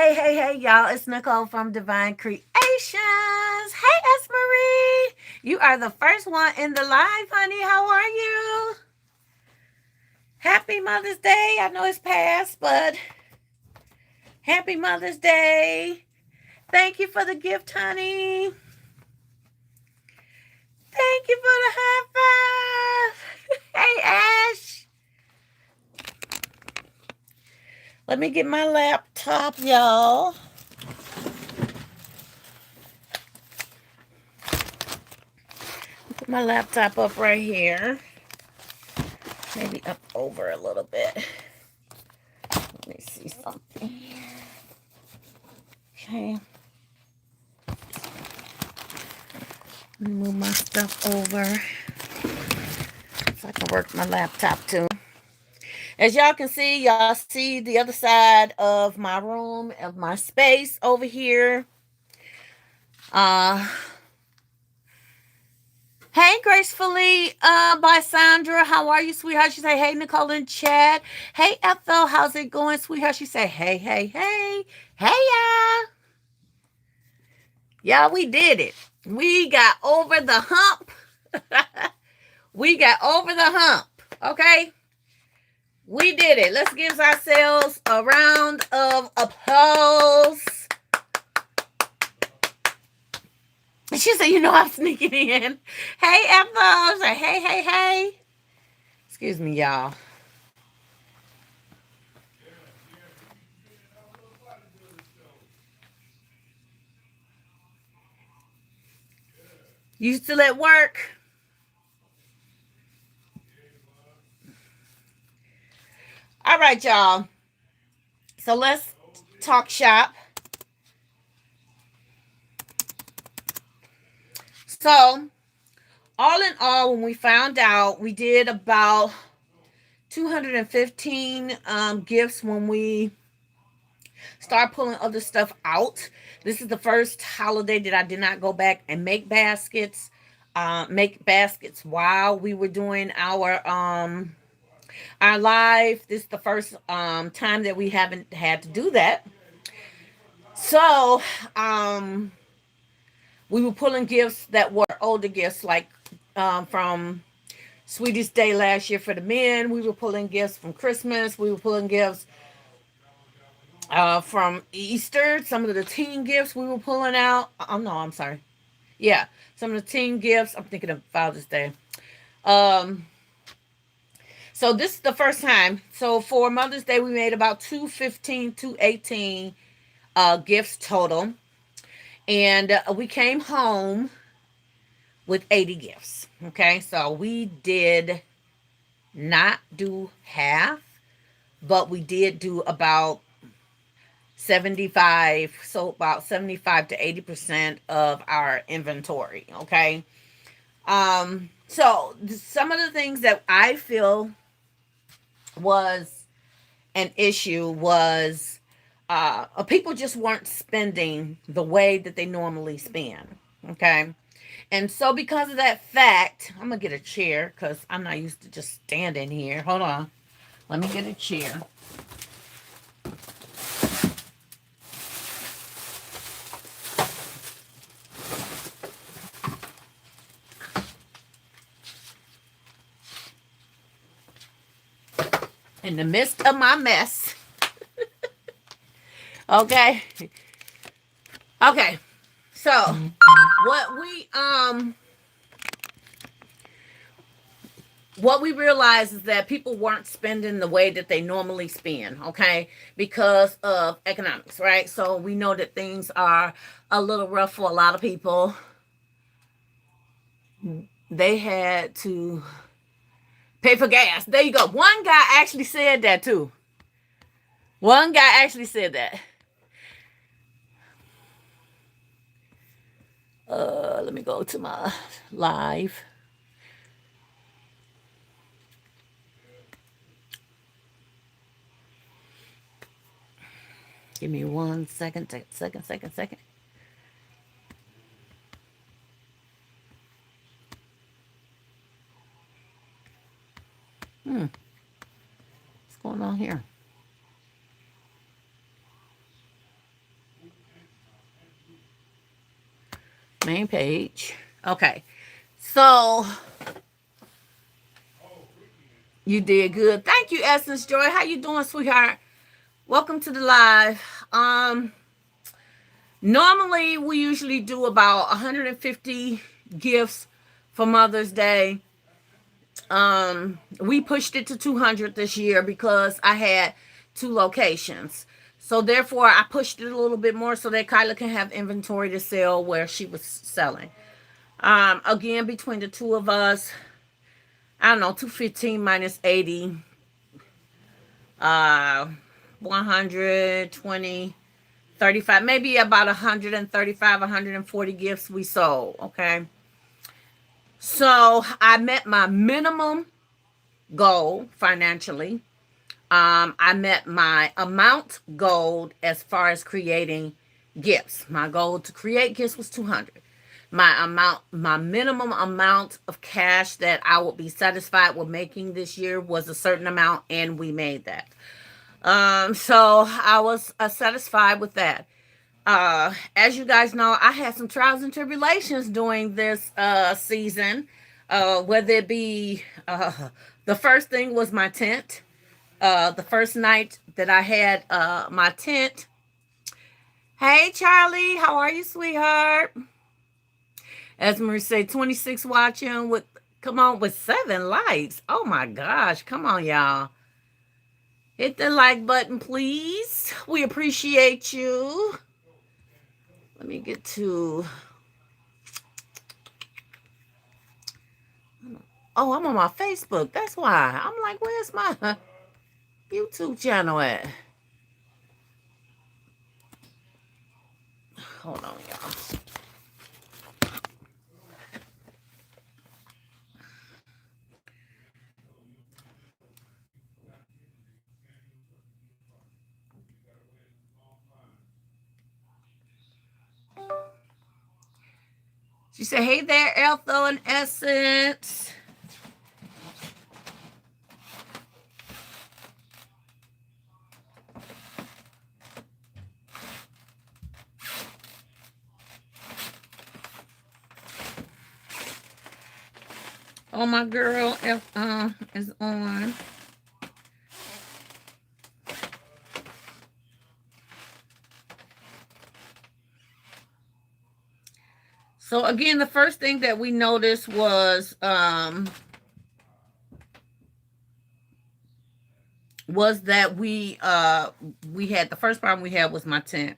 Hey, y'all. It's Nicole from Divine Creations. Hey, Esmery. You are the first one in the live, honey. How are you? Happy Mother's Day. I know it's past, but happy Mother's Day. Thank you for the gift, honey. Thank you for the high five. Hey, Ash. Let me get my laptop, y'all. Put my laptop up right here. Maybe up over a little bit. Let me see something here. Okay. Let me move my stuff over so I can work my laptop too. As y'all can see, y'all see the other side of my room, of my space over here. Uh, hey, Gracefully, by Sandra. How are you, sweetheart? She say, hey, Nicole and Chad. Hey, Ethel, how's it going, sweetheart? She say, hey. Hey, y'all. Y'all, we did it. We got over the hump. We got over the hump. Okay? We did it. Let's give ourselves a round of applause. She said, you know, I'm sneaking in. Hey, Ethel. Say, hey. Excuse me, y'all. You still at work? All right, y'all. So let's talk shop. So, all in all, when we found out, we did about 215 gifts when we start pulling other stuff out. This is the first holiday that I did not go back and make baskets. Make baskets while we were doing our live. This is the first time that we haven't had to do that. So we were pulling gifts that were older gifts, like from Sweetest Day last year for the men. We were pulling gifts from Christmas. We were pulling gifts from Easter. Some of the teen gifts we were pulling out. Oh no, I'm sorry. Yeah, some of the teen gifts. I'm thinking of Father's Day. Um, so this is the first time. So for Mother's Day, we made about 215, 218 gifts total, and we came home with 80 gifts. Okay, so we did not do half, but we did do about 75, so about 75 to 80% of our inventory. Okay, so some of the things that I feel was an issue was people just weren't spending the way that they normally spend. Okay, and so because of that fact, I'm gonna get a chair because I'm not used to just standing here. Hold on, let me get a chair. In the midst of my mess. Okay. Okay. So what we what we realized is that people weren't spending the way that they normally spend, okay, because of economics, right? So we know that things are a little rough for a lot of people. They had to pay for gas. There you go. One guy actually said that too. One guy actually said that. Let me go to my live. Give me 1 second, second. What's going on here? Main page. Okay. So you did good. Thank you, Essence Joy. How you doing, sweetheart? Welcome to the live. Normally we usually do about 150 gifts for Mother's Day. We pushed it to 200 this year because I had two locations. So therefore I pushed it a little bit more so that Kyla can have inventory to sell where she was selling. Again, between the two of us, I don't know, 215 minus 80, uh 120, 35, maybe about 135, 140 gifts we sold. Okay. So I met my minimum goal financially. I met my amount goal as far as creating gifts. My goal to create gifts was 200. My minimum amount of cash that I would be satisfied with making this year was a certain amount, and we made that. So I was satisfied with that. As you guys know, I had some trials and tribulations during this season. Whether it be the first thing was my tent. The first night that I had my tent. Hey Charlie, how are you, sweetheart? As Marie say, 26 watching with, come on, with 7 likes. Oh my gosh, come on, y'all. Hit the like button, please. We appreciate you. Let me get to... Oh, I'm on my Facebook. That's why. I'm like, where's my YouTube channel at? Hold on, y'all. She said, hey there, Eltho and Essence. Oh, my girl is on. So again, the first thing that we noticed was that we had, the first problem we had was my tent.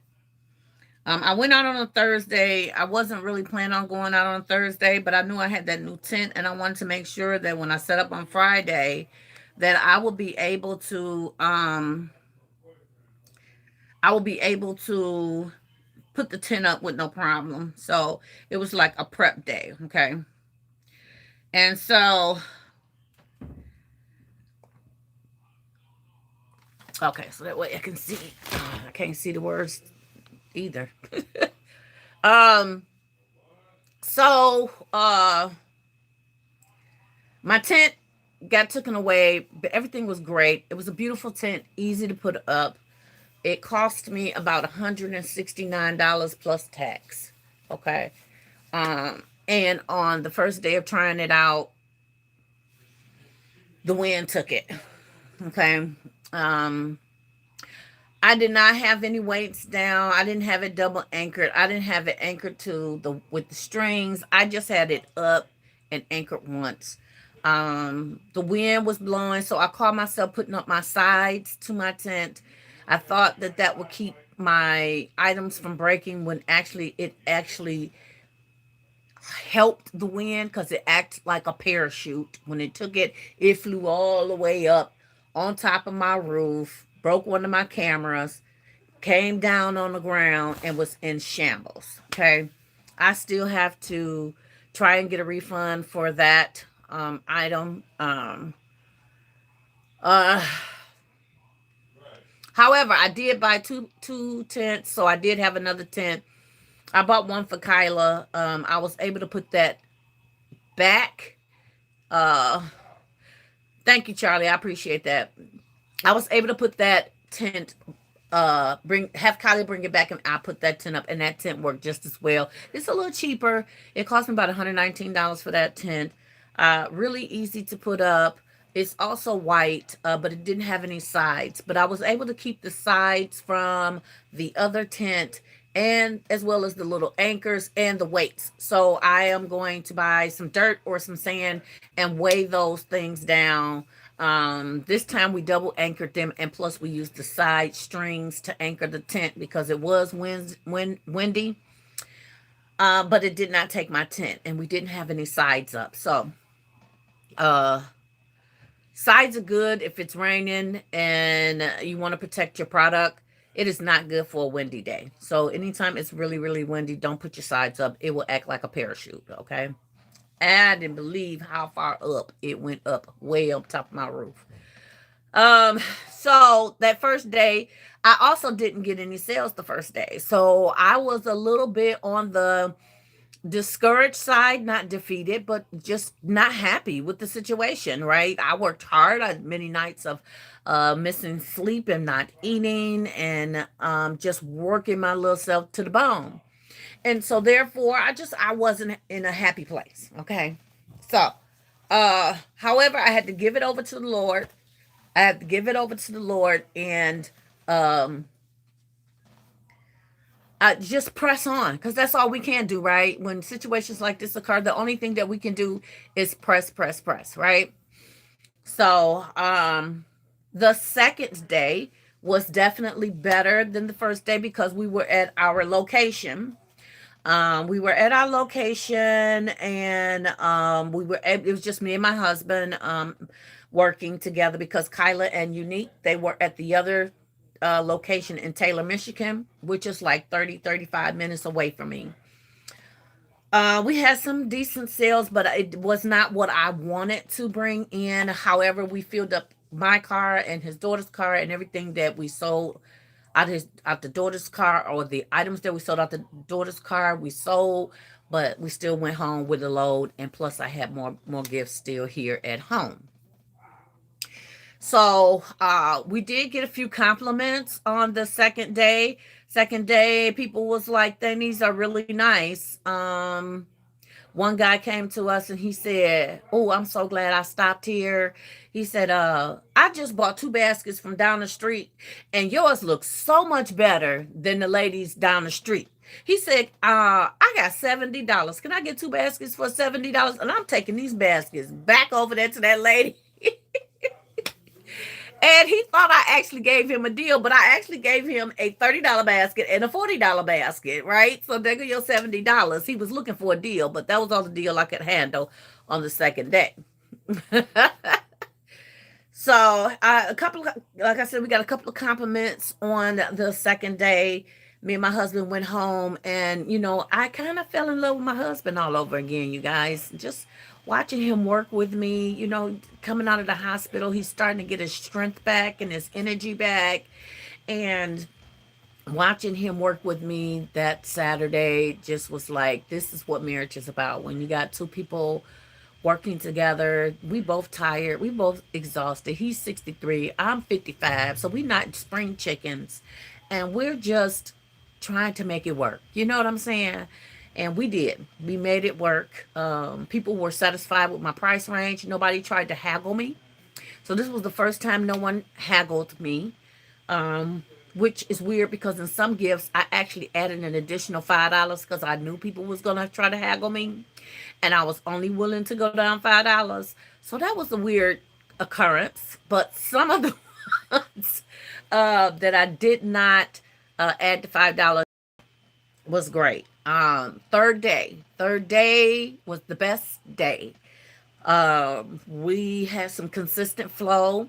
I went out on a Thursday. I wasn't really planning on going out on Thursday, but I knew I had that new tent, and I wanted to make sure that when I set up on Friday, that I will be able to put the tent up with no problem. So it was like a prep day, okay? And so, okay, so that way I can see. I can't see the words either. So my tent got taken away, but everything was great. It was a beautiful tent, easy to put up. It cost me about $169 plus tax. Okay. And on the first day of trying it out, the wind took it. Okay. I did not have any weights down. I didn't have it double anchored. I didn't have it anchored to the with the strings. I just had it up and anchored once. The wind was blowing, so I caught myself putting up my sides to my tent. I thought that that would keep my items from breaking, when it actually helped the wind, because it acts like a parachute. When it took it, it flew all the way up on top of my roof, broke one of my cameras, came down on the ground, and was in shambles. Okay. I still have to try and get a refund for that item. However, I did buy two tents, so I did have another tent. I bought one for Kyla. I was able to put that back. Thank you, Charlie. I appreciate that. I was able to put that tent have Kylie bring it back, and I'll put that tent up, and that tent worked just as well. It's a little cheaper. It cost me about $119 for that tent. Really easy to put up. It's also white, but it didn't have any sides. But I was able to keep the sides from the other tent, and as well as the little anchors and the weights. So I am going to buy some dirt or some sand and weigh those things down. This time we double anchored them, and plus we used the side strings to anchor the tent because it was windy. But it did not take my tent, and we didn't have any sides up. So, uh, sides are good if it's raining and you want to protect your product. It is not good for a windy day. So anytime it's really, really windy, don't put your sides up. It will act like a parachute, okay? I didn't believe how far up it went up, way up top of my roof. Um, so that first day, I also didn't get any sales the first day. So I was a little bit on the discouraged side, not defeated, but just not happy with the situation, right? I worked hard. I had many nights of missing sleep and not eating, and just working my little self to the bone. And so therefore I wasn't in a happy place. Okay. So however, I had to give it over to the Lord. I had to give it over to the Lord, and um just press on, because that's all we can do, right? When situations like this occur, the only thing that we can do is press, press, press, right? So, the second day was definitely better than the first day because we were at our location. We were at our location, and it was just me and my husband working together, because Kyla and Unique, they were at the other location in Taylor, Michigan, which is like 30-35 minutes away from me. We had some decent sales, but it was not what I wanted to bring in. However, we filled up my car and his daughter's car, and everything that we sold out the daughter's car, or the items that we sold out the daughter's car, we sold, but we still went home with a load, and plus I had more gifts still here at home. So we did get a few compliments on the second day. Second day, people was like, these are really nice. One guy came to us and he said, "Oh, I'm so glad I stopped here." He said, "I just bought 2 baskets from down the street, and yours looks so much better than the ladies down the street." He said, "I got $70. Can I get 2 baskets for $70?" And I'm taking these baskets back over there to that lady. And he thought I actually gave him a deal, but I actually gave him a $30 basket and a $40 basket, right? So there go your $70. He was looking for a deal, but that was all the deal I could handle on the second day. So like I said, we got a couple of compliments on the second day. Me and my husband went home, and I kind of fell in love with my husband all over again, you guys. Just watching him work with me, coming out of the hospital, he's starting to get his strength back and his energy back. And watching him work with me that Saturday just was like, this is what marriage is about. When you got two people working together, we both tired, we both exhausted. He's 63, I'm 55, so we not spring chickens, and we're just trying to make it work. You know what I'm saying? And we did. We made it work. People were satisfied with my price range. Nobody tried to haggle me. So this was the first time no one haggled me, which is weird because in some gifts I actually added an additional $5 because I knew people was gonna try to haggle me, and I was only willing to go down $5. So that was a weird occurrence. But some of the ones that I did not add the $5 was great. Third day was the best day. We had some consistent flow.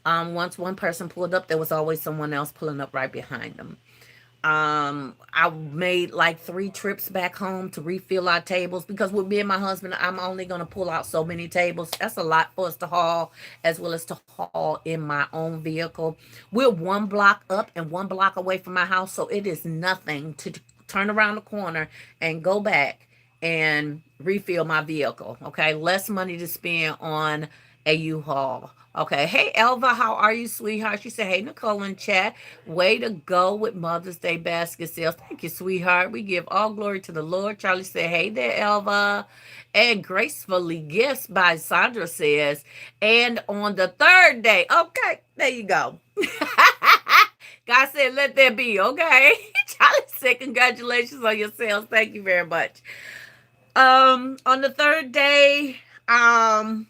Once one person pulled up, there was always someone else pulling up right behind them. I made like 3 trips back home to refill our tables, because with me and my husband, I'm only going to pull out so many tables. That's a lot for us to haul, as well as to haul in my own vehicle. We're 1 block up and 1 block away from my house, so it is nothing to turn around the corner and go back and refill my vehicle. Okay, less money to spend on a U-Haul. Okay. Hey, Elva, how are you, sweetheart? She said, hey, Nicole in chat. Way to go with Mother's Day basket sales. Thank you, sweetheart. We give all glory to the Lord. Charlie said, hey there, Elva. And Gracefully Gifts by Sandra says, and on the third day. Okay, there you go. God said, let there be. Okay. Charlie said, congratulations on your sales. Thank you very much. On the third day, oh,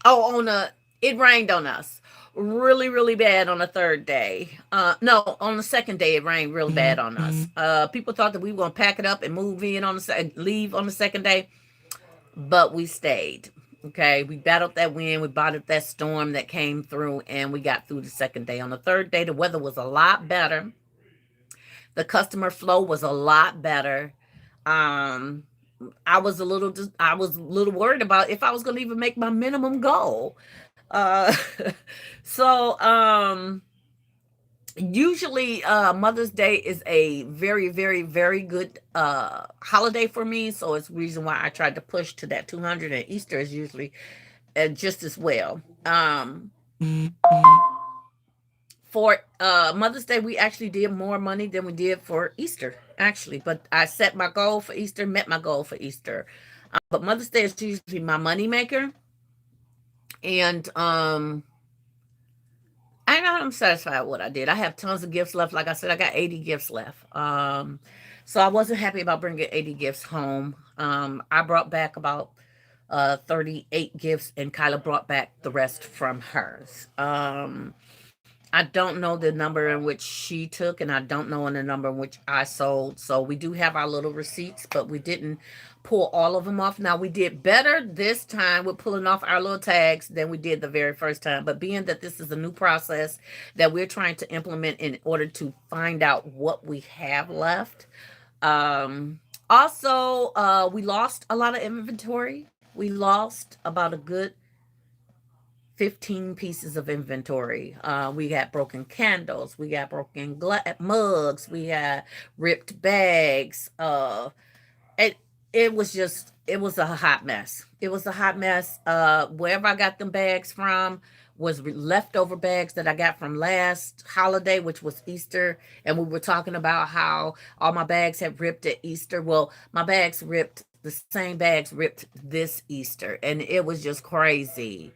on the it rained on us really, really bad on the third day. No, on the second day it rained real bad on us. People thought that we were gonna pack it up and move in on leave on the second day, but we stayed. Okay, we battled that wind, we battled that storm that came through, and we got through the second day. On the third day, the weather was a lot better. The customer flow was a lot better. Um, I was a little worried about if I was going to even make my minimum goal. Uh, so usually Mother's Day is a very, very, very good holiday for me. So it's the reason why I tried to push to that 200, and Easter is usually just as well. For Mother's Day, we actually did more money than we did for Easter, actually. But I set my goal for Easter, met my goal for Easter. But Mother's Day is usually my money maker, and I know I'm satisfied with what I did. I have tons of gifts left. Like I said, I got 80 gifts left. So I wasn't happy about bringing 80 gifts home. I brought back about 38 gifts, and Kyla brought back the rest from hers. I don't know the number in which she took, and I don't know in the number in which I sold. So we do have our little receipts, but we didn't pull all of them off. Now we did better this time with pulling off our little tags than we did the very first time. But being that this is a new process that we're trying to implement in order to find out what we have left. Also, we lost a lot of inventory. We lost about a good 15 pieces of inventory. We got broken candles, we got broken mugs, we had ripped bags. It it was just it was a hot mess. It was a hot mess. Wherever I got them bags from was leftover bags that I got from last holiday, which was Easter, and we were talking about how all my bags had ripped at Easter. Well, my bags ripped. The same bags ripped this Easter, and it was just crazy.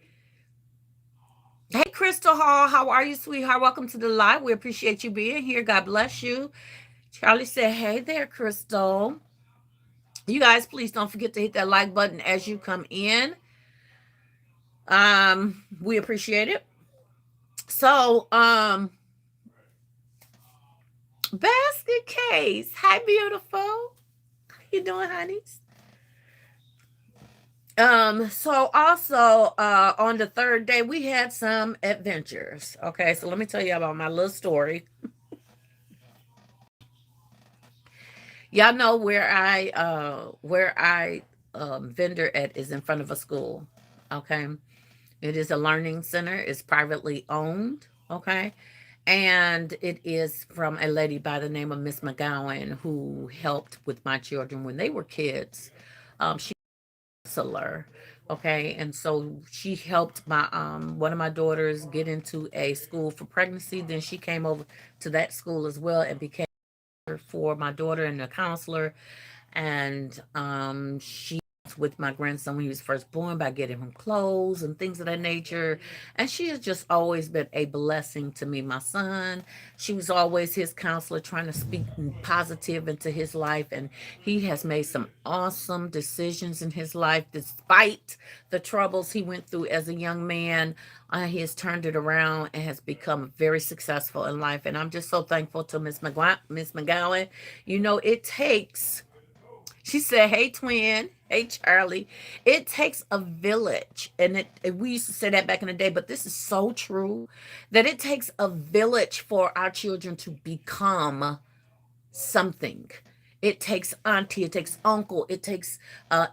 Hey, Crystal Hall, how are you, sweetheart? Welcome to the live. We appreciate you being here. God bless you. Charlie said, hey there, Crystal. You guys, please don't forget to hit that like button as you come in. We appreciate it. So, basket case. Hi, beautiful. How you doing, honeys? So also on the third day we had some adventures. Okay, so let me tell you about my little story. Y'all know where I vendor at is in front of a school. Okay. It is a learning center. It's privately owned. Okay. And it is from a lady by the name of Miss McGowan who helped with my children when they were kids. She counselor. Okay, and so she helped my one of my daughters get into a school for pregnancy. Then she came over to that school as well and became for my daughter and the counselor. And she with my grandson when he was first born by getting him clothes and things of that nature. And she has just always been a blessing to me. My son, she was always his counselor, trying to speak positive into his life. And he has made some awesome decisions in his life despite the troubles he went through as a young man. He has turned it around and has become very successful in life. And I'm just so thankful to Miss McGowan. You know, it takes she said, hey, twin. Hey, Charlie. It takes a village. And we used to say that back in the day, but this is so true that it takes a village for our children to become something. It takes auntie, it takes uncle, it takes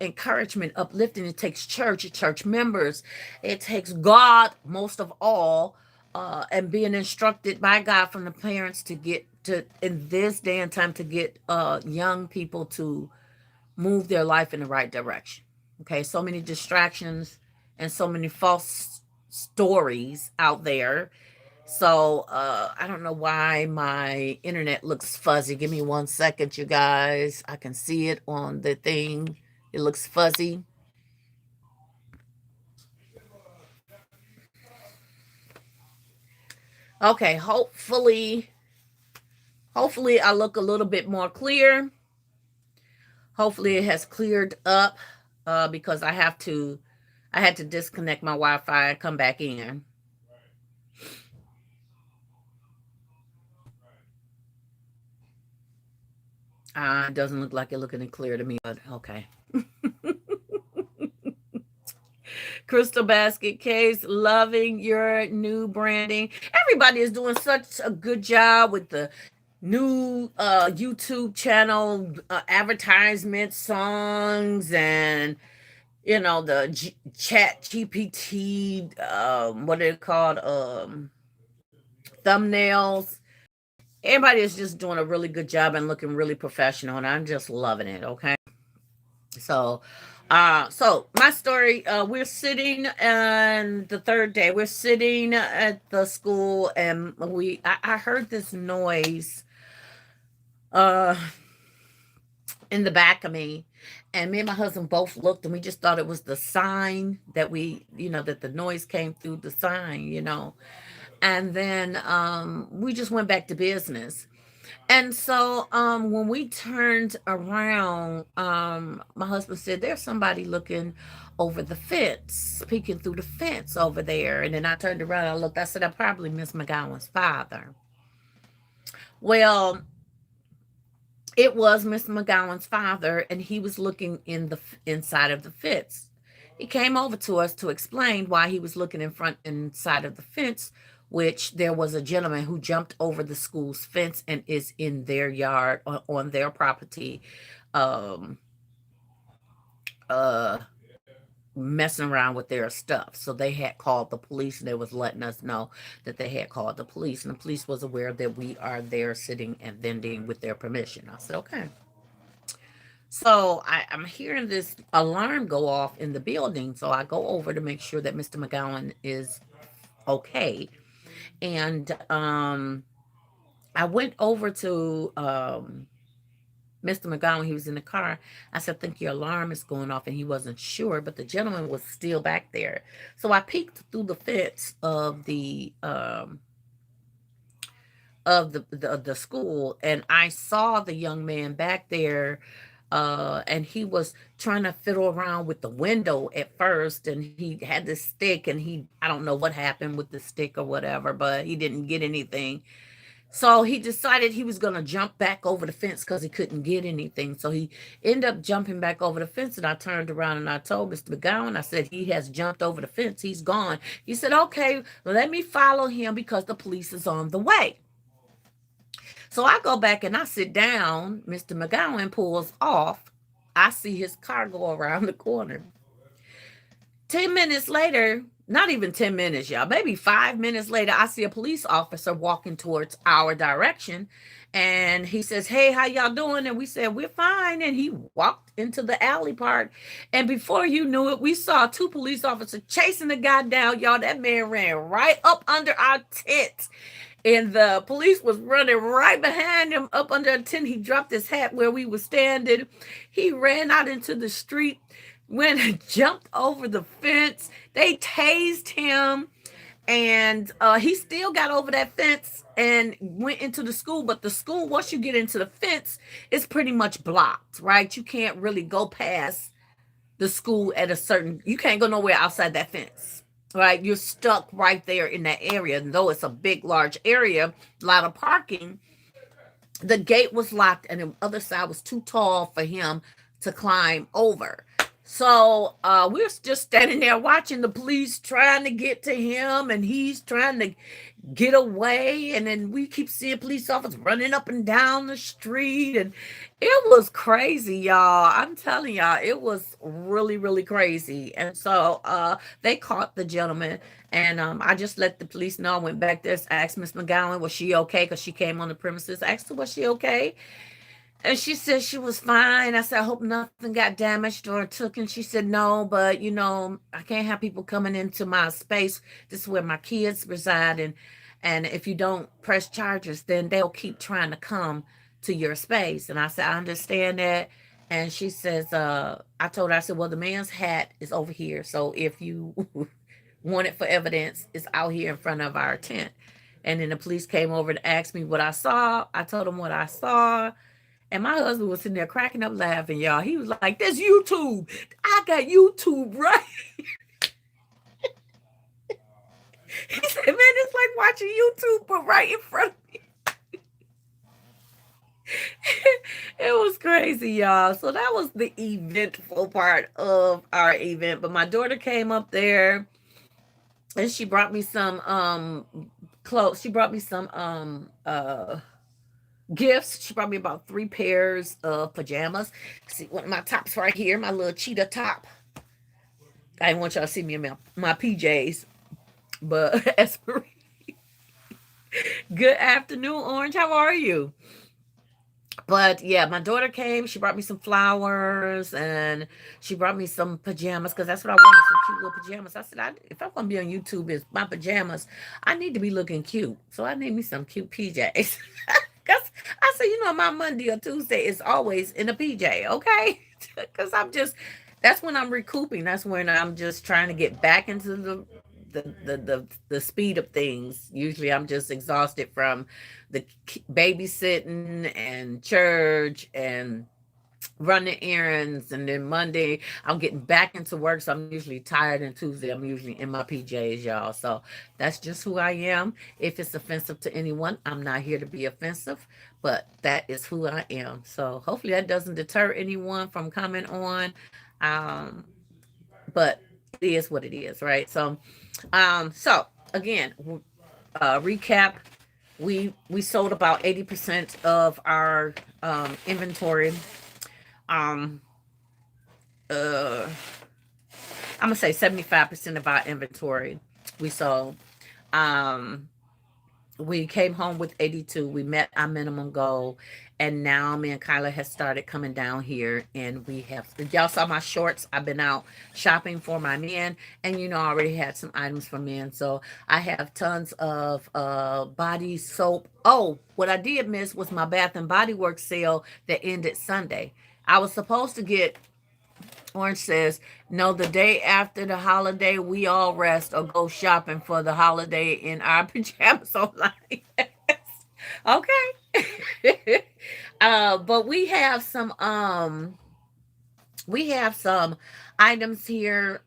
encouragement, uplifting, it takes church members, it takes God most of all, and being instructed by God from the parents to get to in this day and time to get young people to move their life in the right direction. Okay, so many distractions and so many false stories out there. So I don't know why my internet looks fuzzy. Give me 1 second, you guys. I can see it on the thing. It looks fuzzy. Okay, hopefully I look a little bit more clear. Hopefully it has cleared up because I had to disconnect my Wi-Fi and come back in. It doesn't look like it looking clear to me, but okay. Crystal Basket Case, loving your new branding. Everybody is doing such a good job with the new YouTube channel advertisement songs and the chat GPT, what are they called, thumbnails. Everybody is just doing a really good job and looking really professional, and I'm just loving it. Okay. So, so my story, we're sitting on the third day. We're sitting at the school, and I heard this noise, uh, in the back of me, and me and my husband both looked, and we just thought it was the sign that that the noise came through the sign. And then, we just went back to business. And so when we turned around, my husband said, "There's somebody looking over the fence, peeking through the fence over there." And then I turned around and I looked, I said, "I probably Miss McGowan's father." Well, it was Mr. McGowan's father, and he was looking inside of the fence. He came over to us to explain why he was looking inside of the fence, which there was a gentleman who jumped over the school's fence and is in their yard on their property, um, uh, messing around with their stuff. So they had called the police, and they was letting us know that they had called the police, and the police was aware that we are there sitting and vending with their permission. I said, okay. So I'm hearing this alarm go off in the building. So I go over to make sure that Mr. McGowan is okay. And I went over to Mr. McGowan. He was in the car. I said, "I think your alarm is going off," and he wasn't sure, but the gentleman was still back there. So I peeked through the fence of the school, and I saw the young man back there, and he was trying to fiddle around with the window at first, and he had this stick, and I don't know what happened with the stick or whatever, but he didn't get anything. So he decided he was going to jump back over the fence because he couldn't get anything. So he ended up jumping back over the fence, and I turned around and I told Mr. McGowan, I said, "He has jumped over the fence. He's gone." He said, "Okay, let me follow him because the police is on the way." So I go back and I sit down. Mr. McGowan pulls off. I see his car go around the corner. 10 minutes later, not even 10 minutes, y'all, maybe 5 minutes later, I see a police officer walking towards our direction. And he says, "Hey, how y'all doing?" And we said, "We're fine." And he walked into the alley part. And before you knew it, we saw two police officers chasing the guy down, y'all. That man ran right up under our tent. And the police was running right behind him up under a tent. He dropped his hat where we were standing. He ran out into the street, went and jumped over the fence. They tased him, and he still got over that fence and went into the school. But the school, once you get into the fence, it's pretty much blocked, right? You can't really go past the school you can't go nowhere outside that fence, right? You're stuck right there in that area. And though it's a big, large area, a lot of parking, the gate was locked, and the other side was too tall for him to climb over. So we're just standing there watching the police trying to get to him, and he's trying to get away. And then we keep seeing police officers running up and down the street, and it was crazy, y'all. I'm telling y'all, it was really, really crazy. And so they caught the gentleman, and I just let the police know. I went back there, asked Miss McGowan, was she okay? Because she came on the premises. I asked her, was she okay? And she said she was fine. I said, I hope nothing got damaged or took. And she said, no, but I can't have people coming into my space. This is where my kids reside. And if you don't press charges, then they'll keep trying to come to your space. And I said, I understand that. And she says, I told her, I said, well, the man's hat is over here. So if you want it for evidence, it's out here in front of our tent. And then the police came over and asked me what I saw. I told them what I saw. And my husband was sitting there cracking up laughing, y'all. He was like, "That's YouTube. I got YouTube, right?" He said, "Man, it's like watching YouTube, but right in front of me." It was crazy, y'all. So that was the eventful part of our event. But my daughter came up there and she brought me some clothes. She brought me some gifts. She brought me about 3 pairs of pajamas. See one of my tops right here, my little cheetah top. I didn't want y'all to see me in my PJs. But as for good afternoon, Orange. How are you? But yeah, my daughter came. She brought me some flowers and she brought me some pajamas because that's what I wanted, some cute little pajamas. I said, if I'm going to be on YouTube, it's my pajamas. I need to be looking cute. So I need me some cute PJs. Because I said, my Monday or Tuesday is always in a PJ, okay? Because that's when I'm recouping. That's when I'm just trying to get back into the speed of things. Usually I'm just exhausted from the babysitting and church and running errands, and then Monday I'm getting back into work, so I'm usually tired, and Tuesday I'm usually in my PJs, y'all. So that's just who I am. If it's offensive to anyone, I'm not here to be offensive, but that is who I am. So hopefully that doesn't deter anyone from coming on. um but it is what it is, right? So again, recap, we sold about 80% of our inventory. um uh I'm gonna say 75% of our inventory we sold. um we came home with 82. We met our minimum goal. And now me and Kyla has started coming down here, and we have, y'all saw my shorts. I've been out shopping for my men, and I already had some items for men. So I have tons of body soap. Oh, what I did miss was my Bath and Body Works sale that ended Sunday. I was supposed to get, Orange says, no, the day after the holiday, we all rest or go shopping for the holiday in our pajamas online. Okay. But we have some items here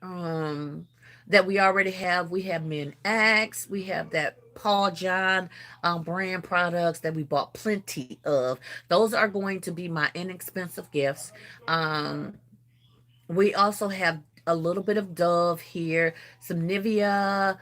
that we already have. We have Men Axe. We have that Paul John brand products that we bought plenty of. Those are going to be my inexpensive gifts. Um, we also have a little bit of Dove here, some Nivea.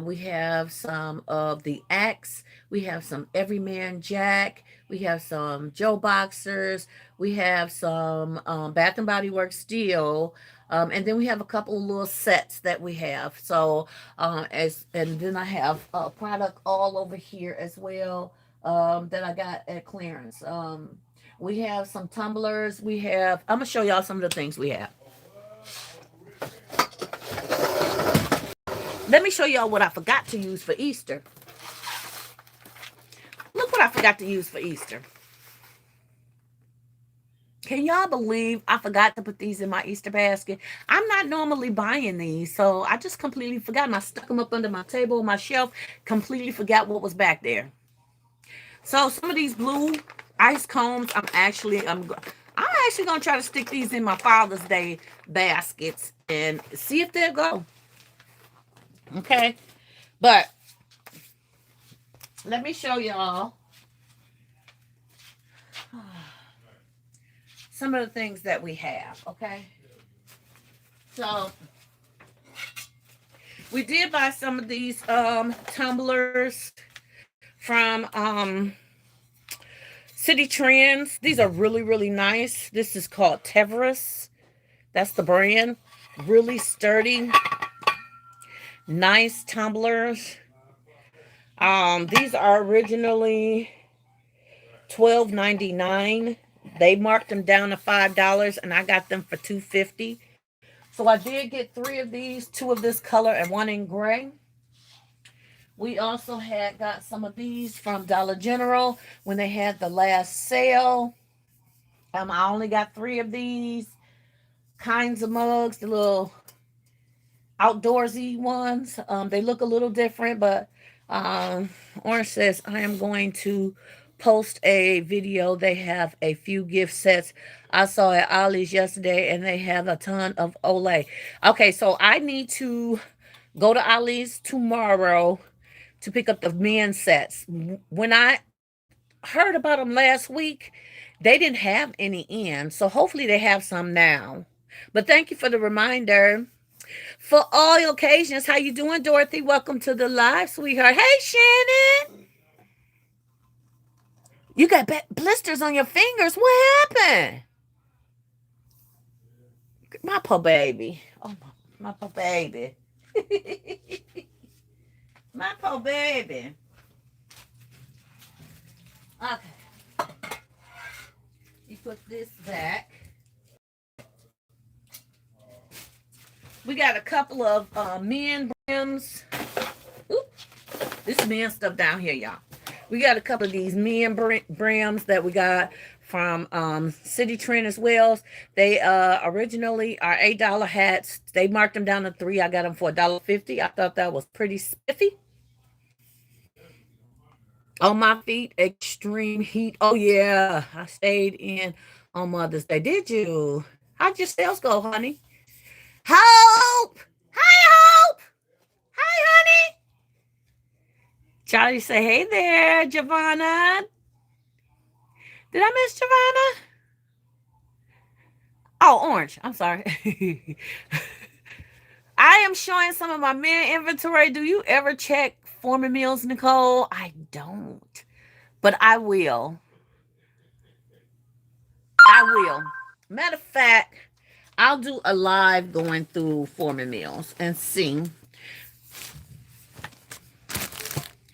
We have some of the Axe. We have some Everyman Jack. We have some Joe Boxers. We have some Bath and Body Works Steel. And then we have a couple of little sets that we have. So and then I have a product all over here as well that I got at clearance. We have some tumblers. I'm gonna show y'all some of the things we have. Let me show y'all what I forgot to use for Easter. Look what I forgot to use for Easter. Can y'all believe I forgot to put these in my Easter basket? I'm not normally buying these, so I just completely forgot. And I stuck them up under my table, my shelf, completely forgot what was back there. So some of these blue ice combs, I'm actually gonna try to stick these in my Father's Day baskets and see if they'll go. Okay, but let me show y'all some of the things that we have. Okay, so we did buy some of these tumblers from City Trends. These are really, really nice. This is called Teverus. That's the brand. Really sturdy, nice tumblers. These are originally $12.99. They marked them down to $5, and I got them for $2.50. So I did get 3 of these, 2 of this color and 1 in gray. We also had got some of these from Dollar General when they had the last sale. I only got 3 of these kinds of mugs, the little outdoorsy ones. They look a little different, but Orange says I am going to post a video. They have a few gift sets I saw at Ollie's yesterday, and they have a ton of Olay. Okay, so I need to go to Ollie's tomorrow to pick up the men's sets. When I heard about them last week, they didn't have any in, so hopefully they have some now. But thank you for the reminder. For all occasions, how you doing, Dorothy? Welcome to the live, sweetheart. Hey, Shannon. You got blisters on your fingers. What happened? My poor baby. Oh, my poor baby. My poor baby. Okay. You put this back. We got a couple of men brims. Oop. This is men stuff down here, y'all. We got a couple of these men brims that we got from City Trend as well. They originally are $8 hats. They marked them down to $3. I got them for $1.50. I thought that was pretty spiffy. On my feet, extreme heat. Oh yeah, I stayed in on Mother's Day. Did you? How'd your sales go, honey? Hope! Hi, Hope! Hi, honey! Charlie say, hey there, Giovanna. Did I miss Giovanna? Oh, Orange. I'm sorry. I am showing some of my men inventory. Do you ever check Foreman Mills, Nicole? I don't. But I will. I will. Matter of fact, I'll do a live going through Foreman Mills and see.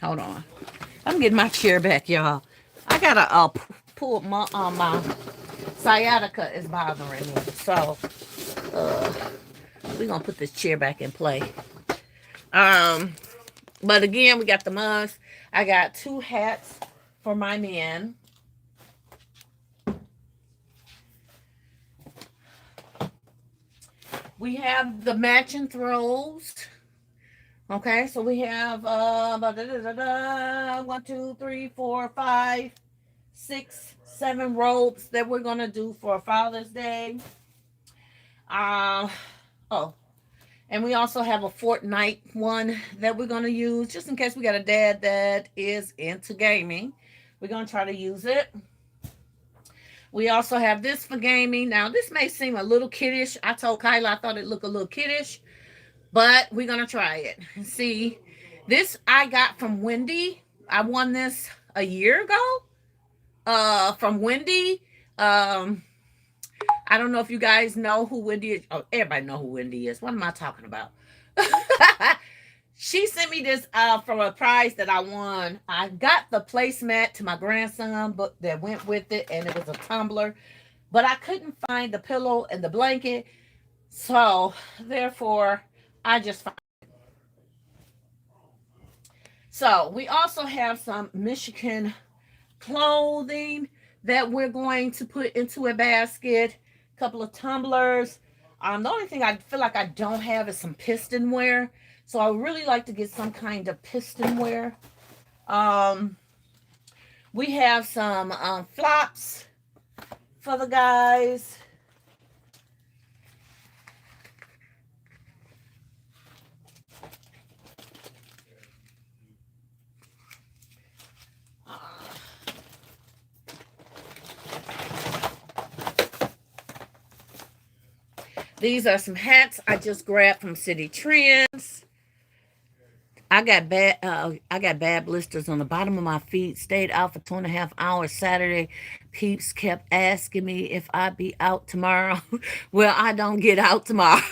Hold on. I'm getting my chair back, y'all. I gotta pull my sciatica is bothering me. So we're gonna put this chair back in play. But again, we got the mugs. I got 2 hats for my men. We have the matching throws. Okay, so we have 1, 2, 3, 4, 5, 6, 7 robes that we're gonna do for Father's Day. And we also have a Fortnite one that we're gonna use just in case we got a dad that is into gaming. We're gonna try to use it. We also have this for gaming. Now, this may seem a little kiddish. I told Kyla I thought it looked a little kiddish, but we're going to try it and see. This I got from Wendy. I won this a year ago from Wendy. I don't know if you guys know who Wendy is. Oh, everybody know who Wendy is. What am I talking about? She sent me this from a prize that I won. I got the placemat to my grandson, but that went with it, and it was a tumbler. But I couldn't find the pillow and the blanket, so therefore, I just found it. So we also have some Michigan clothing that we're going to put into a basket. A couple of tumblers. The only thing I feel like I don't have is some piston wear. So I would really like to get some kind of piston wear. We have some flops for the guys. These are some hats I just grabbed from City Trends. I got bad blisters on the bottom of my feet. Stayed out for 2.5 hours Saturday. Peeps kept asking me if I'd be out tomorrow. Well, I don't get out tomorrow.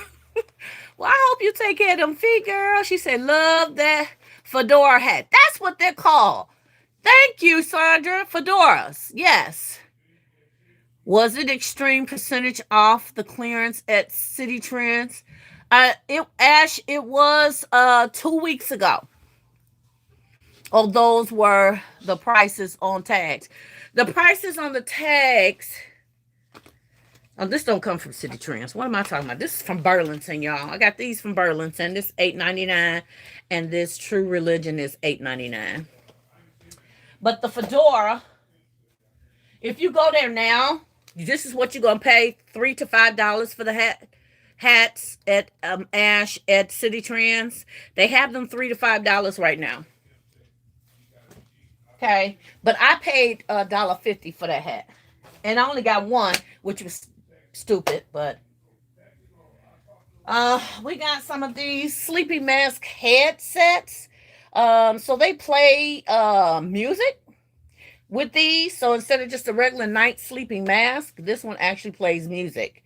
Well, I hope you take care of them feet, girl. She said, love that fedora hat. That's what they're called. Thank you, Sandra. Fedoras. Yes. Was it extreme percentage off the clearance at City Trends? It was 2 weeks ago. Oh, those were the prices on tags. The prices on the tags. Oh, this don't come from City Trends. What am I talking about? This is from Burlington, y'all. I got these from Burlington. This $8.99, and this True Religion is $8.99. But the fedora, if you go there now, this is what you're gonna pay $3 to $5 for the hats at Ash at City Trends. They have them $3 to $5 right now. Okay, but I paid $1.50 for that hat, and I only got one, which was stupid. But we got some of these sleeping mask headsets. So they play music with these. So instead of just a regular night sleeping mask, this one actually plays music.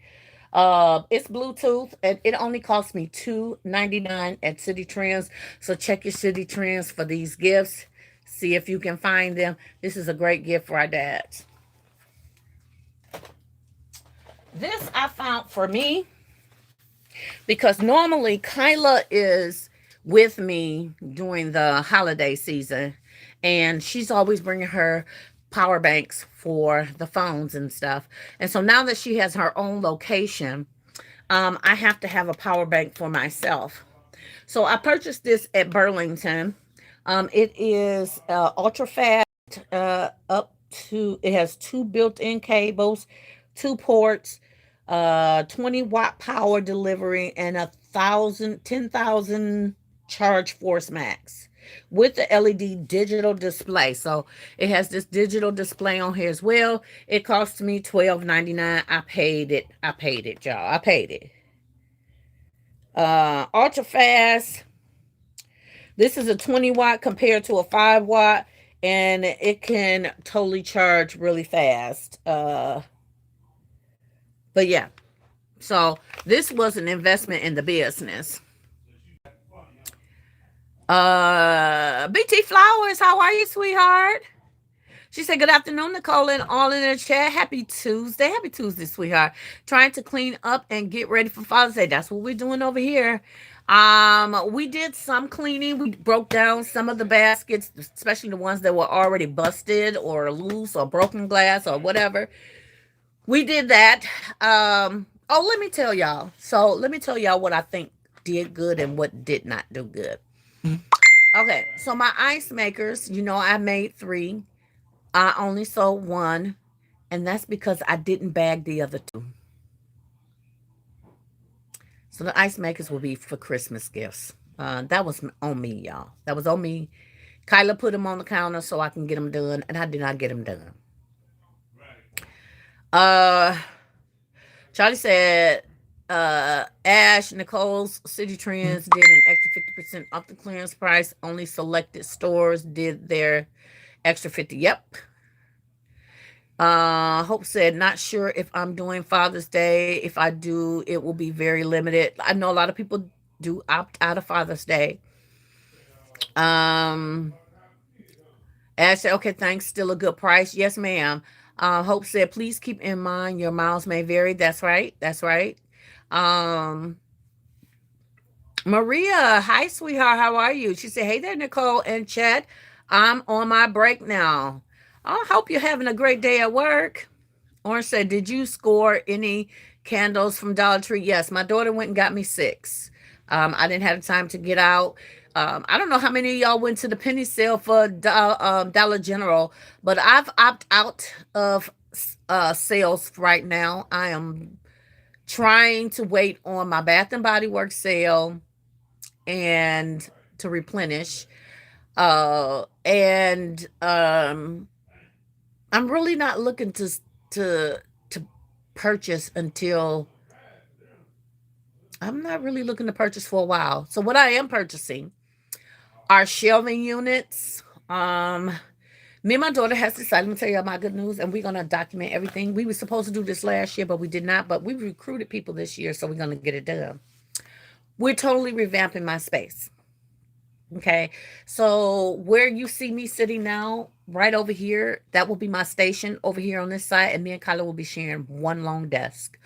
It's Bluetooth, and it only cost me $2.99 at City Trends. So check your City Trends for these gifts. See if you can find them. This is a great gift for our dads. This I found for me because normally Kyla is with me during the holiday season, and she's always bringing her power banks for the phones and stuff. And so now that she has her own location, I have to have a power bank for myself. So I purchased this at Burlington. It is ultra fast, up to, it has two built-in cables, two ports, 20-watt power delivery, and 10,000 charge force max with the LED digital display. So it has this digital display on here as well. It cost me $12.99. I paid it. Y'all. I paid it. Ultra fast. This is a 20-watt compared to a 5-watt, and it can totally charge really fast. But yeah, so this was an investment in the business. BT Flowers, how are you, sweetheart? She said, good afternoon, Nicole, and all in the chat. Happy Tuesday. Happy Tuesday, sweetheart. Trying to clean up and get ready for Father's Day. That's what we're doing over here. We did some cleaning. We broke down some of the baskets, especially the ones that were already busted or loose or broken glass or whatever. We did that. Let me tell y'all. So let me tell y'all what I think did good and what did not do good. Okay, so my ice makers, I made 3. I only sold 1, and that's because I didn't bag the other 2. So the ice makers will be for Christmas gifts. That was on me, y'all. That was on me. Kyla put them on the counter so I can get them done, and I did not get them done. Charlie said, Ash, Nicole's City Trends did an extra 50% off the clearance price. Only selected stores did their extra 50. Yep. Hope said, not sure if I'm doing Father's Day. If I do, it will be very limited. I know a lot of people do opt out of Father's Day. Ash said, okay, thanks. Still a good price. Yes, ma'am. Hope said, please keep in mind your miles may vary. That's right. That's right. Maria, hi, sweetheart. How are you? She said, hey there, Nicole and Chad. I'm on my break now. I hope you're having a great day at work. Orange said, did you score any candles from Dollar Tree? Yes, my daughter went and got me 6. I didn't have time to get out. I don't know how many of y'all went to the penny sale for Dollar General, but I've opted out of sales right now. I am trying to wait on my Bath and Body Works sale and to replenish. I'm really not looking to purchase until I'm not really looking to purchase for a while. So what I am purchasing are shelving units. Me and my daughter has decided, let me tell you my good news, and we're going to document everything. We were supposed to do this last year, but we did not. But we recruited people this year, so we're going to get it done. We're totally revamping my space. Okay, so where you see me sitting now, right over here, that will be my station over here on this side, and me and Kyla will be sharing one long desk.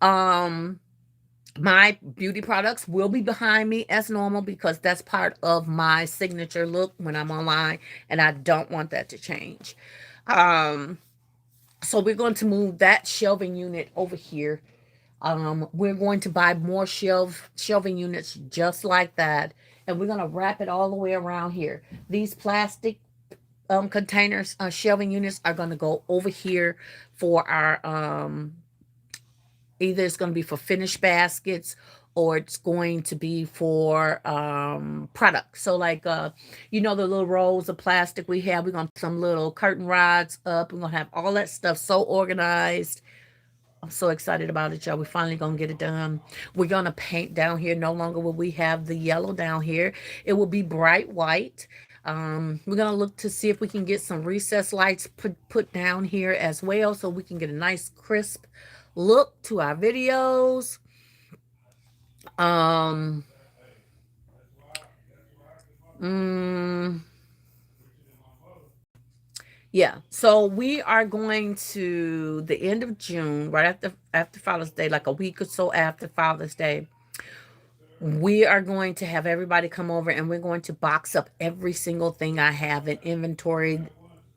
Um, my beauty products will be behind me as normal because that's part of my signature look when I'm online, and I don't want that to change. Um, so we're going to move that shelving unit over here. We're going to buy more shelving units just like that, and we're going to wrap it all the way around here. These plastic containers, shelving units are going to go over here for our either it's going to be for finished baskets or it's going to be for products. So like the little rolls of plastic we have, we're going to put some little curtain rods up. We're going to have all that stuff so organized. I'm so excited about it, y'all. We're finally going to get it done. We're going to paint down here. No longer will we have the yellow down here. It will be bright white. We're going to look to see if we can get some recessed lights put down here as well so we can get a nice crisp look to our videos. Um, mm, yeah, so we are going to the end of June, right after Father's Day, like a week or so after Father's Day. We are going to have everybody come over and we're going to box up every single thing I have in inventory.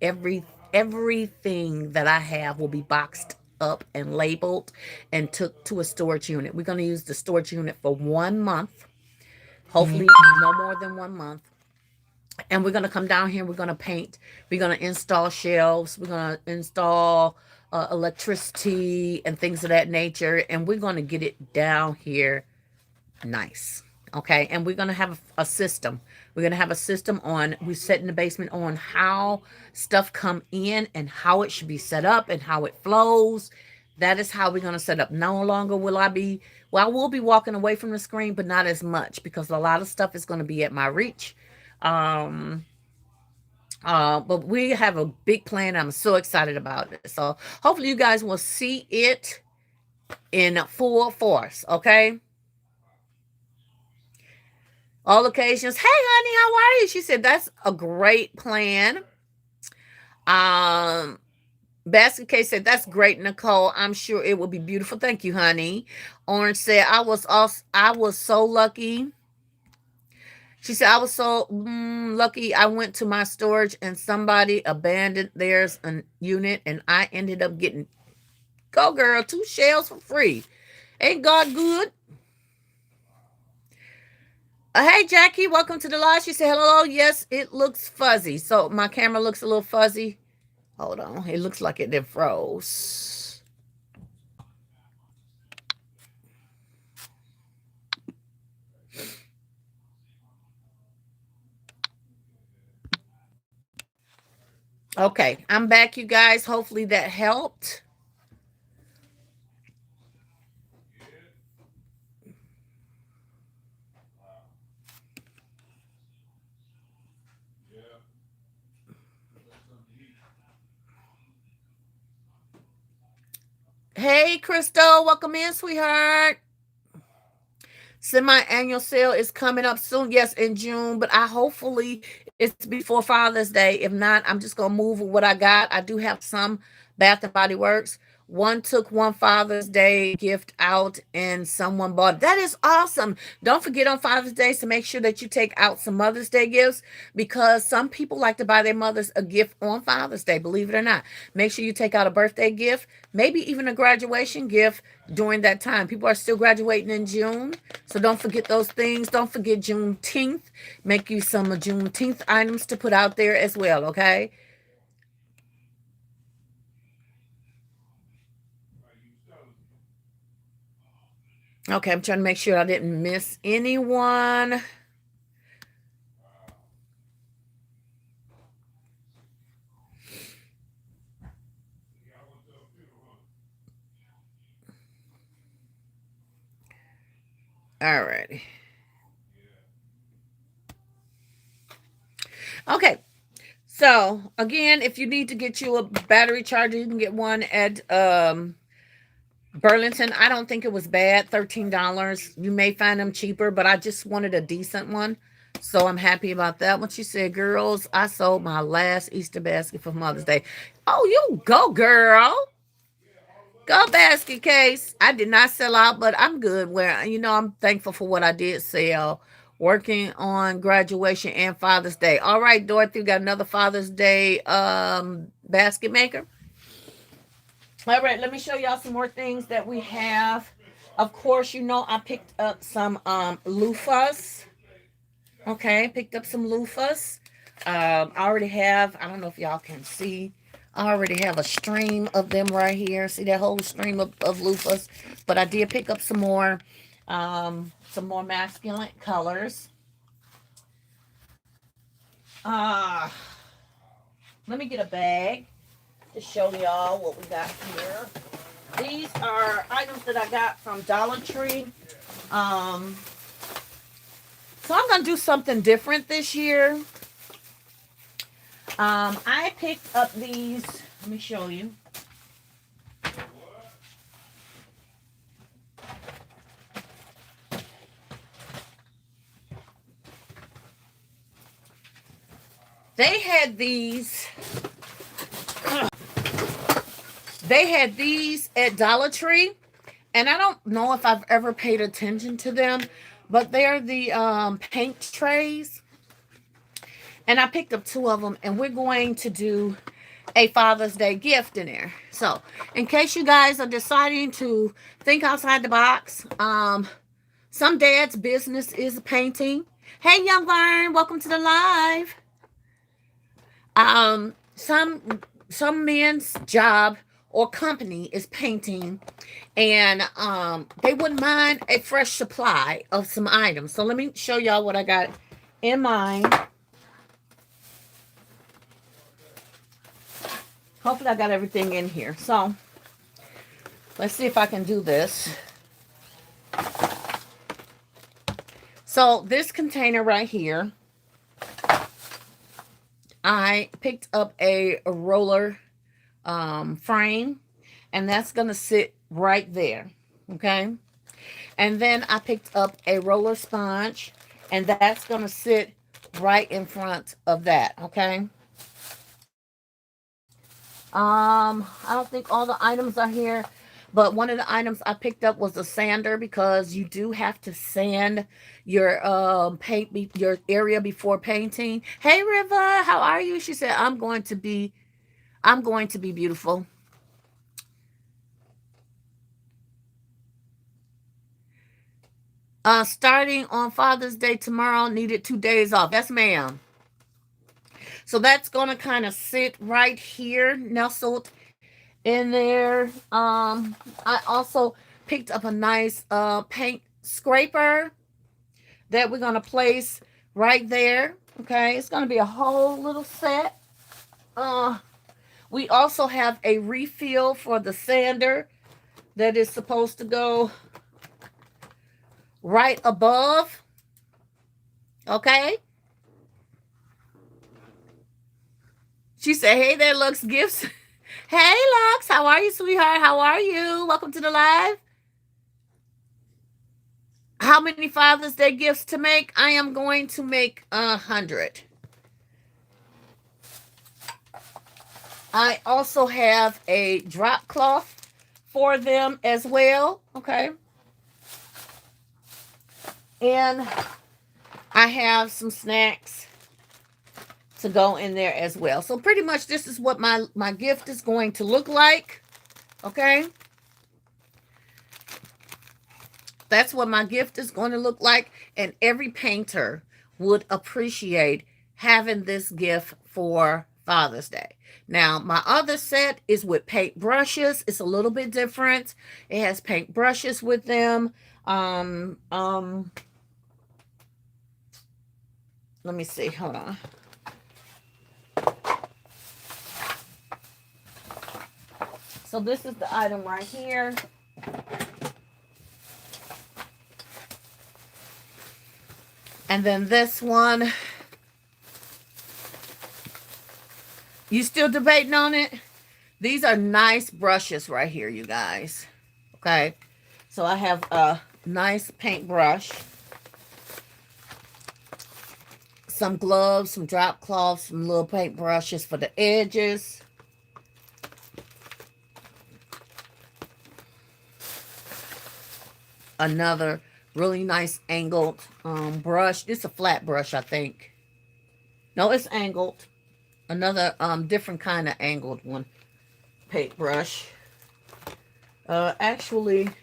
Every everything that I have will be boxed up and labeled and took to a storage unit. We're going to use the storage unit for 1 month. Hopefully no more than 1 month. And we're going to come down here. We're going to paint. We're going to install shelves. We're going to install electricity and things of that nature. And we're going to get it down here nice. Okay, and we're gonna have a system. We're gonna have a system on. We set in the basement on how stuff come in and how it should be set up and how it flows. That is how we're gonna set up. No longer will I be. Well, I will be walking away from the screen, but not as much because a lot of stuff is gonna be at my reach. Um, but we have a big plan. I'm so excited about it. So hopefully you guys will see it in full force. Okay. All occasions. Hey, honey, how are you? She said, that's a great plan. Um, Basket Case said, that's great, Nicole. I'm sure it will be beautiful. Thank you, honey. Orange said, I was so lucky. She said, I was so lucky. I went to my storage and somebody abandoned theirs a unit and I ended up getting, go girl, 2 shells for free. Ain't God good? Hey, Jackie, welcome to the live. She said, hello. Yes, it looks fuzzy. So my camera looks a little fuzzy. Hold on. It looks like it did froze. Okay, I'm back, you guys. Hopefully that helped. Hey, Crystal, welcome in, sweetheart. Semi-annual sale is coming up soon. Yes, in June, but I hopefully it's before Father's Day. If not, I'm just gonna move with what I got. I do have some Bath and Body Works. One took one Father's Day gift out and someone bought. That is awesome. Don't forget on Father's Day to make sure that you take out some Mother's Day gifts because some people like to buy their mothers a gift on Father's Day, believe it or not. Make sure you take out a birthday gift, maybe even a graduation gift during that time. People are still graduating in June, so don't forget those things. Don't forget Juneteenth. Make you some Juneteenth items to put out there as well, okay? Okay, I'm trying to make sure I didn't miss anyone. All right. Okay. So again, if you need to get you a battery charger, you can get one at Burlington. I don't think it was bad. $13. You may find them cheaper, but I just wanted a decent one. So I'm happy about that one. She said, girls, I sold my last Easter basket for Mother's Day. Oh, you go, girl. Go basket case. I did not sell out, but I'm good. Where I'm thankful for what I did sell. Working on graduation and Father's Day. All right, Dorothy, we got another Father's Day basket maker. All right, let me show y'all some more things that we have. Of course, I picked up some loofahs. Okay, picked up some loofahs. I already have, I don't know if y'all can see, I already have a stream of them right here. See that whole stream of loofahs? But I did pick up some more masculine colors. Uh, Let me get a bag to show y'all what we got here. These are items that I got from Dollar Tree. So I'm going to do something different this year. I picked up these. Let me show you. They had these. They had these at Dollar Tree, and I don't know if I've ever paid attention to them, but they're the paint trays. And I picked up two of them, and we're going to do a Father's Day gift in there. So, in case you guys are deciding to think outside the box, some dad's business is painting. Hey, Young Vern, welcome to the live. Some men's job or company is painting, and they wouldn't mind a fresh supply of some items. So let me show y'all what I got in mind. Hopefully I got everything in here. So let's see if I can do this. So this container right here, I picked up a roller frame, and that's going to sit right there. Okay. And then I picked up a roller sponge, and that's going to sit right in front of that. Okay. I don't think all the items are here, but one of the items I picked up was a sander, because you do have to sand your your area before painting. Hey Riva, how are you? She said, I'm going to be beautiful. Starting on Father's Day tomorrow, needed 2 days off. Yes, ma'am. So that's going to kind of sit right here, nestled in there. I also picked up a nice paint scraper that we're going to place right there. Okay, it's going to be a whole little set. We also have a refill for the sander that is supposed to go right above. Okay. She said, hey there, Lux Gifts. Hey, Lux, how are you, sweetheart? How are you? Welcome to the live. How many Father's Day gifts to make? I am going to make 100. I also have a drop cloth for them as well. Okay. And I have some snacks to go in there as well. So pretty much this is what my gift is going to look like. Okay. That's what my gift is going to look like. And every painter would appreciate having this gift for Father's Day. Now, my other set is with paint brushes. It's a little bit different. It has paint brushes with them. Let me see. Hold on. So this is the item right here. And then this one. You still debating on it? These are nice brushes right here, you guys. Okay. So I have a nice paint brush. some gloves, some drop cloths, some little paint brushes for the edges. Another really nice angled brush. This is a flat brush, I think. No, it's angled. Another different kind of angled one. Paintbrush. Actually, I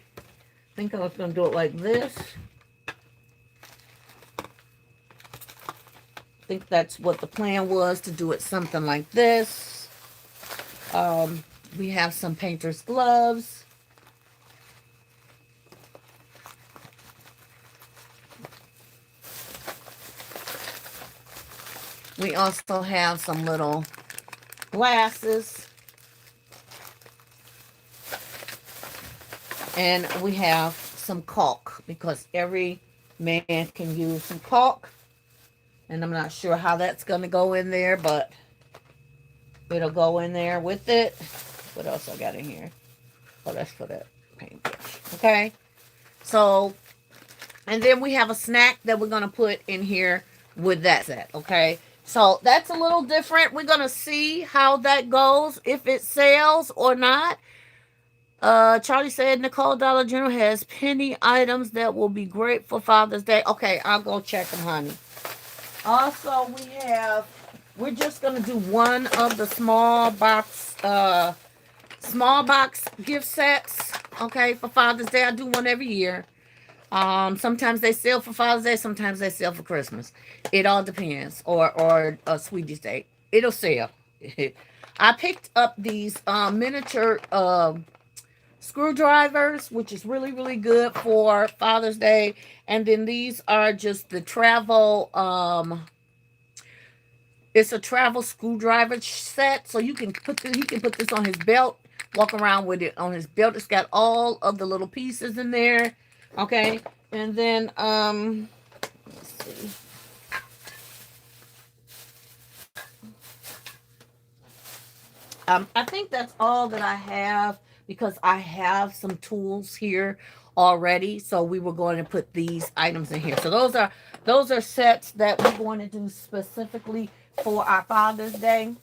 think I was going to do it like this. I think that's what the plan was, to do it something like this. We have some painter's gloves. We also have some little glasses. And we have some caulk, because every man can use some caulk. And I'm not sure how that's going to go in there, but it'll go in there with it. What else I got in here? Oh, that's for that paintbrush. Okay. So, and then we have a snack that we're going to put in here with that set. Okay. So that's a little different. We're going to see how that goes, if it sells or not. Charlie said Nicole Dollar General has penny items that will be great for Father's Day. Okay, I'll go check them, honey. Also, we're just going to do one of the small box gift sets, okay, for Father's Day. I do one every year. Sometimes they sell for Father's Day, sometimes they sell for Christmas. It all depends. Or Sweetie's Day. It'll sell. I picked up these miniature screwdrivers, which is really, really good for Father's Day. And then these are just the travel, it's a travel screwdriver set. So you can put this, he can put this on his belt, walk around with it on his belt. It's got all of the little pieces in there. Okay. And then, let's see. I think that's all that I have, because I have some tools here already. So we were going to put these items in here. So those are sets that we're going to do specifically for our Father's Day.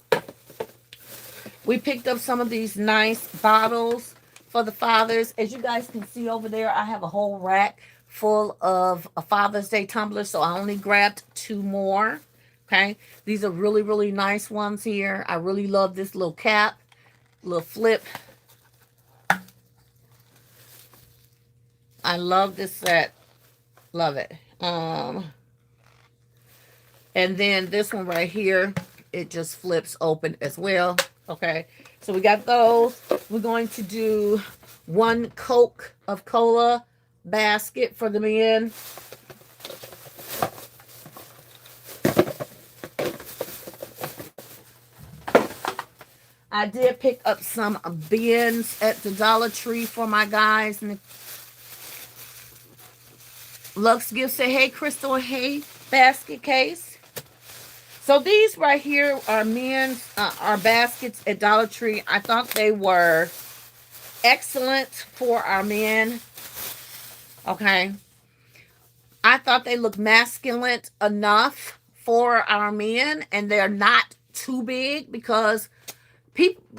We picked up some of these nice bottles for the fathers. As you guys can see over there, I have a whole rack full of a Father's Day tumblers. So I only grabbed 2 more. Okay. These are really, really nice ones here. I really love this little cap, little flip. I love this set. Love it. And then this one right here, it just flips open as well. Okay. So we got those. We're going to do 1 Coke of Cola basket for the men. I did pick up some bins at the Dollar Tree for my guys. And Lux Gift say, hey, Crystal, hey, basket case. So these right here are men's, are baskets at Dollar Tree. I thought they were excellent for our men. Okay. I thought they looked masculine enough for our men, and they're not too big, because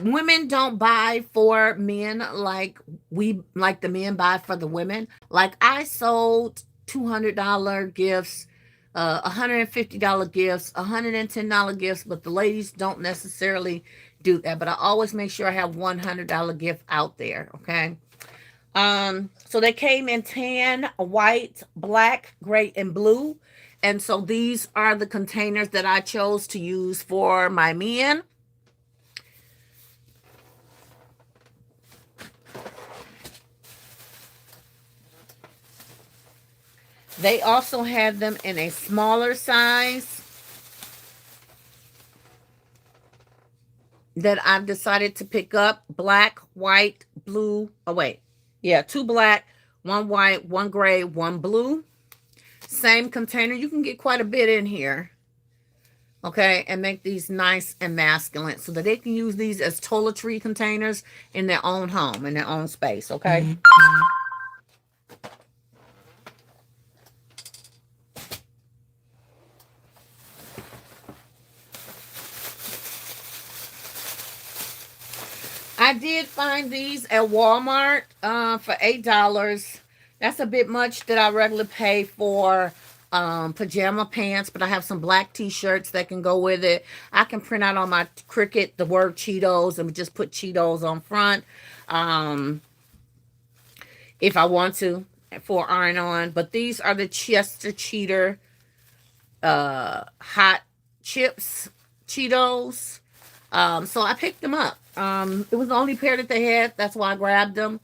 women don't buy for men like the men buy for the women. Like, I sold $200 gifts, $150 gifts, $110 gifts, but the ladies don't necessarily do that. But I always make sure I have $100 gift out there. Okay. So they came in tan, white, black, gray, and blue. And so these are the containers that I chose to use for my men. They also have them in a smaller size that I've decided to pick up. Black, white, blue. Oh, wait. Yeah, 2 black, 1 white, 1 gray, 1 blue. Same container. You can get quite a bit in here. Okay, and make these nice and masculine so that they can use these as toiletry containers in their own home, in their own space. Okay. Mm-hmm. I did find these at Walmart for $8. That's a bit much that I regularly pay for pajama pants, but I have some black t-shirts that can go with it. I can print out on my Cricut the word Cheetos and just put Cheetos on front um, if I want to for iron on. But these are the Chester Cheater hot chips Cheetos. So I picked them up. It was the only pair that they had. That's why I grabbed them.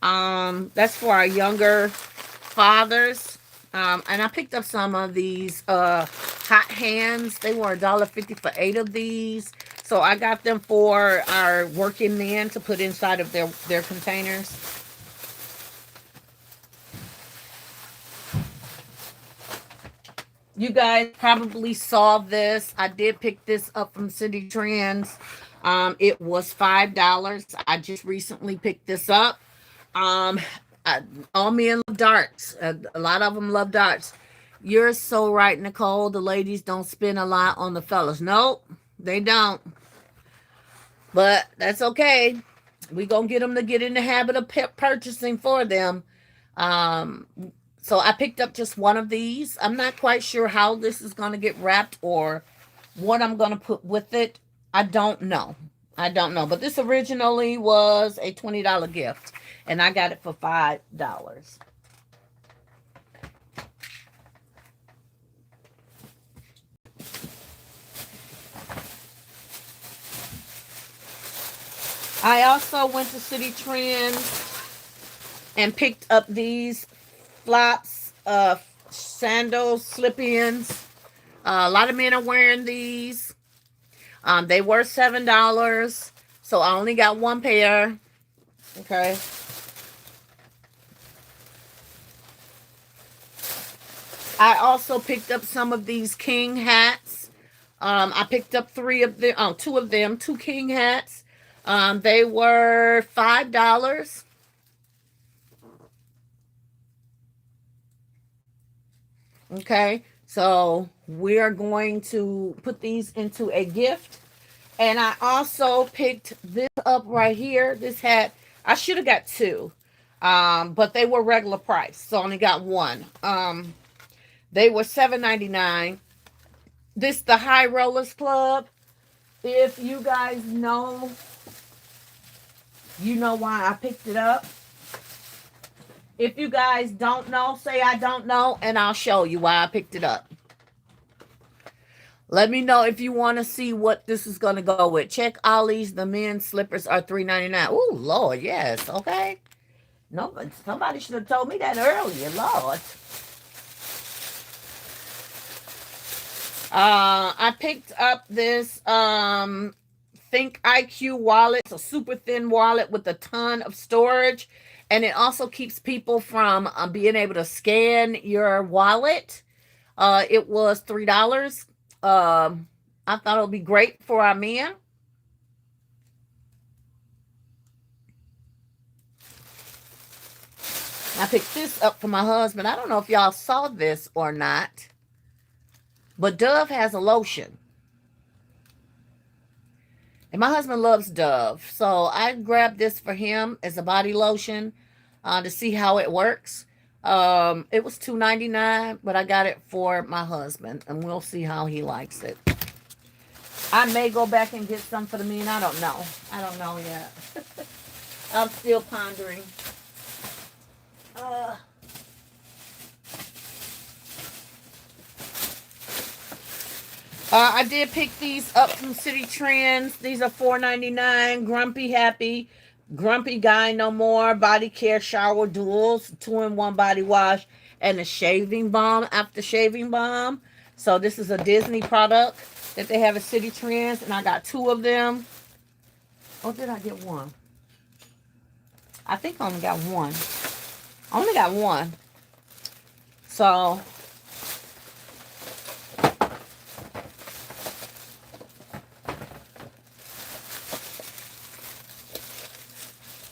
That's for our younger fathers. And I picked up some of these hot hands. They were $1.50 for 8 of these. So I got them for our working men to put inside of their containers. You guys probably saw this. I did pick this up from City Trends. It was $5. I just recently picked this up. Um, all men love darts. A lot of them love darts. You're so right, Nicole. The ladies don't spend a lot on the fellas. Nope, they don't. But that's okay. We gonna get them to get in the habit of purchasing for them. So I picked up just one of these. I'm not quite sure how this is gonna get wrapped or what I'm gonna put with it. I don't know. I don't know. But this originally was a $20 gift. And I got it for $5. I also went to City Trends and picked up these flops, sandals, slip-ins. A lot of men are wearing these. They were $7, so I only got one pair. Okay. I also picked up some of these king hats. I picked up two of them, two king hats. They were $5. Okay, so we are going to put these into a gift. And I also picked this up right here. This hat, I should have got two. But they were regular price, so I only got one. They were $7.99. This the High Rollers Club. If you guys know, you know why I picked it up. If you guys don't know, say I don't know, and I'll show you why I picked it up. Let me know if you want to see what this is going to go with. Check Ollie's. The men's slippers are $3.99. Oh, Lord, yes. Okay. No, somebody should have told me that earlier, Lord. I picked up this Think IQ wallet. It's a super thin wallet with a ton of storage. And it also keeps people from being able to scan your wallet. It was $3. I thought it would be great for our men. I picked this up for my husband. I don't know if y'all saw this or not, but Dove has a lotion. And my husband loves Dove. So I grabbed this for him as a body lotion to see how it works. It was $2.99, but I got it for my husband, and we'll see how he likes it. I may go back and get some for the men. I don't know. I don't know yet. I'm still pondering. I did pick these up from City Trends. These are $4.99. Grumpy Happy. Grumpy Guy No More. Body Care Shower Duals. 2-in-1 body wash. And a shaving balm. After shaving balm. So this is a Disney product that they have at City Trends. And I got two of them. Oh, did I get one? I think I only got one. I only got one. So...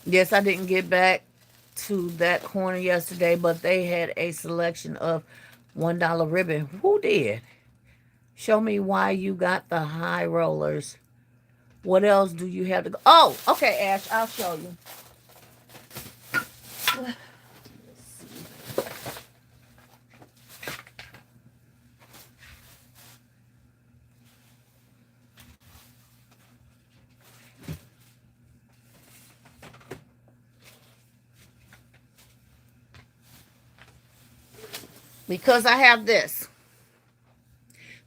yes, I didn't get back to that corner yesterday, but they had a selection of $1 ribbon. Who did? Show me why you got the high rollers. What else do you have to go? Oh, okay, Ash, I'll show you. Because I have this.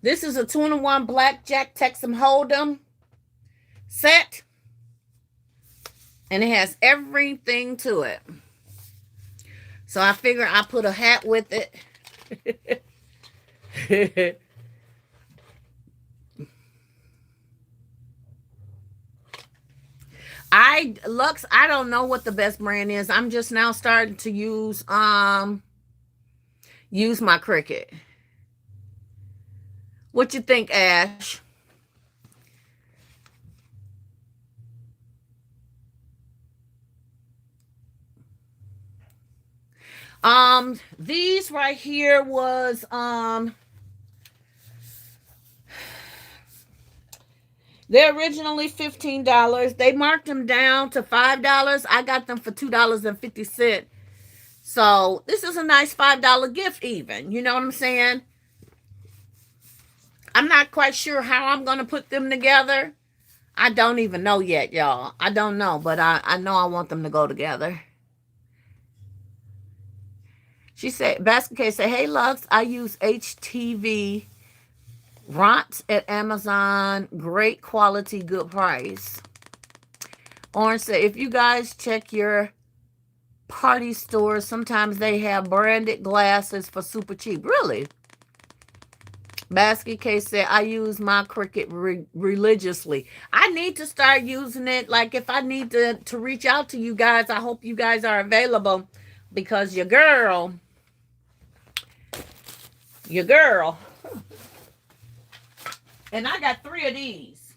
This is a 2-in-1 blackjack Texas Hold'em set. And it has everything to it. So I figure I put a hat with it. Lux, I don't know what the best brand is. I'm just now starting to use my Cricut. What you think, Ash? These right here was they're originally $15. They marked them down to $5. I got them for $2.50. So this is a nice $5 gift even. You know what I'm saying? I'm not quite sure how I'm going to put them together. I don't even know yet, y'all. I don't know, but I know I want them to go together. She said, Basket Case said, hey, Lux, I use HTV Ront at Amazon. Great quality, good price. Orange said, if you guys check your party stores, sometimes they have branded glasses for super cheap. Really? Basket Case said, I use my Cricut religiously. I need to start using it. Like, if I need to reach out to you guys, I hope you guys are available, because your girl, and I got 3 of these.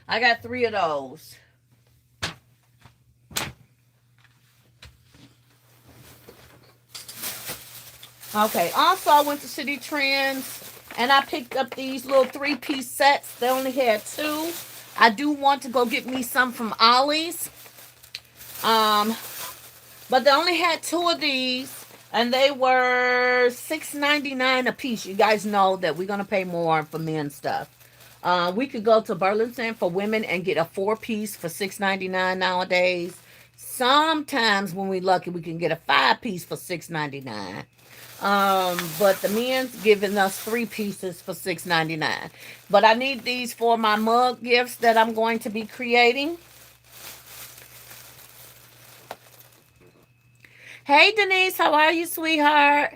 I got 3 of those. Okay, also I went to City Trends and I picked up these little 3-piece sets. They only had 2. I do want to go get me some from Ollie's. But they only had 2 of these and they were $6.99 a piece. You guys know that we're gonna pay more for men's stuff. We could go to Burlington for women and get a 4-piece for $6.99 nowadays. Sometimes when we're lucky, we can get a 5-piece for $6.99. But the men's giving us 3 pieces for $6.99. But I need these for my mug gifts that I'm going to be creating. Hey, Denise, how are you, sweetheart?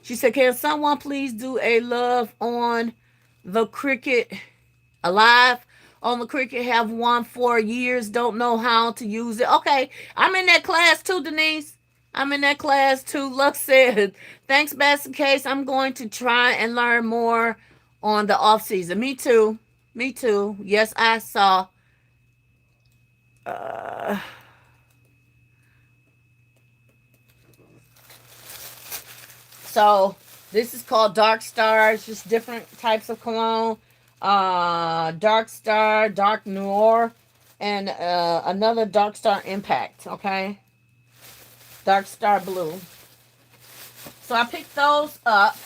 She said, can someone please do a love on the Cricut Alive? On the Cricut, have one for years, don't know how to use it. Okay, I'm in that class too, Denise. I'm in that class too. Lux said, thanks, Basket Case. I'm going to try and learn more on the off season. Me too. Me too. Yes, I saw. So this is called Dark Star. It's just different types of cologne. Dark Star, Dark Noir, and another Dark Star Impact. Okay. Dark Star Blue. So I picked those up.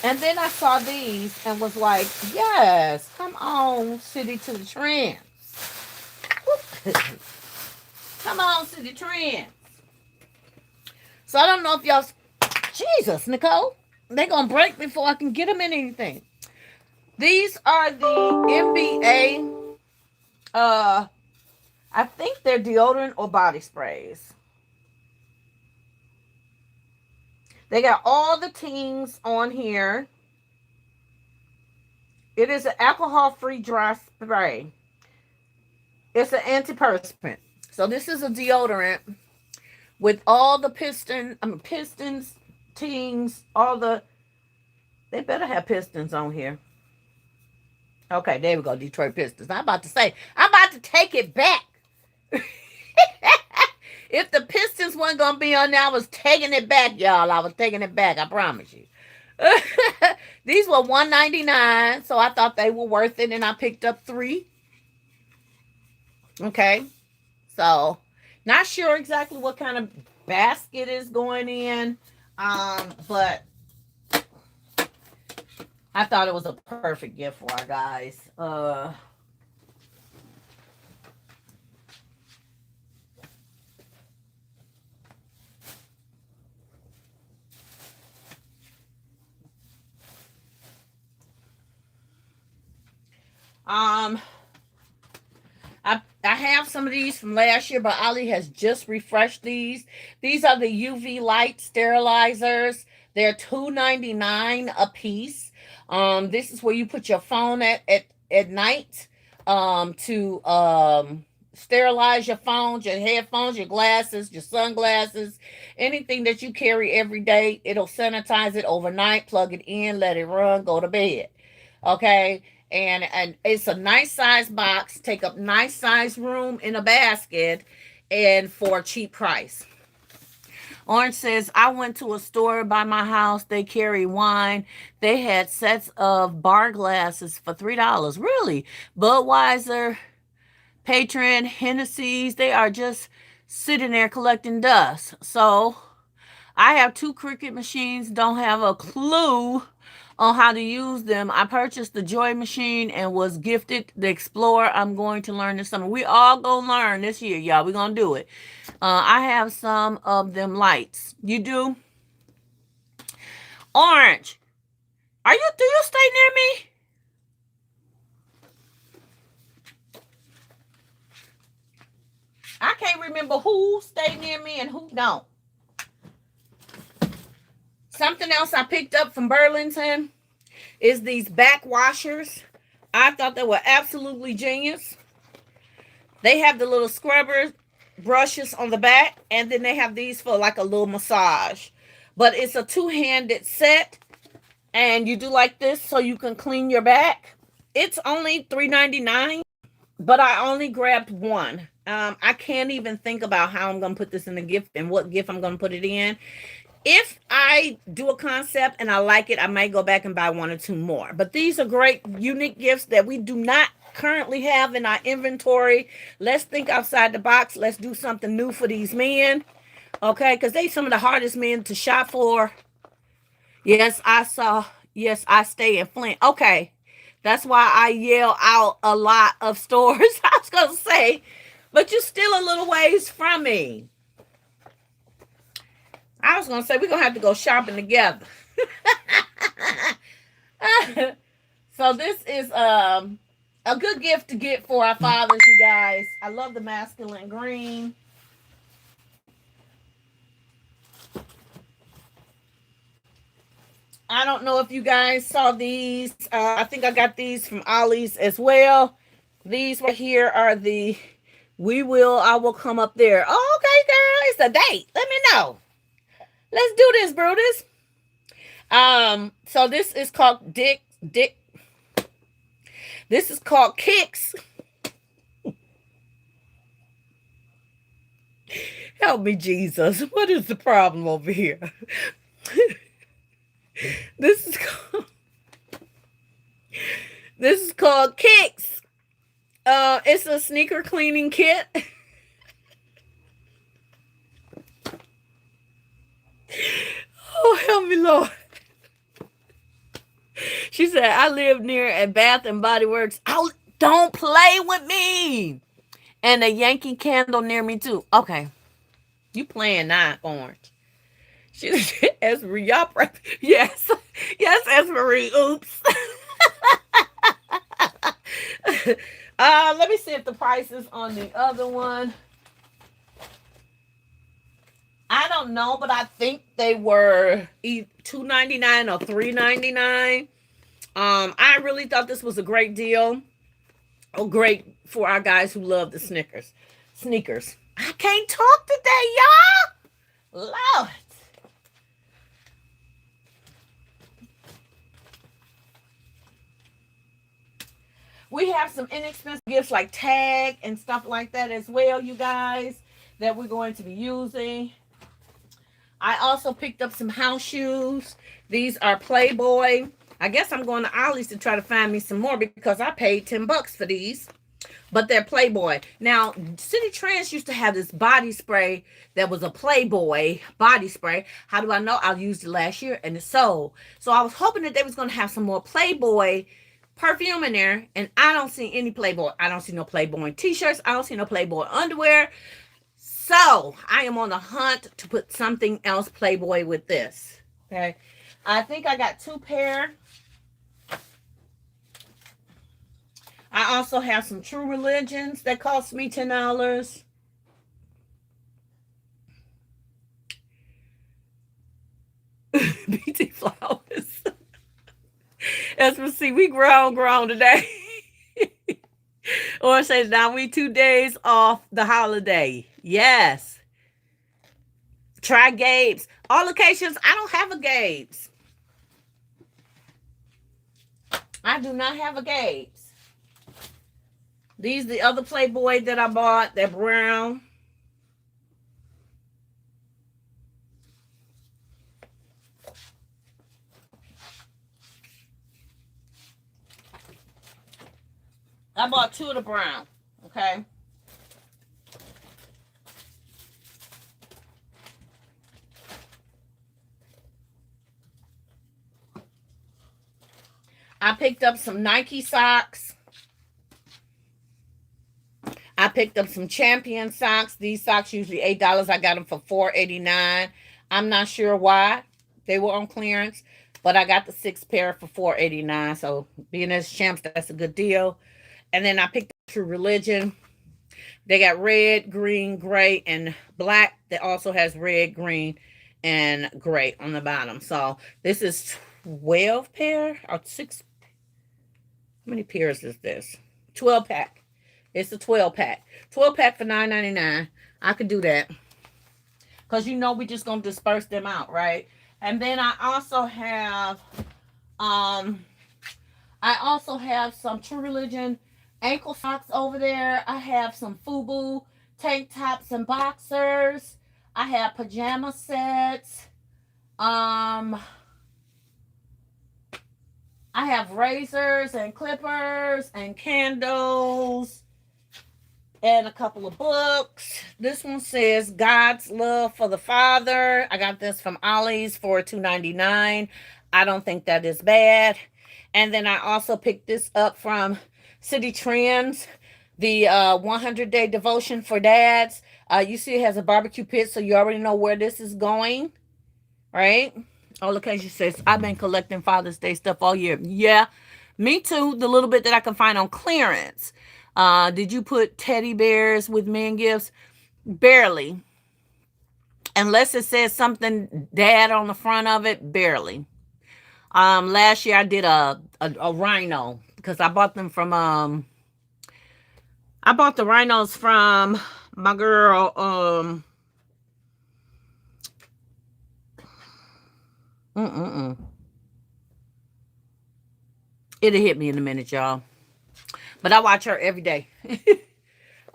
And then I saw these and was like, yes, come on, City to the Trends. Come on, City Trends. So I don't know if y'all... Jesus, Nicole. They're going to break before I can get them in anything. These are the NBA... I think they're deodorant or body sprays. They got all the tings on here. It is an alcohol-free dry spray. It's an antiperspirant. So this is a deodorant with all the pistons, tings, all the... They better have pistons on here. Okay, there we go, Detroit Pistons. I'm about to say, I'm about to take it back. If the Pistons weren't gonna be on there, I was taking it back, y'all. I was taking it back. I promise you. These were $1.99, so I thought they were worth it, and I picked up 3. Okay, so not sure exactly what kind of basket is going in, but I thought it was a perfect gift for our guys. Um, I have some of these from last year, but Ali has just refreshed these. These are the UV light sterilizers. They're $2.99 a piece. This is where you put your phone at night to sterilize your phones, your headphones, your glasses, your sunglasses, anything that you carry every day. It'll sanitize it overnight, plug it in, let it run, go to bed. Okay, and it's a nice size box, take up nice size room in a basket, and for a cheap price. Orange says, I went to a store by my house. They carry wine. They had sets of bar glasses for $3. Really? Budweiser, Patron, Hennessy's, they are just sitting there collecting dust. So I have 2 Cricut machines, don't have a clue on how to use them. I purchased the Joy machine and was gifted the Explorer. I'm going to learn this summer. We all gonna learn this year, y'all. We gonna do it. I have some of them lights. You do? Orange, do you stay near me? I can't remember who stay near me and who don't. Something else I picked up from Burlington is these back washers. I thought they were absolutely genius. They have the little scrubber brushes on the back, and then they have these for like a little massage. But it's a 2-handed set, and you do like this so you can clean your back. It's only $3.99, but I only grabbed one. I can't even think about how I'm going to put this in the gift and what gift I'm going to put it in. If I do a concept and I like it, I might go back and buy 1 or 2 more. But these are great, unique gifts that we do not currently have in our inventory. Let's think outside the box. Let's do something new for these men. Okay, because they some of the hardest men to shop for. Yes, I saw. Yes, I stay in Flint. Okay, that's why I yell out a lot of stores. I was going to say, but you're still a little ways from me. I was going to say, we're going to have to go shopping together. So this is a good gift to get for our fathers, you guys. I love the masculine green. I don't know if you guys saw these. I think I got these from Ollie's as well. These right here are the I will come up there. Oh, okay, girl. It's a date. Let me know. Let's do this, Brutus. So this is called Dick. This is called Kicks. Help me, Jesus. What is the problem over here? This is called Kicks. It's a sneaker cleaning kit. Oh, help me, Lord. She said, I live near a Bath and Body Works. Oh, don't play with me. And a Yankee Candle near me, too. Okay. You playing now, Orange. She said, Esmery, y'all pray. Yes. Yes, Esmery. Oops. Let me see if the price is on the other one. I don't know, but I think they were $2.99 or $3.99. I really thought this was a great deal. Oh, great for our guys who love the Snickers. Sneakers. I can't talk today, y'all. Lord. We have some inexpensive gifts like tag and stuff like that as well, you guys. that we're going to be using. I also picked up some house shoes. These are Playboy. I guess I'm going to Ollie's to try to find me some more because I paid $10 for these. But they're Playboy. Now, City Trends used to have this body spray that was a Playboy body spray. How do I know? I used it last year and it's sold. So I was hoping that they was going to have some more Playboy perfume in there, and I don't see any Playboy. I don't see no Playboy t-shirts. I don't see no Playboy underwear. So I am on the hunt to put something else Playboy with this. Okay. I think I got 2 pair. I also have some True Religions that cost me $10. BT Flowers. As we see, we grown today. Or say now we 2 days off the holiday. Yes. Try Gabe's. All locations, I don't have a Gabe's. I do not have a Gabe's. These the other Playboy that I bought. They're brown. I bought 2 of the brown. Okay. I picked up some Nike socks. I picked up some Champion socks. These socks usually $8. I got them for $4.89. I'm not sure why they were on clearance, but I got the 6 pair for $4.89. So being as champs, that's a good deal. And then I picked up True Religion. They got red, green, gray, and black. That also has red, green, and gray on the bottom. So this is 12 pair or 6. How many pairs is this? 12 pack. It's a 12 pack. 12 pack for $9.99. I could do that. Because you know we just going to disperse them out, right? And then I also have some True Religion ankle socks over there. I have some FUBU tank tops and boxers. I have pajama sets. I have razors and clippers and candles and a couple of books. This one says God's Love for the Father. I got this from Ollie's for $2.99. I don't think that is bad. And then I also picked this up from City Trends, the 100-day devotion for dads. You see it has a barbecue pit, so you already know where this is going, right? Oh, look, as she says, I've been collecting Father's Day stuff all year. Yeah, me too. The little bit that I can find on clearance. Did you put teddy bears with men gifts? Barely. Unless it says something dad on the front of it, barely. Last year I did a rhino because I bought them from I bought the rhinos from my girl It'll hit me in a minute, y'all. But I watch her every day.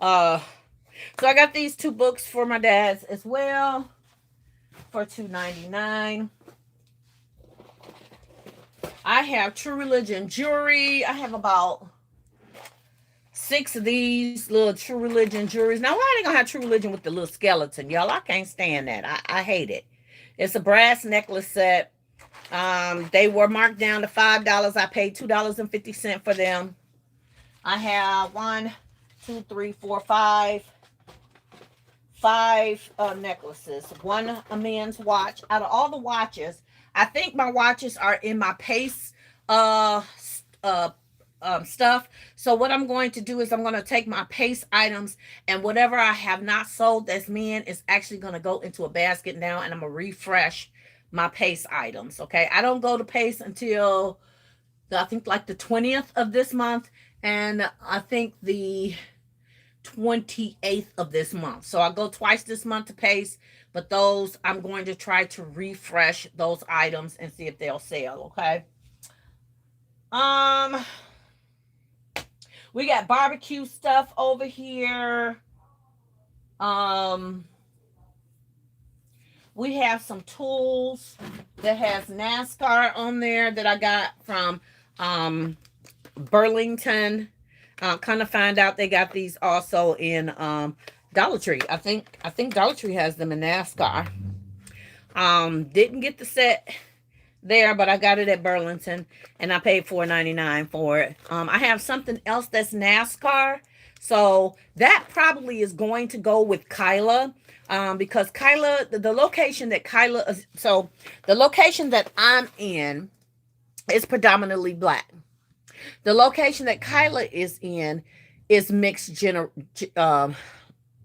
So I got these 2 books for my dads as well for $2.99. I have True Religion jewelry. I have about 6 of these little True Religion jewelries. Now, why are they gonna have True Religion with the little skeleton, y'all? I can't stand that. I hate it. It's a brass necklace set. They were marked down to $5. I paid $2.50 for them. I have 1, 2, 3, 4, 5 necklaces. One a men's watch. Out of all the watches, I think my watches are in my Pace stuff. So what I'm going to do is I'm going to take my Pace items, and whatever I have not sold that's men is actually going to go into a basket now, and I'm going to refresh my Pace items. Okay, I don't go to Pace until I think like the 20th of this month, and I think the 28th of this month. So I go twice this month to Pace, but those I'm going to try to refresh those items and see if they'll sell. Okay. We got barbecue stuff over here. Um, we have some tools that has NASCAR on there that I got from um, Burlington. Kind of find out they got these also in Dollar Tree. I think Dollar Tree has them in NASCAR. Didn't get the set there, but I got it at Burlington, and I paid $4.99 for it. I have something else that's NASCAR, so that probably is going to go with Kyla, because Kyla, the location that Kyla, so the location that I'm in is predominantly black. The location that Kyla is in is mixed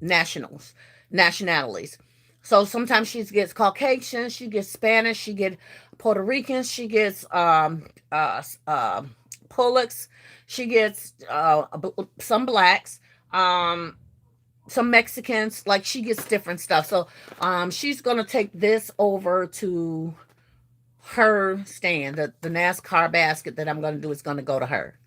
nationals, nationalities. So sometimes she gets Caucasian, she gets Spanish, she gets Puerto Ricans, she gets Polacks, she gets some blacks, um, some Mexicans. Like she gets different stuff. So she's gonna take this over to her stand. The NASCAR basket that I'm gonna do is gonna go to her.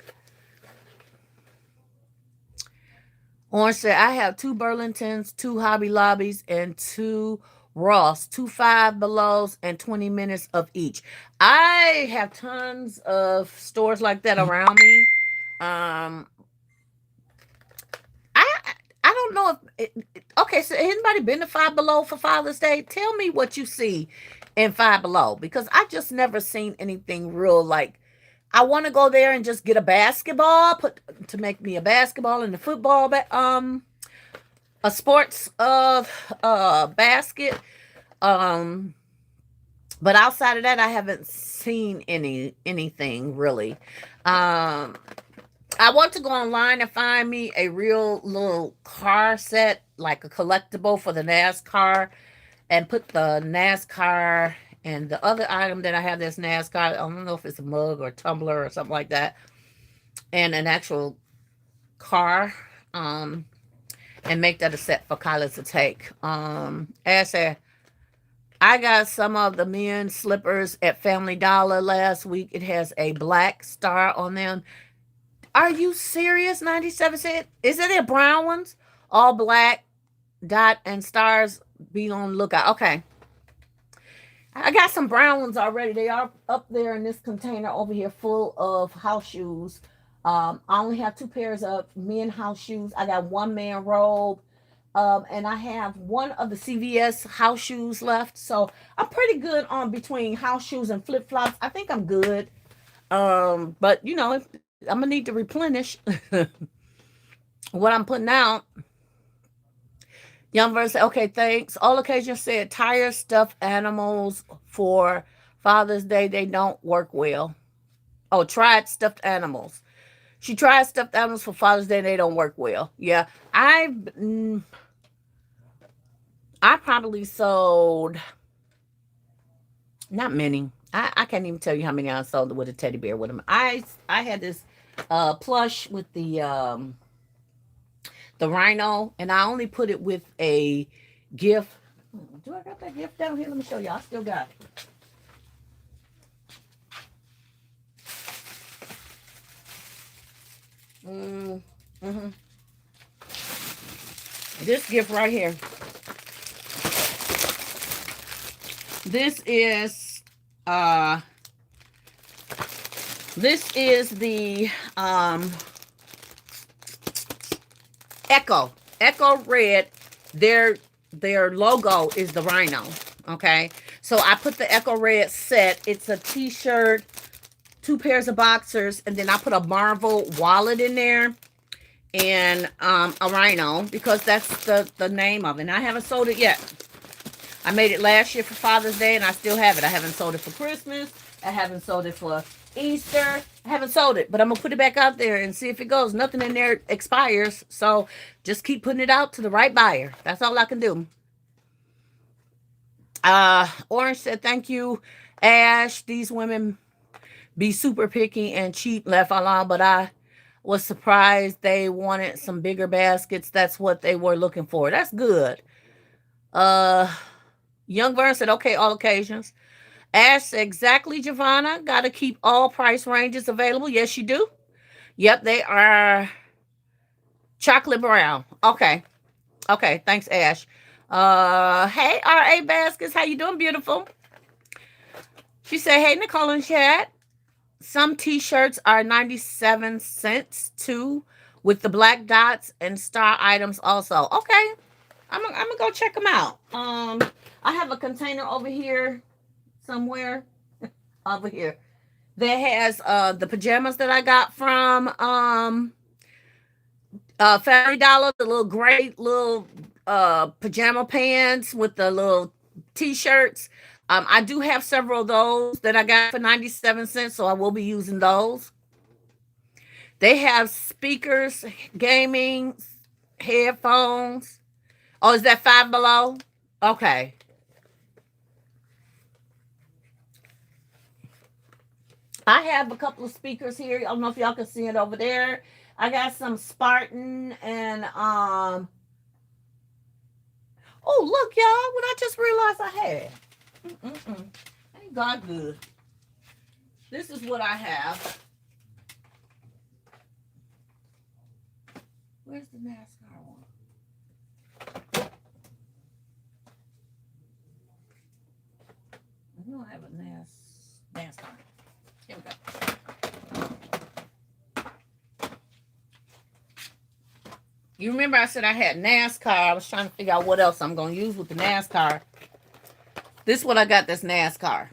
Orange said, I have two Burlingtons, two Hobby Lobbies, and two Ross, two Five Belows, and 20 minutes of each. I have tons of stores like that around me. Um, I I don't know if okay. So anybody been to Five Below for Father's Day? Tell me what you see in Five Below, because I just never seen anything real like. I want to go there and just get a basketball, put to make me a basketball and a football, a sports basket. Um, but outside of that, I haven't seen anything really. Um, I want to go online and find me a real little car set, like a collectible for the NASCAR, and put the NASCAR and the other item that I have that's NASCAR. I don't know if it's a mug or a tumbler or something like that, and an actual car. And make that a set for Kyla to take. As I got some of the men's slippers at Family Dollar last week. It has a black star on them. Are you serious? 97 cents? Is it the brown ones? All black, dot and stars. Be on the lookout. Okay. I got some brown ones already. They are up there in this container over here full of house shoes. I only have two pairs of men house shoes. I got one man robe. And I have one of the CVS house shoes left. So I'm pretty good on between house shoes and flip flops. I think I'm good. But I'm gonna need to replenish what I'm putting out. Young verse said, okay, thanks. All occasions said tire stuffed animals for Father's Day. They don't work well. Oh, tried stuffed animals. She tried stuffed animals for Father's Day and they don't work well. Yeah. I probably sold not many. I can't even tell you how many I sold with a teddy bear with them. I had this plush with the rhino, and I only put it with a gift. Do I got that gift down here? Let me show you. I still got it. Mm-hmm. This gift right here. This is the Echo Red. Their logo is the rhino. Okay, so I put the Echo Red set. It's a t-shirt, two pairs of boxers, and then I put a Marvel wallet in there, and a rhino, because that's the name of it. And I haven't sold it yet. I made it last year for Father's Day, and I still have it. I haven't sold it for Christmas. I haven't sold it for Easter. I haven't sold it, but I'm going to put it back out there and see if it goes. Nothing in there expires, so just keep putting it out to the right buyer. That's all I can do. Orange said, thank you, Ash. These women be super picky and cheap, left alone, but I was surprised they wanted some bigger baskets. That's what they were looking for. That's good. Young Vern said, okay, all occasions. Ash said, exactly, Giovanna. Got to keep all price ranges available. Yes, you do. Yep, they are chocolate brown. Okay. Okay, thanks, Ash. Hey, RA Baskets, how you doing, beautiful? She said, hey, Nicole and chat. Some t-shirts are 97 cents too, with the black dots and star items also. Okay, I'm gonna go check them out. I have a container over here somewhere over here that has the pajamas that I got from Family Dollar, the little gray little pajama pants with the little t-shirts. I do have several of those that I got for 97 cents, so I will be using those. They have speakers, gaming, headphones. Oh, is that Five Below? Okay. I have a couple of speakers here. I don't know if y'all can see it over there. I got some Spartan and oh, look, y'all, what I just realized I had. Ain't God good. This is what I have. Where's the NASCAR one? I know I have a NASCAR. Here we go. You remember I said I had NASCAR. I was trying to figure out what else I'm going to use with the NASCAR. This is what I got, this NASCAR.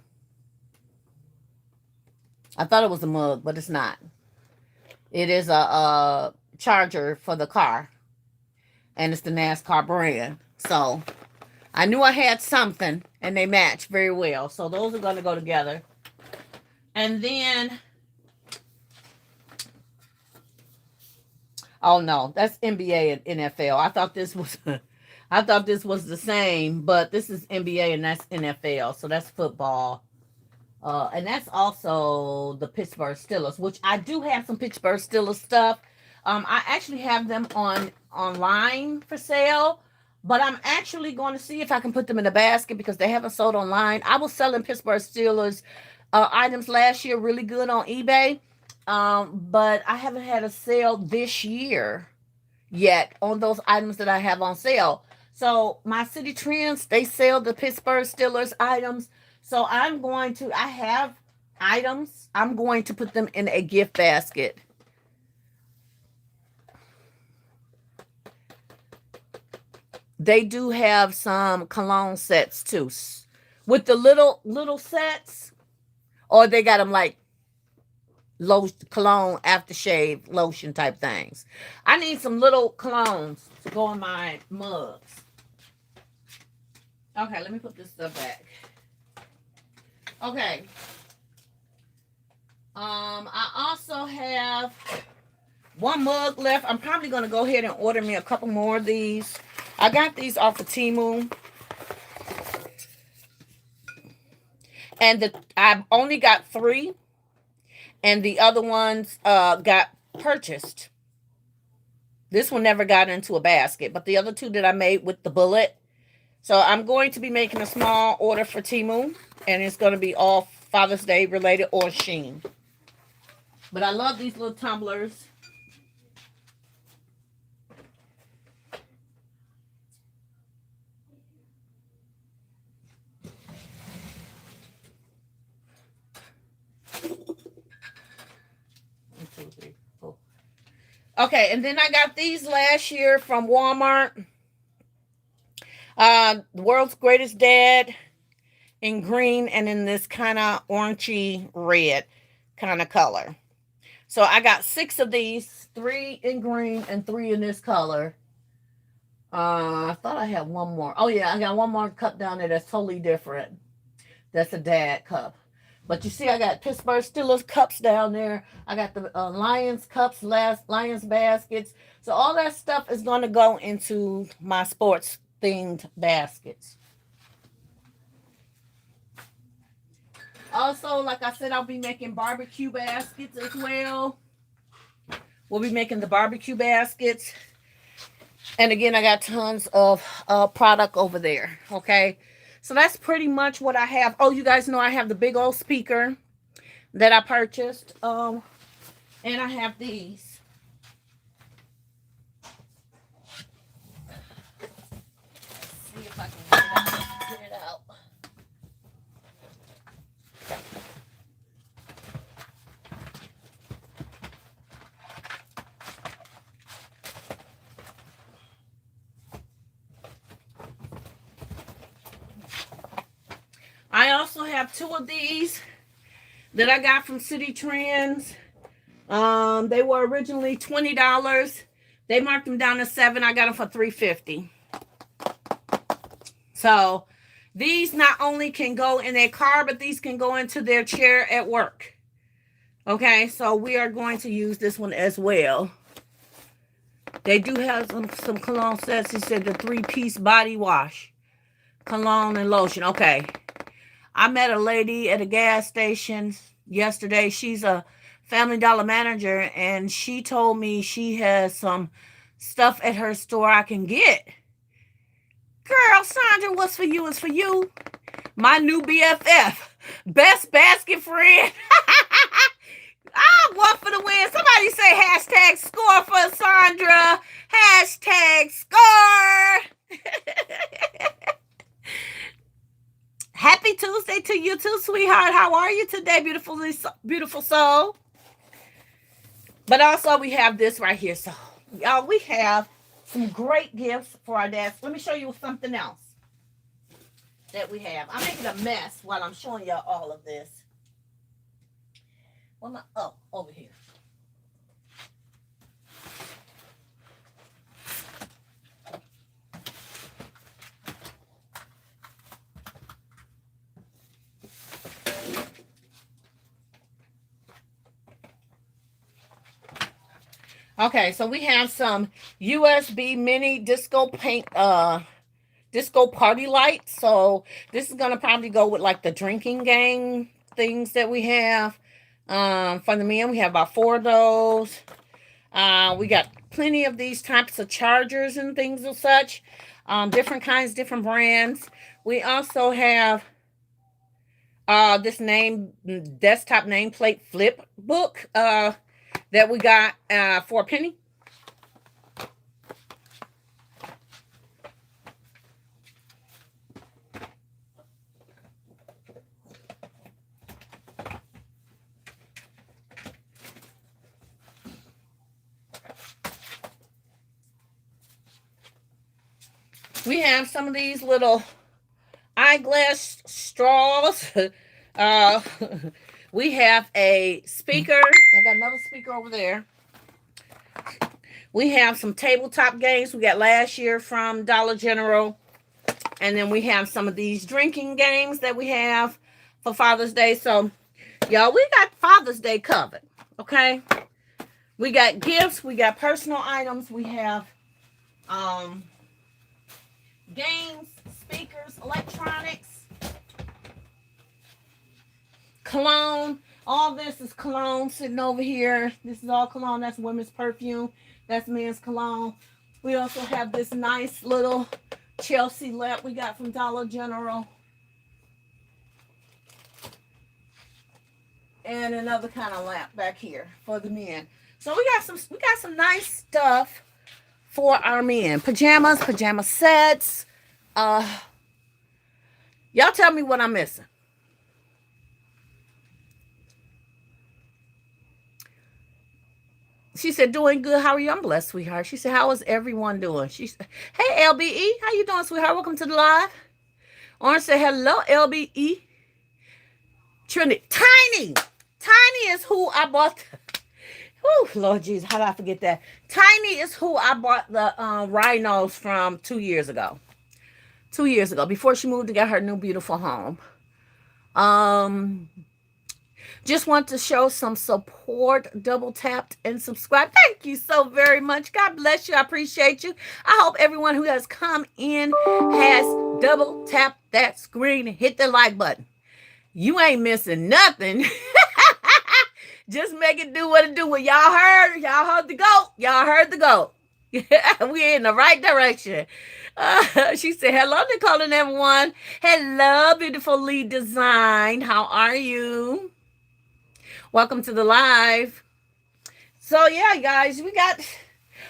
I thought it was a mug, but it's not. It is a charger for the car. And it's the NASCAR brand. So I knew I had something, and they match very well. So those are going to go together. And then, oh no, that's NBA and NFL. I thought this was, I thought this was the same, but this is NBA and that's NFL. So that's football. And that's also the Pittsburgh Steelers, which I do have some Pittsburgh Steelers stuff. I actually have them online for sale, but I'm actually going to see if I can put them in a basket because they haven't sold online. I was selling Pittsburgh Steelers items last year really good on eBay, but I haven't had a sale this year yet on those items that I have on sale. So my City Trends, they sell the Pittsburgh Steelers items. So I have items. I'm going to put them in a gift basket. They do have some cologne sets too. With the little sets, or they got them like cologne, aftershave, lotion type things. I need some little colognes to go in my mugs. Okay, let me put this stuff back. Okay. I also have one mug left. I'm probably going to go ahead and order me a couple more of these. I got these off of Temu. And I've only got 3. And the other ones got purchased. This one never got into a basket. But the other 2 that I made with the bullet. So I'm going to be making a small order for Temu. And it's going to be all Father's Day related or Shein. But I love these little tumblers. Okay, and then I got these last year from Walmart. The World's Greatest Dad in green and in this kind of orangey red kind of color. So I got 6 of these, 3 in green and 3 in this color. I thought I had one more. Oh yeah, I got one more cup down there that's totally different. That's a dad cup. But you see, I got Pittsburgh Steelers cups down there. I got the Lions cups, Lions baskets. So all that stuff is going to go into my sports themed baskets. Also, like I said, I'll be making barbecue baskets as well. We'll be making the barbecue baskets. And again, I got tons of product over there. Okay. So that's pretty much what I have. Oh, you guys know I have the big old speaker that I purchased. And I have these. I also have 2 of these that I got from City Trends. They were originally $20. They marked them down to 7. I got them for $3.50. So these not only can go in their car, but these can go into their chair at work. Okay, so we are going to use this one as well. They do have some cologne sets. He said the 3-piece body wash, cologne and lotion. Okay. I met a lady at a gas station yesterday. She's a Family Dollar manager, and she told me she has some stuff at her store I can get. Girl, Sandra, what's for you is for you. My new BFF. Best basket friend. I'm one for the win. Somebody say hashtag score for Sandra. Hashtag score. Happy Tuesday to you too, sweetheart. How are you today, beautiful soul? But also we have this right here. So, y'all, we have some great gifts for our dads. Let me show you something else that we have. I'm making a mess while I'm showing y'all all of this. Oh, over here. Okay, so we have some USB mini disco disco party lights. So this is gonna probably go with like the drinking game things that we have. For the men, we have about 4 of those. We got plenty of these types of chargers and things of such. Different kinds, different brands. We also have this desktop nameplate flip book that we got for a penny. We have some of these little eyeglass straws. We have a speaker. I got another speaker over there. We have some tabletop games we got last year from Dollar General. And then we have some of these drinking games that we have for Father's Day. So, y'all, we got Father's Day covered. Okay? We got gifts. We got personal items. We have games, speakers, electronics, cologne. All this is cologne sitting over here. This is all cologne. That's women's perfume. That's men's cologne. We also have this nice little Chelsea lamp we got from Dollar General. And another kind of lamp back here for the men. So we got some nice stuff for our men. Pajama sets. Y'all tell me what I'm missing. She said, doing good. How are you? I'm blessed, sweetheart. She said, how is everyone doing? She said, hey, LBE. How you doing, sweetheart? Welcome to the live. Orange said, hello, LBE. Trinity. Tiny is who I bought. Oh, Lord Jesus, how did I forget that? Tiny is who I bought the rhinos from 2 years ago. 2 years ago, before she moved to get her new beautiful home. Just want to show some support. Double tapped and subscribe. Thank you so very much. God bless you. I appreciate you. I hope everyone who has come in has double tapped that screen and hit the like button. You ain't missing nothing. Just make it do what it do. Well, y'all heard the goat. Y'all heard the goat. We're in the right direction. She said, hello, Nicole and everyone. Hello, beautifully designed. How are you? Welcome to the live. So, yeah, guys, we got...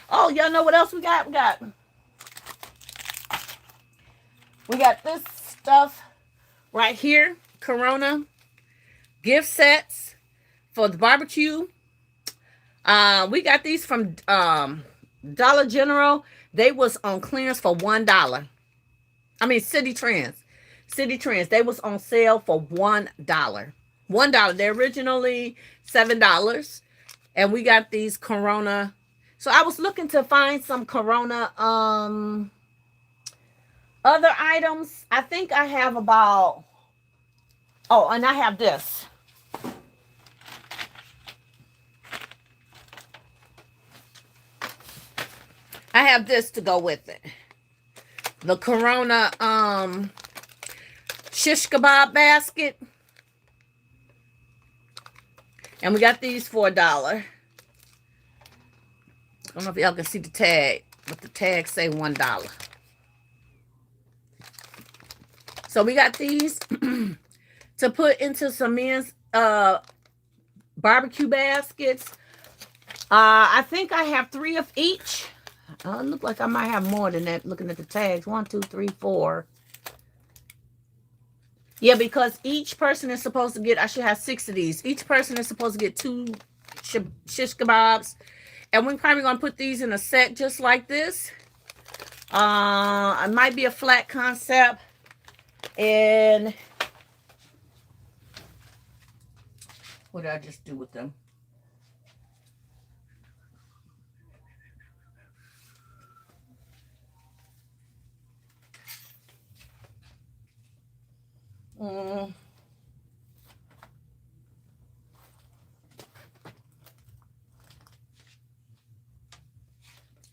Oh, y'all know what else we got? We got this stuff right here. Corona gift sets for the barbecue. We got these from Dollar General. They was on clearance for $1. I mean, City Trends. City Trends. They was on sale for $1. $1. They're originally $7. And we got these Corona. So I was looking to find some Corona other items. I think I have about, oh, and I have this. I have this to go with it. The Corona shish kebab basket. And we got these for $1. I don't know if y'all can see the tag, but the tag say $1. So we got these to put into some men's barbecue baskets. I think I have 3 of each. It look like I might have more than that looking at the tags. 1, 2, 3, 4. Yeah, because each person is supposed to get, I should have 6 of these. Each person is supposed to get 2 shish kebabs. And we're probably going to put these in a set just like this. It might be a flat concept. And what did I just do with them?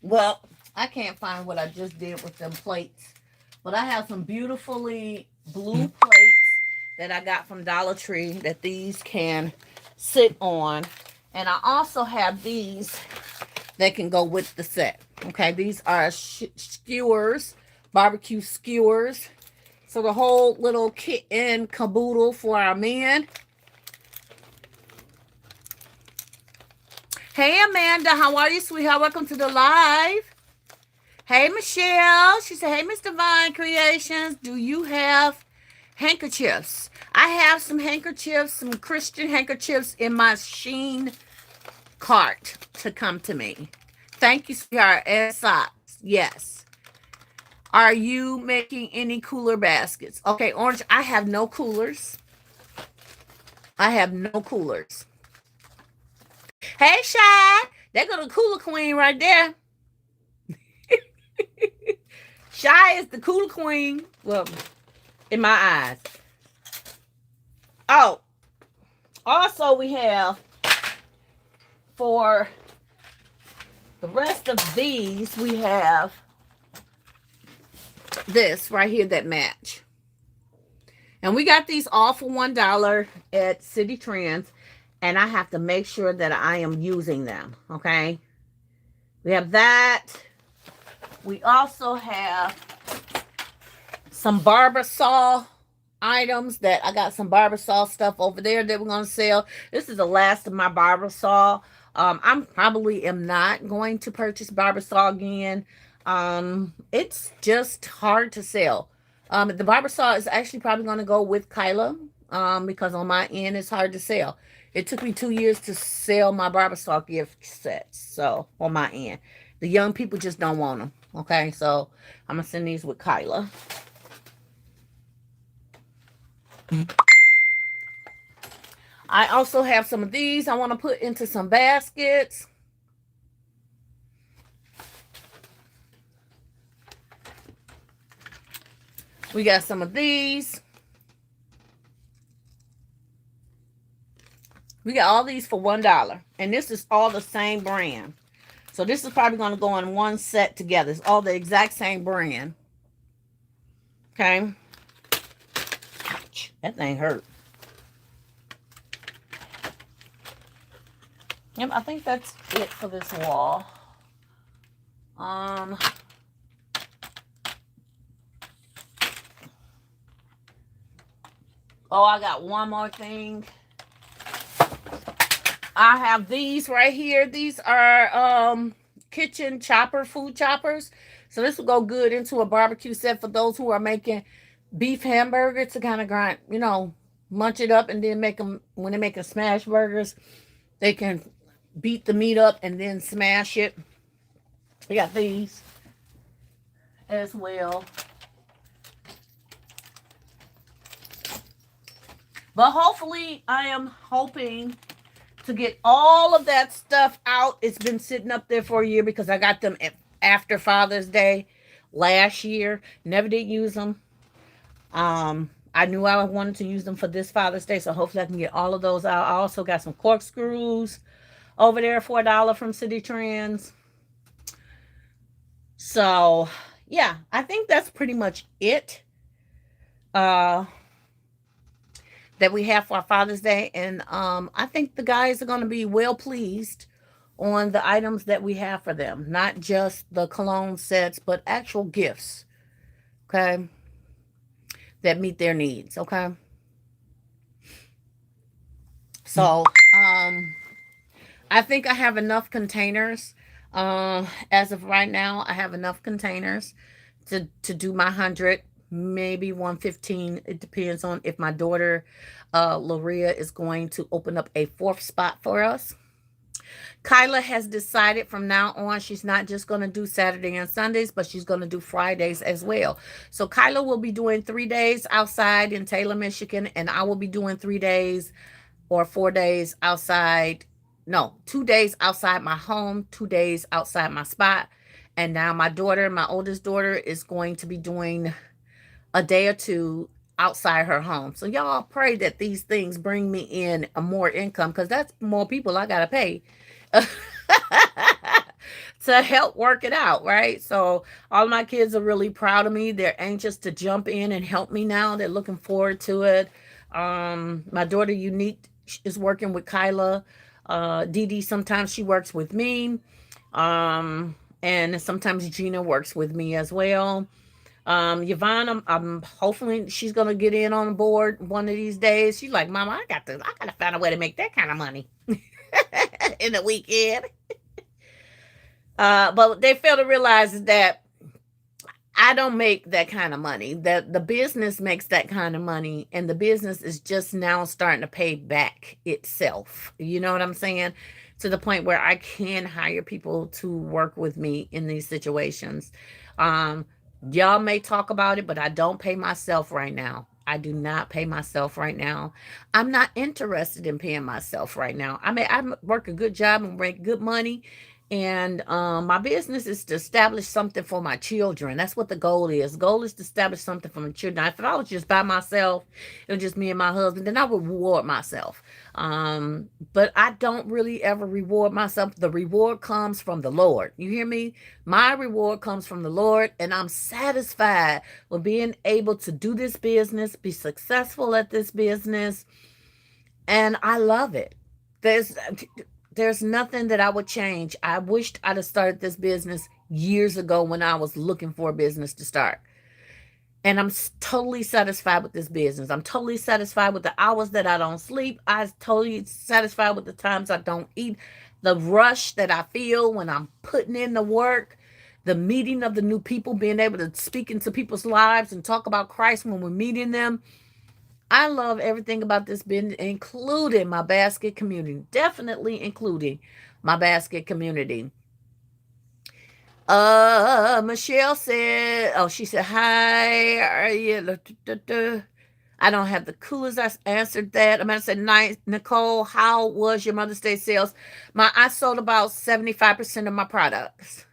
Well, I can't find what I just did with them plates. But I have some beautifully blue plates that I got from Dollar Tree that these can sit on. And I also have these that can go with the set. Okay, these are skewers, barbecue skewers. So the whole little kit and caboodle for our men. Hey, Amanda, how are you, sweetheart? Welcome to the live. Hey, Michelle. She said, hey, Miss Divine Creations, do you have handkerchiefs? I have some handkerchiefs, some Christian handkerchiefs in my Sheen cart to come to me. Thank you, sweetheart. And socks. Yes. Are you making any cooler baskets? Okay, Orange, I have no coolers. I have no coolers. Hey, Shy. There go the cooler queen right there. Shy is the cooler queen. Well, in my eyes. Oh. Also, we have for the rest of these, we have this right here that match. And we got these all for $1 at City Trends. And I have to make sure that I am using them. Okay. We have that. We also have some barber saw items that I got some barber saw stuff over there that we're going to sell. This is the last of my barber saw. I'm probably am not going to purchase barber saw again. It's just hard to sell. The barber saw is actually probably going to go with Kyla because on my end it's hard to sell. It took me 2 years to sell my barber saw gift sets. So on my end, the young people just don't want them. Okay, so I'm gonna send these with Kyla. I also have some of these I want to put into some baskets. We got some of these. We got all these for $1. And this is all the same brand. So this is probably going to go in one set together. It's all the exact same brand. Okay. Ouch. That thing hurt. Yep, I think that's it for this wall. Oh, I got one more thing. I have these right here. These are kitchen chopper, food choppers. So this will go good into a barbecue set for those who are making beef hamburgers to kind of grind, you know, munch it up and then make them, when they're making smash burgers, they can beat the meat up and then smash it. We got these as well. But hopefully, I am hoping to get all of that stuff out. It's been sitting up there for a year because I got them after Father's Day last year. Never did use them. I knew I wanted to use them for this Father's Day, so hopefully I can get all of those out. I also got some corkscrews over there for $1 from City Trends. So yeah, I think that's pretty much it. Uh, that we have for our Father's Day, and I think the guys are going to be well pleased on the items that we have for them, not just the cologne sets, but actual gifts. Okay, that meet their needs. Okay, so I think I have enough containers. As of right now, I have enough containers to do my 100, maybe 115. It depends on if my daughter, Loria, is going to open up a fourth spot for us. Kyla has decided from now on she's not just going to do Saturday and Sundays, but she's going to do Fridays as well. So Kyla will be doing 3 days outside in Taylor, Michigan, and I will be doing 3 days or 4 days outside. No, 2 days outside my home, 2 days outside my spot. And now my daughter, my oldest daughter, is going to be doing a day or two outside her home. So y'all pray that these things bring me in a more income, because that's more people I got to pay to help work it out, right? So all my kids are really proud of me. They're anxious to jump in and help me now. They're looking forward to it. My daughter Unique is working with Kyla. Dee Dee, sometimes she works with me. And sometimes Gina works with me as well. Yvonne, I'm hopefully she's gonna get in on board one of these days. She's like, Mama, I gotta find a way to make that kind of money in the weekend. But they fail to realize that I don't make that kind of money. That the business makes that kind of money, and the business is just now starting to pay back itself. You know what I'm saying? To the point where I can hire people to work with me in these situations. Um, y'all may talk about it, but I don't pay myself right now. I do not pay myself right now. I'm not interested in paying myself right now. I mean, I work a good job and make good money, and my business is to establish something for my children. That's what the goal is. The goal is to establish something for my children. If I was just by myself, it was just me and my husband, then I would reward myself. But I don't really ever reward myself. The reward comes from the Lord. You hear me? My reward comes from the Lord, and I'm satisfied with being able to do this business, be successful at this business, and I love it. There's nothing that I would change. I wished I'd have started this business years ago when I was looking for a business to start. And I'm totally satisfied with this business. I'm totally satisfied with the hours that I don't sleep. I'm totally satisfied with the times I don't eat. The rush that I feel when I'm putting in the work, the meeting of the new people, being able to speak into people's lives and talk about Christ when we're meeting them. I love everything about this business, including my basket community. Definitely including my basket community. Michelle said, oh, she said, hi, are you? I don't have the coolest. I answered that. I'm going to say, nice. Nicole, how was your Mother's Day sales? I sold about 75% of my products.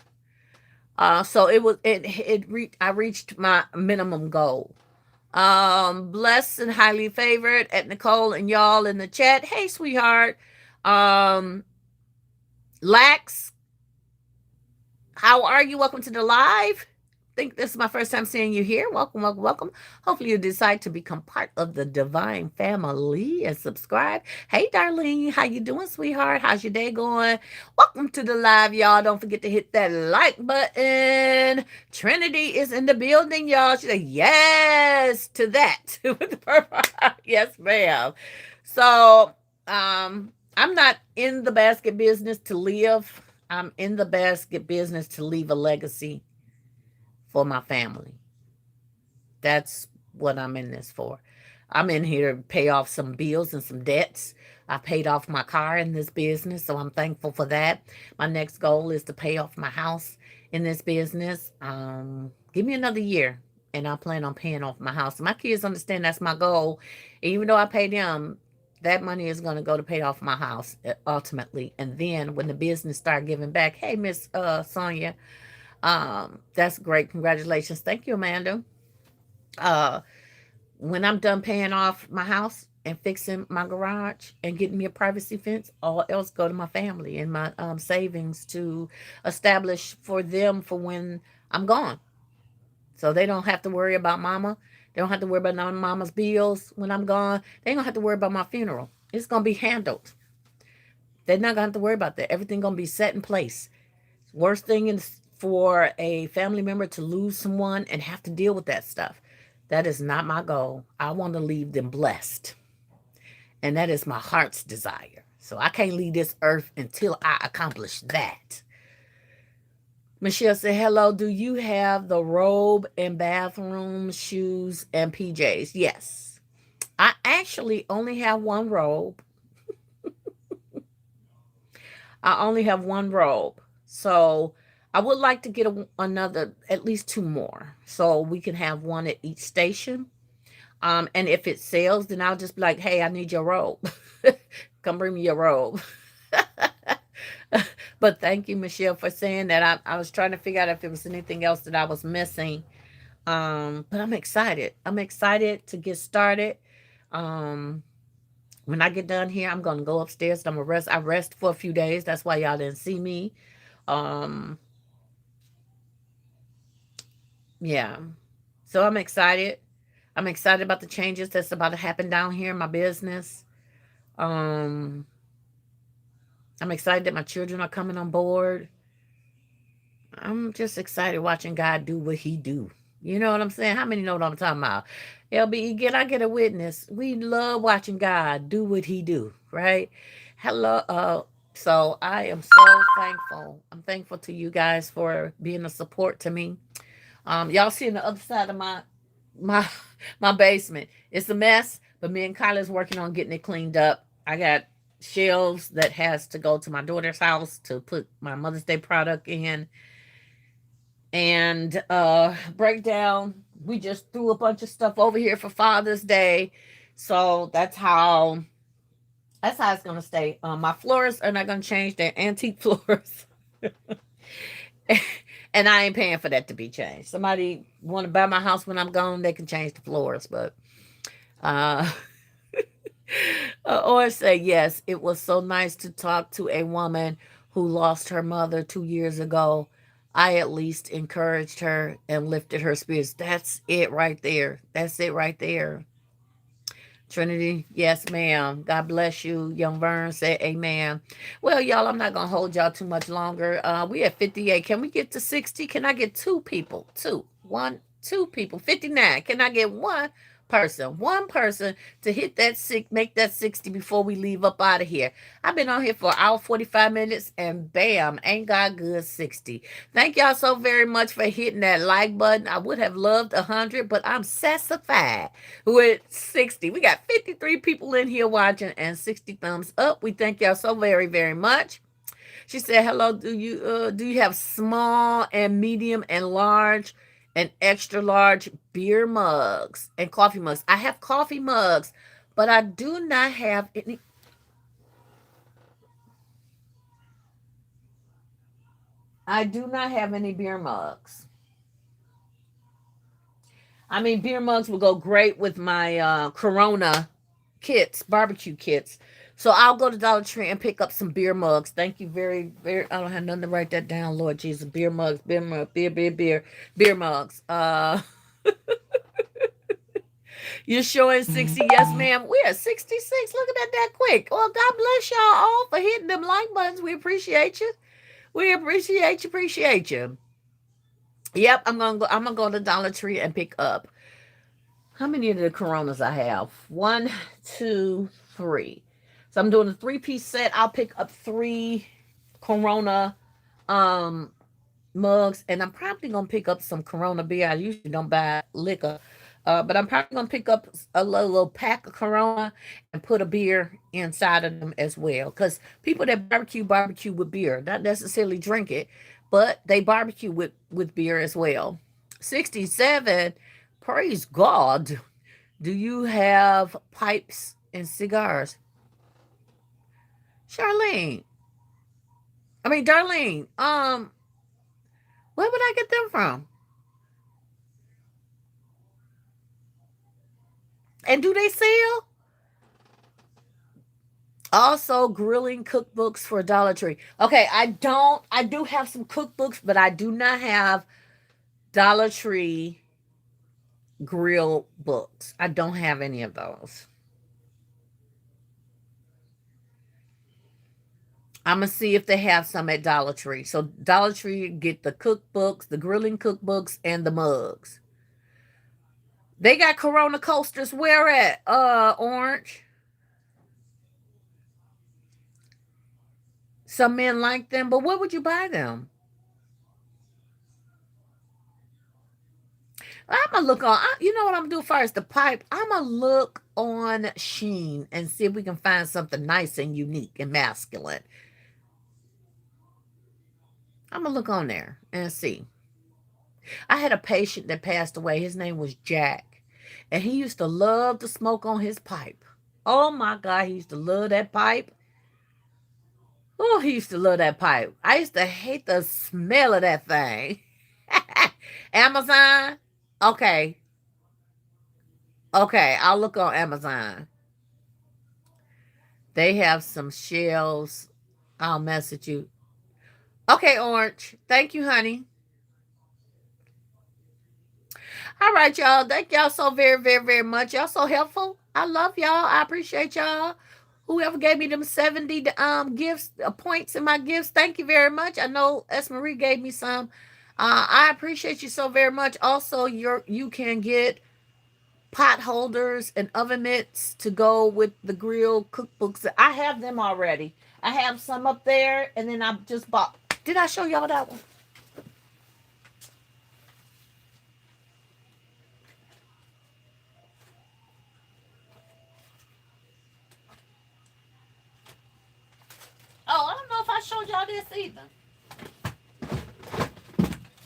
So I reached my minimum goal. Blessed and highly favored at Nicole and y'all in the chat. Hey, sweetheart. Lax, how are you? Welcome to the live. I think this is my first time seeing you here. Welcome, welcome, welcome. Hopefully you decide to become part of the Divine family and subscribe. Hey, Darlene, how you doing, sweetheart? How's your day going? Welcome to the live, y'all. Don't forget to hit that like button. Trinity is in the building, y'all. She said yes to that. With the purple. Yes, ma'am. So, I'm not in the basket business to live. I'm in the basket business to leave a legacy for my family. That's what I'm in this for. I'm in here to pay off some bills and some debts. I paid off my car in this business, so I'm thankful for that. My next goal is to pay off my house in this business. Give me another year. and I plan on paying off my house. My kids understand that's my goal. Even though I pay them, that money is going to go to pay off my house ultimately. And then when the business start giving back, hey, Miss Sonia, that's great. Congratulations. Thank you, Amanda. Uh, when I'm done paying off my house and fixing my garage and getting me a privacy fence, all else go to my family and my savings to establish for them for when I'm gone. So they don't have to worry about mama. They don't have to worry about none of mama's bills when I'm gone. They don't have to worry about my funeral. It's going to be handled. They're not going to have to worry about that. Everything going to be set in place. Worst thing is for a family member to lose someone and have to deal with that stuff. That is not my goal. I want to leave them blessed. And that is my heart's desire. So I can't leave this earth until I accomplish that. Michelle said, hello, do you have the robe and bathroom shoes and PJs? Yes. I actually only have one robe. I only have one robe. So I would like to get another, at least two more. So we can have one at each station. And if it sells, then I'll just be like, hey, I need your robe. Come bring me your robe. But thank you, Michelle, for saying that. I was trying to figure out if there was anything else that I was missing. But I'm excited. I'm excited to get started. Um, when I get done here, I'm gonna go upstairs and I'm gonna rest. I rest for a few days. That's why y'all didn't see me. Um, yeah. So I'm excited. I'm excited about the changes that's about to happen down here in my business. Um, I'm excited that my children are coming on board. I'm just excited watching God do what he do. You know what I'm saying? How many know what I'm talking about? LB, can I get a witness? We love watching God do what he do, right? Hello. So I am so thankful. I'm thankful to you guys for being a support to me. Y'all see on the other side of my my basement. It's a mess, but me and Kyla's working on getting it cleaned up. I got shelves that has to go to my daughter's house to put my Mother's Day product in. And breakdown, we just threw a bunch of stuff over here for Father's Day. So that's how it's gonna stay. My floors are not gonna change. They're antique floors. And I ain't paying for that to be changed. Somebody want to buy my house when I'm gone, they can change the floors. But uh or say yes, it was so nice to talk to a woman who lost her mother 2 years ago. I at least encouraged her and lifted her spirits. That's it right there. That's it right there. Trinity, yes, ma'am. God bless you. Young Vern said amen. Well, y'all, I'm not gonna hold y'all too much longer. We at 58. Can we get to 60? Can I get two people? Two people. 59. Can I get one person to hit that make that 60 before we leave up out of here? I've been on here for an hour 45 minutes and bam, ain't got good 60. Thank y'all so very much for hitting that like button. I would have loved 100, but I'm satisfied with 60. We got 53 people in here watching and 60 thumbs up. We thank y'all so very, very much. She said, hello, do you have small and medium and large and extra large beer mugs and coffee mugs? I have coffee mugs, but I do not have any. I do not have any beer mugs. I mean, beer mugs will go great with my Corona kits, barbecue kits. So I'll go to Dollar Tree and pick up some beer mugs. Thank you very, very. I don't have nothing to write that down, Lord Jesus. Beer mugs, beer mugs, beer mugs. You're showing 60. Yes, ma'am. We're at 66. Look at that quick. Well, God bless y'all all for hitting them like buttons. We appreciate you. We appreciate you. Appreciate you. Yep, I'm gonna go to Dollar Tree and pick up. How many of the Coronas I have? One, two, three. So I'm doing a three-piece set. I'll pick up three Corona um mugs, and I'm probably gonna pick up some Corona beer. I usually don't buy liquor, but I'm probably gonna pick up a little pack of Corona and put a beer inside of them as well. Because people that barbecue with beer, not necessarily drink it, but they barbecue with beer as well. 67. Praise God. Do you have pipes and cigars? Charlene. I mean, Darlene. Where would I get them from? And do they sell? Also, grilling cookbooks for Dollar Tree. Okay, I do have some cookbooks, but I do not have Dollar Tree grill books. I don't have any of those. I'm gonna see if they have some at Dollar Tree. So Dollar Tree get the cookbooks, the grilling cookbooks, and the mugs. They got Corona coasters. Where at? Orange. Some men like them, but where would you buy them? I'm gonna look on. You know what I'm gonna do first? The pipe. I'm gonna look on Sheen and see if we can find something nice and unique and masculine. I'm gonna look on there and see. I had a patient that passed away. His name was Jack, and he used to love to smoke on his pipe. Oh my God, he used to love that pipe. Oh, he used to love that pipe. I used to hate the smell of that thing. Amazon. Okay. Okay, I'll look on Amazon. They have some shells. I'll message you. Okay, Orange. Thank you, honey. All right, y'all. Thank y'all so very, very, very much. Y'all so helpful. I love y'all. I appreciate y'all. Whoever gave me them 70 gifts, points in my gifts, thank you very much. I know S. Marie gave me some. I appreciate you so very much. Also, you can get pot holders and oven mitts to go with the grill cookbooks. I have them already. I have some up there, and then I just bought. Did I show y'all that one? Oh, I don't know if I showed y'all this either.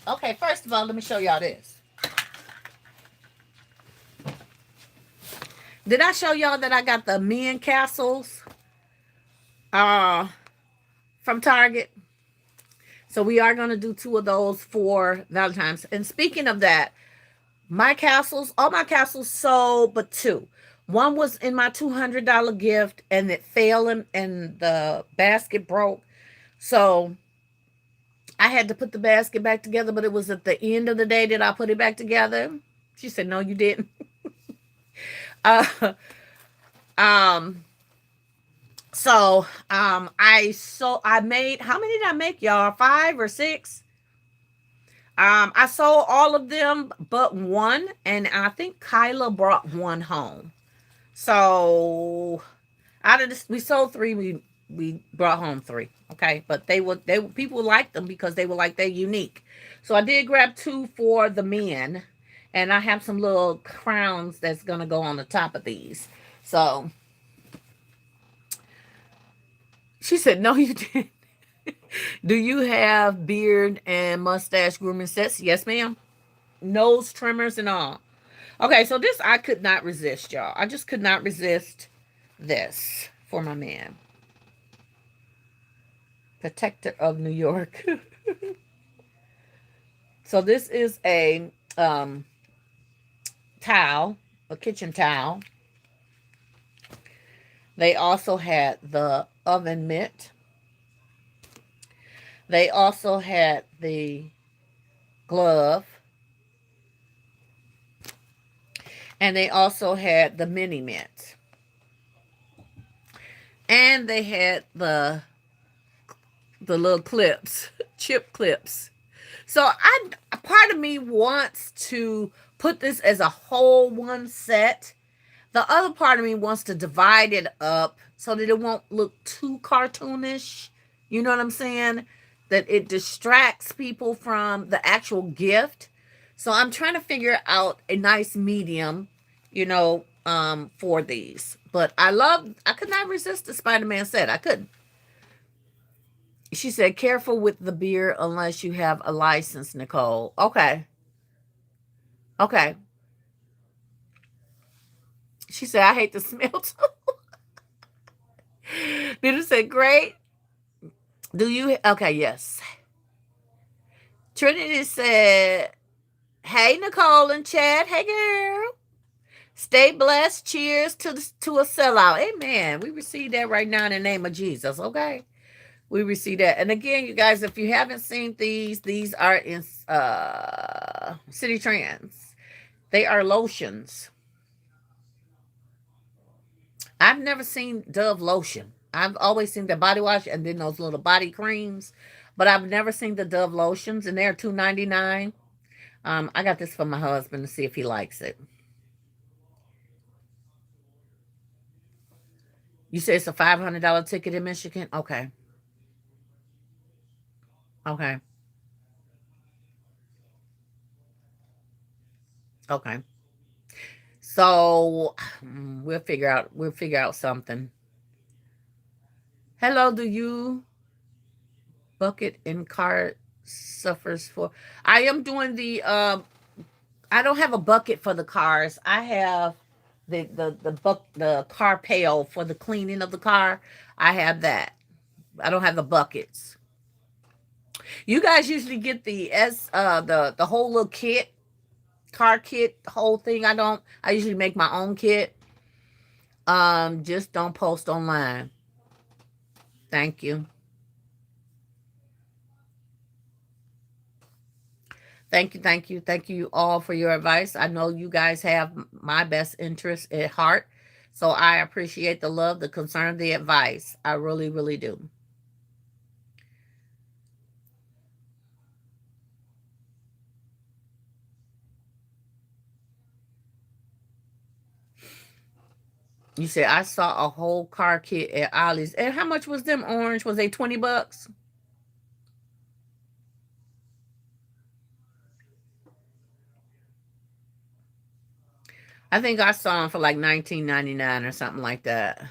Okay, first of all, let me show y'all this. Did I show y'all that I got the men castles uh, from Target? So we are going to do 2 of those for Valentine's. And speaking of that, my castles, all my castles sold but 2. One was in my $200 gift and it fell and the basket broke. So I had to put the basket back together, but it was at the end of the day that I put it back together. She said, no, you didn't. uh, um, I made, how many did I make, y'all? 5 or 6? I sold all of them but one, and I think Kyla brought one home. So out of this, we sold 3. We brought home 3. Okay, but they people liked them because they were like they're unique. So I did grab 2 for the men, and I have some little crowns that's gonna go on the top of these. So she said, "No, you didn't." Do you have beard and mustache grooming sets? Yes, ma'am. Nose trimmers and all. Okay, so this I could not resist, y'all. I just could not resist this for my man. Protector of New York. So this is a towel, a kitchen towel. They also had the oven mitt. They also had the glove. And they also had the mini mitt. And they had the little clips, chip clips. So part of me wants to put this as a whole one set. The other part of me wants to divide it up so that it won't look too cartoonish. You know what I'm saying? That it distracts people from the actual gift. So I'm trying to figure out a nice medium, for these. But I could not resist the Spider-Man set. I couldn't. She said, careful with the beer unless you have a license, Nicole. Okay. Okay. She said, I hate the smell too. Peter said, great. Do you? Okay, yes. Trinity said, hey, Nicole and Chad. Hey, girl. Stay blessed. Cheers to a sellout. Amen. We receive that right now in the name of Jesus. Okay. We receive that. And again, you guys, if you haven't seen these are in City Trends. They are lotions. I've never seen Dove lotion. I've always seen the body wash and then those little body creams, but I've never seen the Dove lotions, and they're $2.99. I got this for my husband to see if he likes it. You say it's a $500 ticket in Michigan? Okay. Okay. Okay. So we'll figure out something. Hello, do you bucket in car suffers for? I am doing the I don't have a bucket for the cars. I have the car pail for the cleaning of the car. I have that. I don't have the buckets. You guys usually get the whole little kit, car kit, whole thing. I don't. I usually make my own kit. Just don't post online. Thank you. Thank you, thank you, thank you all for your advice. I know you guys have my best interest at heart. So I appreciate the love, the concern, the advice. I really, really do. You said I saw a whole car kit at Ollie's. And how much was them orange? Was they $20? I think I saw them for like 19.99 or something like that.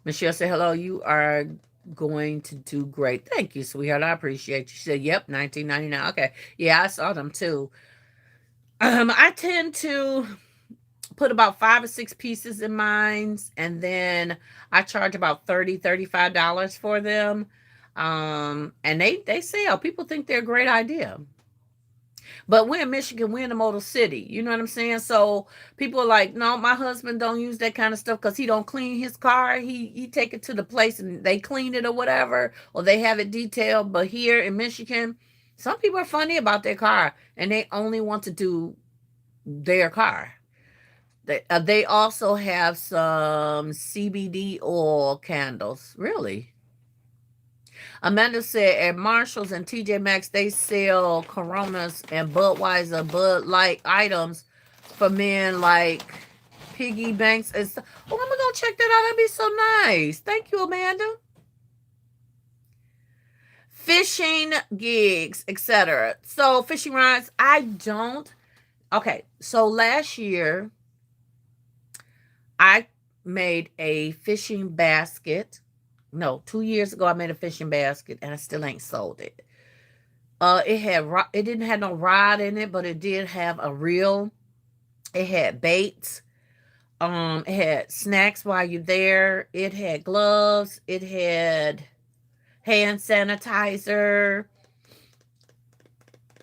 Michelle said, hello, you are going to do great. Thank you, sweetheart. I appreciate you. She said, yep, 19.99. Okay. Yeah, I saw them too. I tend to put about 5 or 6 pieces in mine, and then I charge about $30, $35 for them. And they sell. People think they're a great idea. But we're in Michigan, we're in the Motor City. You know what I'm saying? So people are like, no, my husband don't use that kind of stuff because he don't clean his car. He take it to the place and they clean it or whatever, or they have it detailed. But here in Michigan, some people are funny about their car and they only want to do their car. They also have some CBD oil candles. Really? Amanda said at Marshalls and TJ Maxx, they sell Coronas and Budweiser, Bud Light items for men like piggy banks and stuff. Oh, I'm going to check that out. That'd be so nice. Thank you, Amanda. Fishing gigs, etc. So fishing rods, I don't. Okay, so last year, I made a fishing basket. No, 2 years ago I made a fishing basket and I still ain't sold it. It didn't have no rod in it, but it did have a reel. It had baits. It had snacks while you're there. It had gloves. It had hand sanitizer.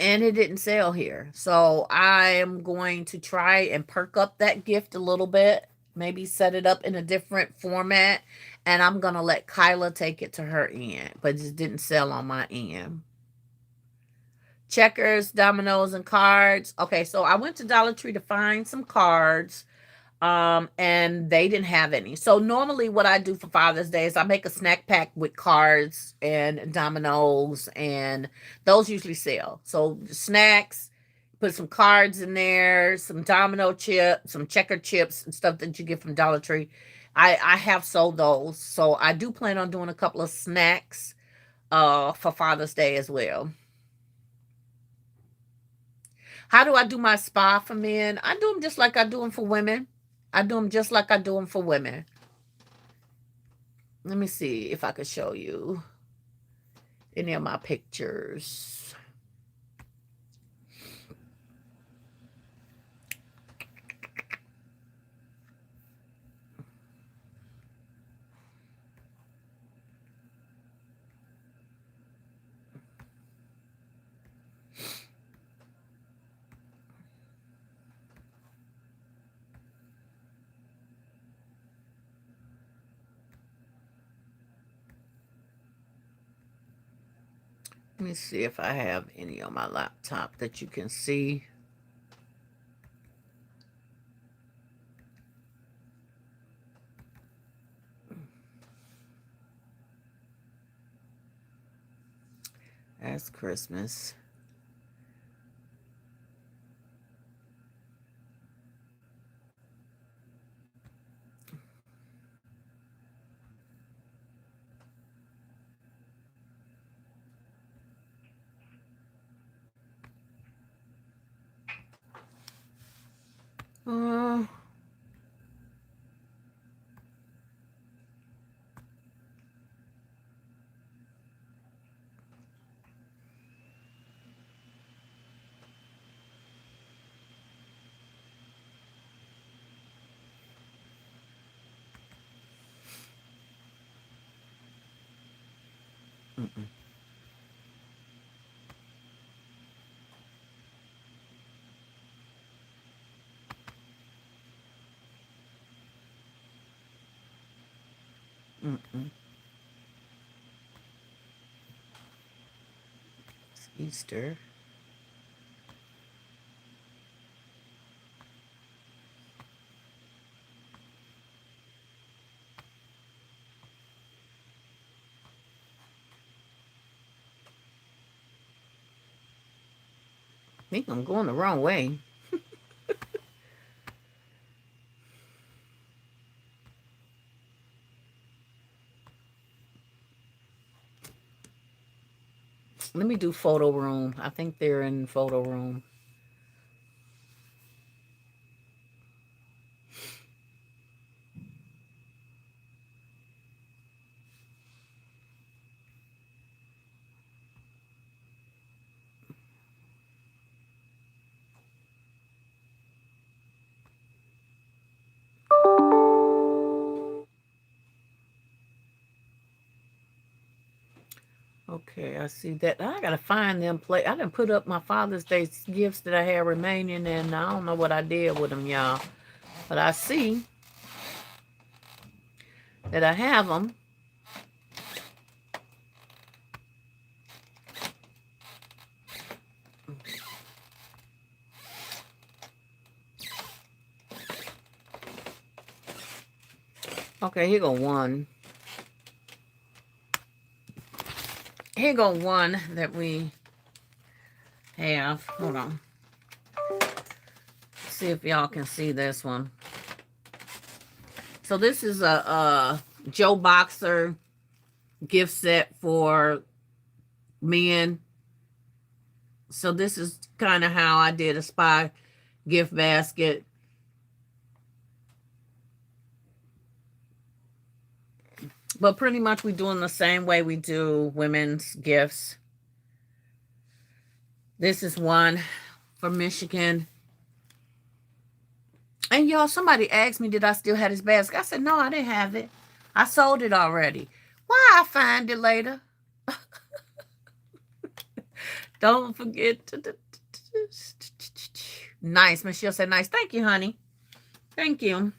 And it didn't sell here. So I am going to try and perk up that gift a little bit. Maybe set it up in a different format. And I'm going to let Kyla take it to her end. But it didn't sell on my end. Checkers, dominoes, and cards. Okay, so I went to Dollar Tree to find some cards. And they didn't have any. So normally what I do for Father's Day is I make a snack pack with cards and dominoes, and those usually sell. So snacks, put some cards in there, some domino chips, some checker chips and stuff that you get from Dollar Tree. I have sold those. So I do plan on doing a couple of snacks for Father's Day as well. How do I do my spa for men? I do them just like I do them for women. I do them just like I do them for women. Let me see if I could show you any of my pictures. Let me see if I have any on my laptop that you can see. That's Christmas. Uh, mm-mm. Mm-mm. It's Easter. I think I'm going the wrong way. Let me do photo room. I think they're in photo room. Okay, I see that. I gotta find them play. I done put up my Father's Day gifts that I had remaining, and I don't know what I did with them, y'all. But I see that I have them. Okay, here go one. Here go one that we have. Hold on. See if y'all can see this one. So this is a Joe Boxer gift set for men. So this is kind of how I did a spy gift basket. But pretty much we're doing the same way we do women's gifts. This is one for Michigan. And y'all, somebody asked me, did I still have this basket? I said, no, I didn't have it. I sold it already. Why I find it later? Don't forget to... Nice. Michelle said nice. Thank you, honey. Thank you.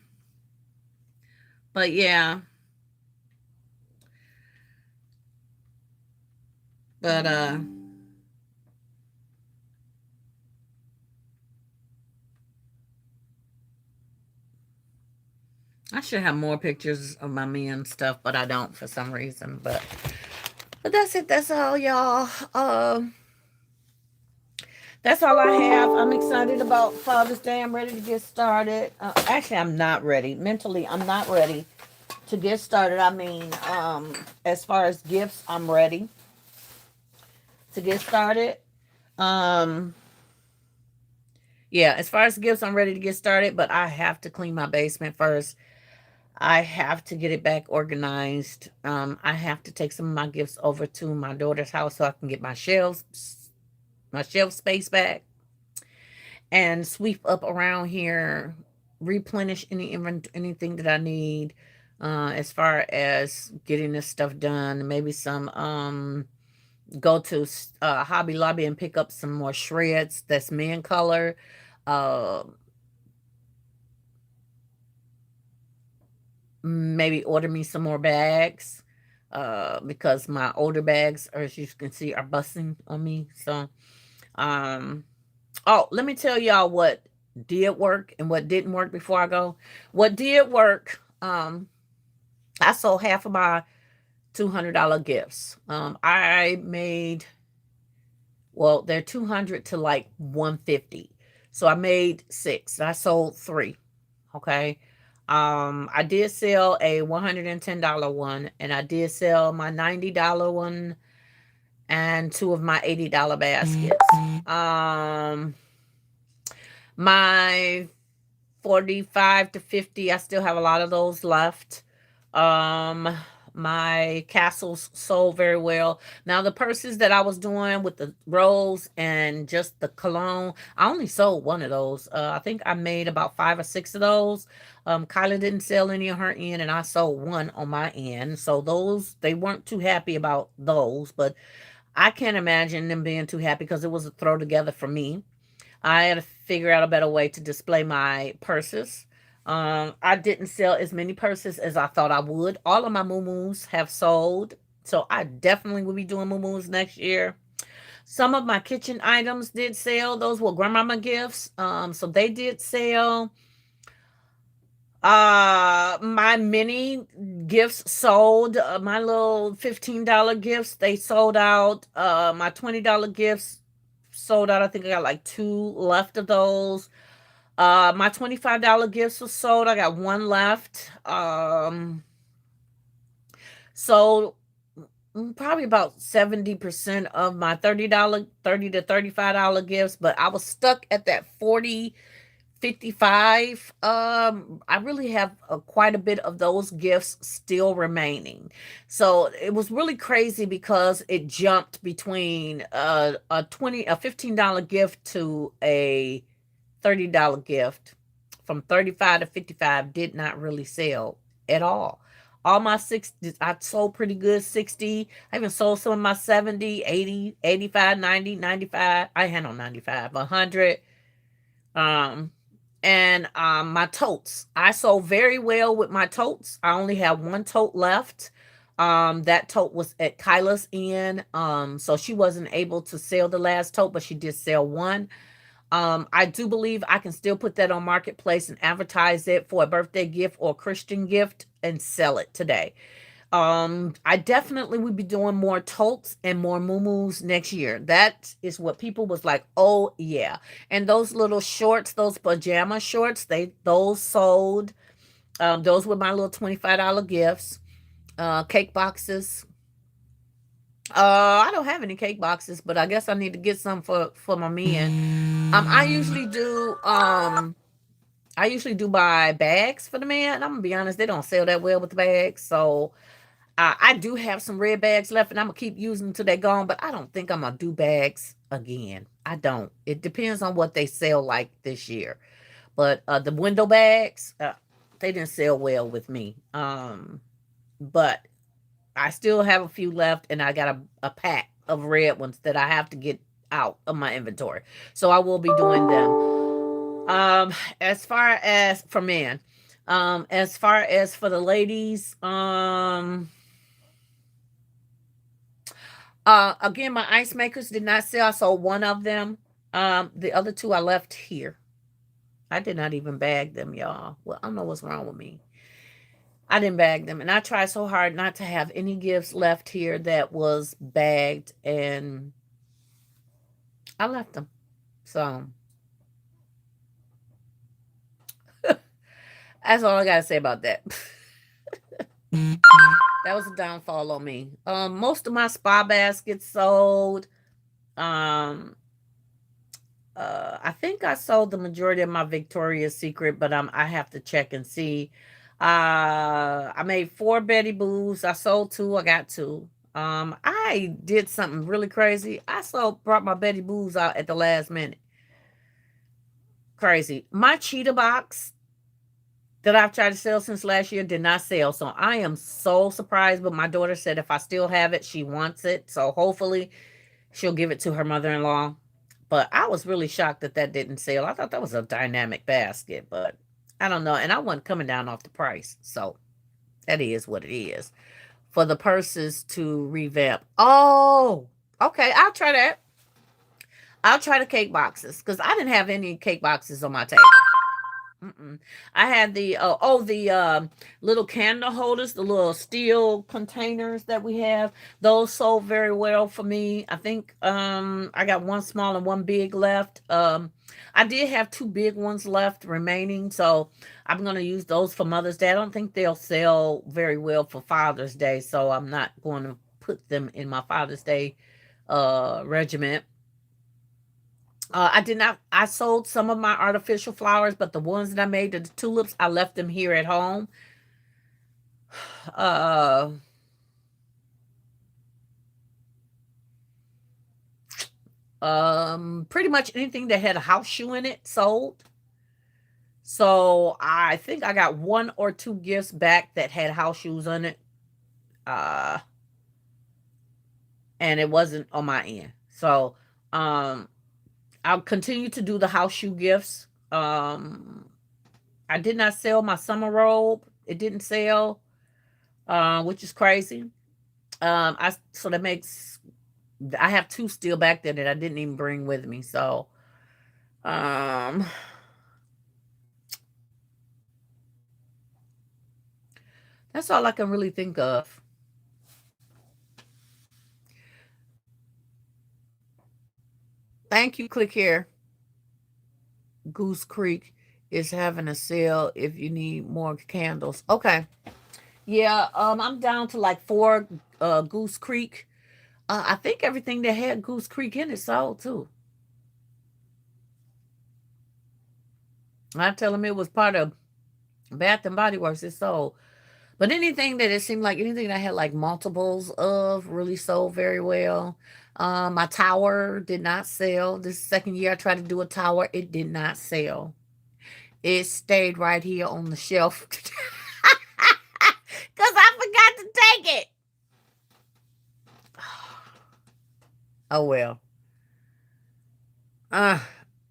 But yeah. But I should have more pictures of my men stuff, but I don't for some reason. But that's it. That's all, y'all. That's all I have. I'm excited about Father's Day. I'm ready to get started. Actually, I'm not ready. Mentally, I'm not ready to get started. I mean, as far as gifts, I'm ready to get started. Yeah, as far as gifts, I'm ready to get started, but I have to clean my basement first. I have to get it back organized. I have to take some of my gifts over to my daughter's house so I can get my shelf space back, and sweep up around here, replenish anything that I need, as far as getting this stuff done. Maybe some go to Hobby Lobby and pick up some more shreds that's men color. Uh, Maybe order me some more bags. because my older bags, as you can see, are busting on me. So, um, oh, let me tell y'all what did work and what didn't work before I go. What did work, I sold half of my $200 gifts. I made, well, they're 200 to like 150. So I made six. I sold three. Okay. I did sell a $110 one, and I did sell my $90 one and two of my $80 baskets. My 45 to 50, I still have a lot of those left. Um, my castles sold very well. Now the purses that I was doing with the rose and just the cologne, I only sold one of those. I think I made about five or six of those. Kyla didn't sell any on her end, and I sold one on my end. So those, they weren't too happy about those, but I can't imagine them being too happy because it was a throw together for me. I had to figure out a better way to display my purses. I didn't sell as many purses as I thought I would. All of my moo have sold, so I definitely will be doing moo next year. Some of my kitchen items did sell. Those were grandmama gifts, so they did sell. My mini gifts sold. My little $15 gifts, they sold out. My $20 gifts sold out. I think I got like two left of those. My $25 gifts were sold. I got one left. So probably about 70% of my $30, $30 to $35 gifts, but I was stuck at that 40 55. I really have quite a bit of those gifts still remaining. So it was really crazy because it jumped between a $15 gift to a $30 gift. From 35 to 55 did not really sell at all. All my 60, I sold pretty good. 60. I even sold some of my 70, 80, 85, 90, 95. I had on 95, 100. Um, and my totes. I sold very well with my totes. I only have one tote left. That tote was at Kyla's end. So she wasn't able to sell the last tote, but she did sell one. I do believe I can still put that on Marketplace and advertise it for a birthday gift or a Christian gift and sell it today. I definitely would be doing more totes and more moo next year. That is what people was like, oh yeah. And those little shorts, those pajama shorts, those sold. Those were my little $25 gifts. Cake boxes. I don't have any cake boxes, but I guess I need to get some for my men. I usually do buy bags for the man. I'm gonna be honest, they don't sell that well with the bags. So I do have some red bags left, and I'm gonna keep using them till they're gone. But I don't think I'm gonna do bags again. I don't. It depends on what they sell like this year. But the window bags, they didn't sell well with me. But I still have a few left, and I got a pack of red ones that I have to get out of my inventory. So I will be doing them. As far as for men, as far as for the ladies, again, my ice makers did not sell. I sold one of them. The other two I left here. I did not even bag them, y'all. Well, I don't know what's wrong with me. I didn't bag them, and I tried so hard not to have any gifts left here that was bagged, and I left them. So that's all I gotta say about that. That was a downfall on me. Most of my spa baskets sold. Um, I think I sold the majority of my Victoria's Secret, but I have to check and see. I made 4 Betty Boos. I sold 2. I got 2. I did something really crazy. I brought my Betty Boos out at the last minute. Crazy. My cheetah box that I've tried to sell since last year did not sell. So I am so surprised. But my daughter said if I still have it, she wants it. So hopefully she'll give it to her mother-in-law. But I was really shocked that that didn't sell. I thought that was a dynamic basket, but I don't know. And I wasn't coming down off the price. So that is what it is. for the purses to revamp. Oh, okay. I'll try that. I'll try the cake boxes because I didn't have any cake boxes on my table. Mm-mm. I had the little candle holders, the little steel containers that we have. Those sold very well for me. I think I got one small and one big left. I did have two big ones left remaining, so I'm gonna use those for Mother's Day. I don't think they'll sell very well for Father's Day, so I'm not going to put them in my Father's Day regiment. I did not. I sold some of my artificial flowers, but the ones that I made, the tulips, I left them here at home. Uh, pretty much anything that had a house shoe in it sold. So I think I got one or two gifts back that had house shoes on it. Uh, and it wasn't on my end. So, um, I'll continue to do the house shoe gifts. I did not sell my summer robe. It didn't sell, which is crazy. I so that makes I have two still back there that I didn't even bring with me. So, um, that's all I can really think of. Thank you. Click here. Goose Creek is having a sale if you need more candles. Okay. Yeah, I'm down to like four Goose Creek. I think everything that had Goose Creek in it sold too. I tell them it was part of Bath and Body Works. It sold. But anything that it seemed like anything that I had like multiples of really sold very well. My tower did not sell. This second year I tried to do a tower, it did not sell. It stayed right here on the shelf because I forgot to take it. Oh well. Uh,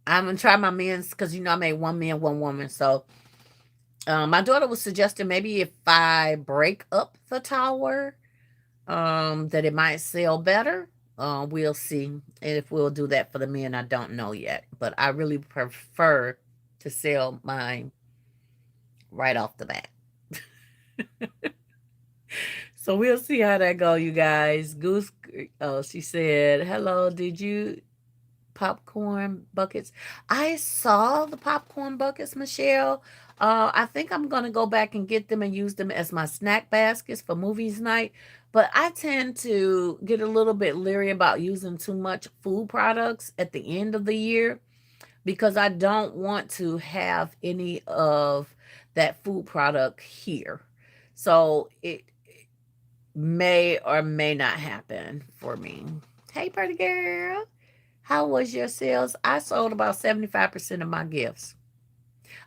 I'm gonna try my men's because I made one man, one woman. So my daughter was suggesting maybe if I break up the tower, that it might sell better. We'll see. And if we'll do that for the men, I don't know yet. But I really prefer to sell mine right off the bat. So we'll see how that go, you guys. Goose, oh, she said, "Hello, did you popcorn buckets?" I saw the popcorn buckets, Michelle. I think I'm gonna go back and get them and use them as my snack baskets for movies night. But I tend to get a little bit leery about using too much food products at the end of the year because I don't want to have any of that food product here. So it may or may not happen for me. Hey, pretty girl. How was your sales? I sold about 75% of my gifts.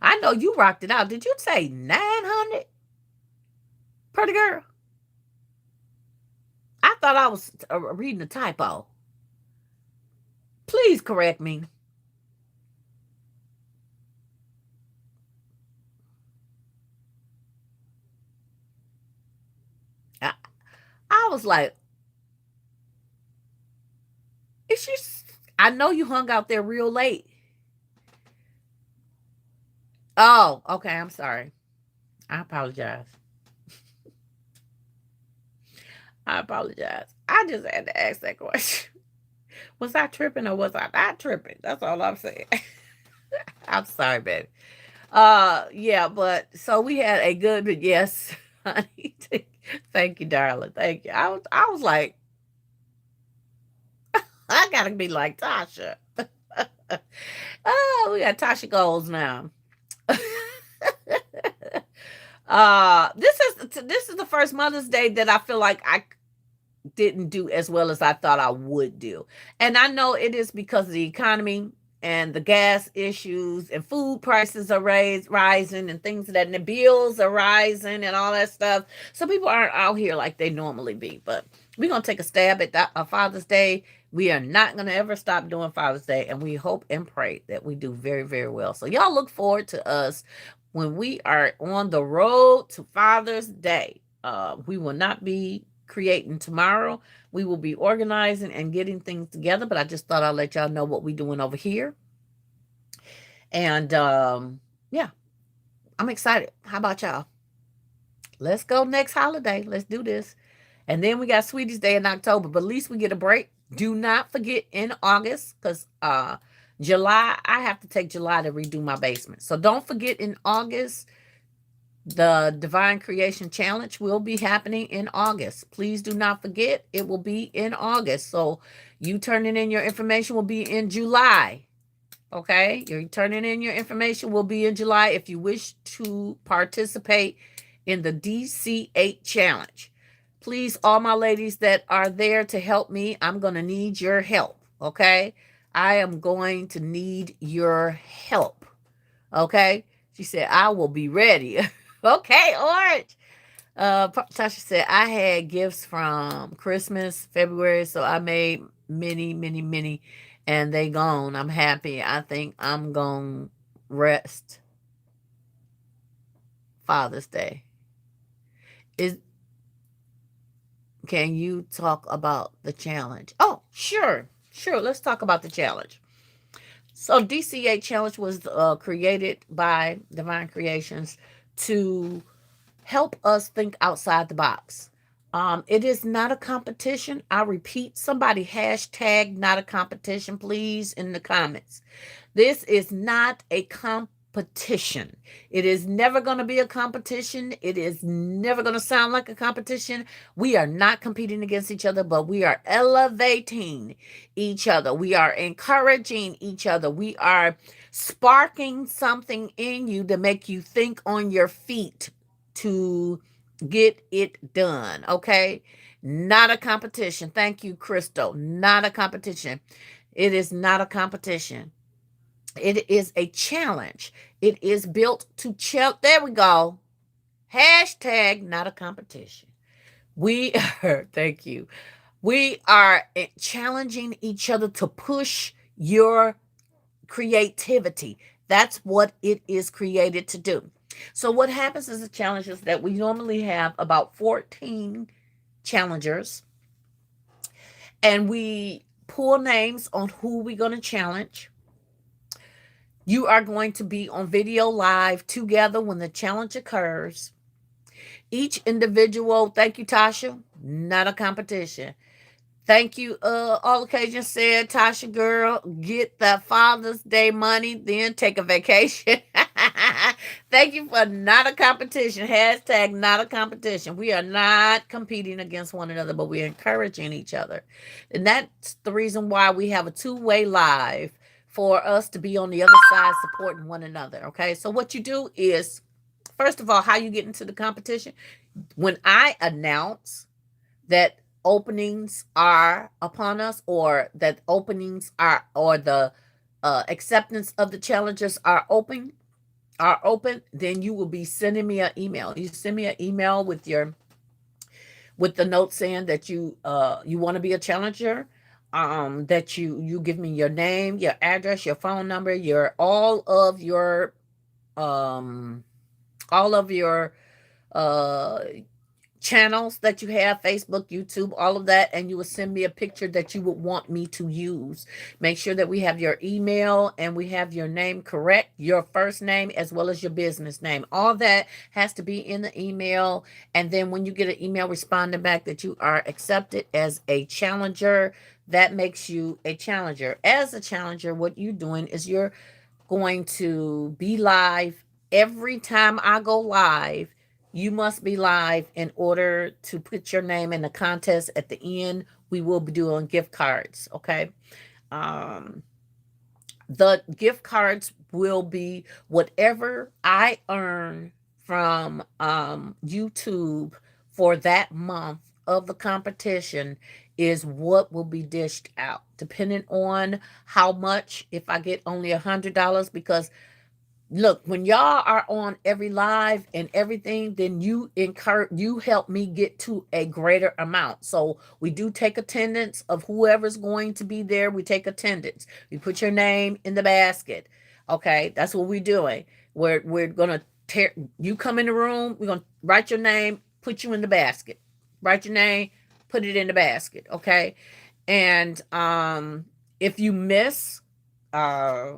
I know you rocked it out. Did you say 900? Pretty girl. I thought I was reading a typo. Please correct me. I, I was like, is she? I know you hung out there real late. Oh, okay. I'm sorry. I apologize. I apologize. I just had to ask that question. Was I tripping or was I not tripping? That's all I'm saying. I'm sorry, baby. Yeah, but so we had a good, but yes, honey. Thank you, darling. Thank you. I was like, I gotta be like Tasha. Oh, we got Tasha goals now. This is the first Mother's Day that I feel like I didn't do as well as I thought I would do. And I know it is because of the economy and the gas issues and food prices are rising and things that and the bills are rising and all that stuff. So people aren't out here like they normally be. But we're gonna take a stab at that Father's Day. We are not gonna ever stop doing Father's Day, and we hope and pray that we do very, very well. So y'all look forward to us when we are on the road to Father's Day. We will not be creating tomorrow. We will be organizing and getting things together, but I just thought I'd let y'all know what we're doing over here. And yeah, I'm excited. How about y'all? Let's go next holiday. Let's do this. And then we got Sweetie's Day in October, but at least we get a break. Do not forget in August, because July, I have to take July to redo my basement. So don't forget in August, the Divine Creation Challenge will be happening in August. Please do not forget, it will be in August. So you turning in your information will be in July. Okay, you're turning in your information will be in July if you wish to participate in the DC8 challenge. Please, all my ladies that are there to help me, I'm going to need your help. Okay, I am going to need your help. Okay, she said, I will be ready. Okay, Orange. Tasha said, I had gifts from Christmas, February, so I made many, and they gone. I'm happy. I think I'm going to rest Father's Day. Can you talk about the challenge? Oh, sure. Let's talk about the challenge. So DCA challenge was created by Divine Creations to help us think outside the box. It is not a competition. I repeat, somebody hashtag not a competition, please, in the comments. This is not a competition. It is never going to be a competition. It is never going to sound like a competition. We are not competing against each other, but we are elevating each other. We are encouraging each other. We are sparking something in you to make you think on your feet to get it done. Okay, not a competition. Thank you, Crystal. Not a competition. It is not a competition. It is a challenge. It is built to there we go. Hashtag not a competition. We are, thank you. We are challenging each other to push your creativity. That's what it is created to do. So what happens is the challenge is that we normally have about 14 challengers, and we pull names on who we're going to challenge. You are going to be on video live together when the challenge occurs. Each individual, thank you, Tasha, not a competition. Thank you. All occasions said, Tasha girl, get the Father's Day money, then take a vacation. Thank you for not a competition. Hashtag not a competition. We are not competing against one another, but we're encouraging each other. And that's the reason why we have a two-way live for us to be on the other side supporting one another. Okay. So what you do is, first of all, how you get into the competition. When I announce that openings are upon us, or that openings are, or the acceptance of the challengers are open, then you will be sending me an email. You send me an email with the note saying that you want to be a challenger, that you give me your name, your address, your phone number, your all of your channels that you have, Facebook, YouTube, all of that, and you will send me a picture that you would want me to use. Make sure that we have your email and we have your name correct, your first name as well as your business name. All that has to be in the email. And then when you get an email responding back that you are accepted as a challenger, that makes you a challenger. As a challenger, what you're doing is you're going to be live every time I go live. You must be live in order to put your name in the contest. At the end, we will be doing gift cards. Okay. The gift cards will be whatever I earn from YouTube for that month of the competition is what will be dished out, depending on how much. If I get only $100, because look, when y'all are on every live and everything, then you help me get to a greater amount. So we do take attendance of whoever's going to be there. We take attendance. We put your name in the basket. Okay, that's what we're doing. We're gonna you come in the room. We're gonna write your name put you in the basket. Write your name, put it in the basket, okay? And if you miss uh,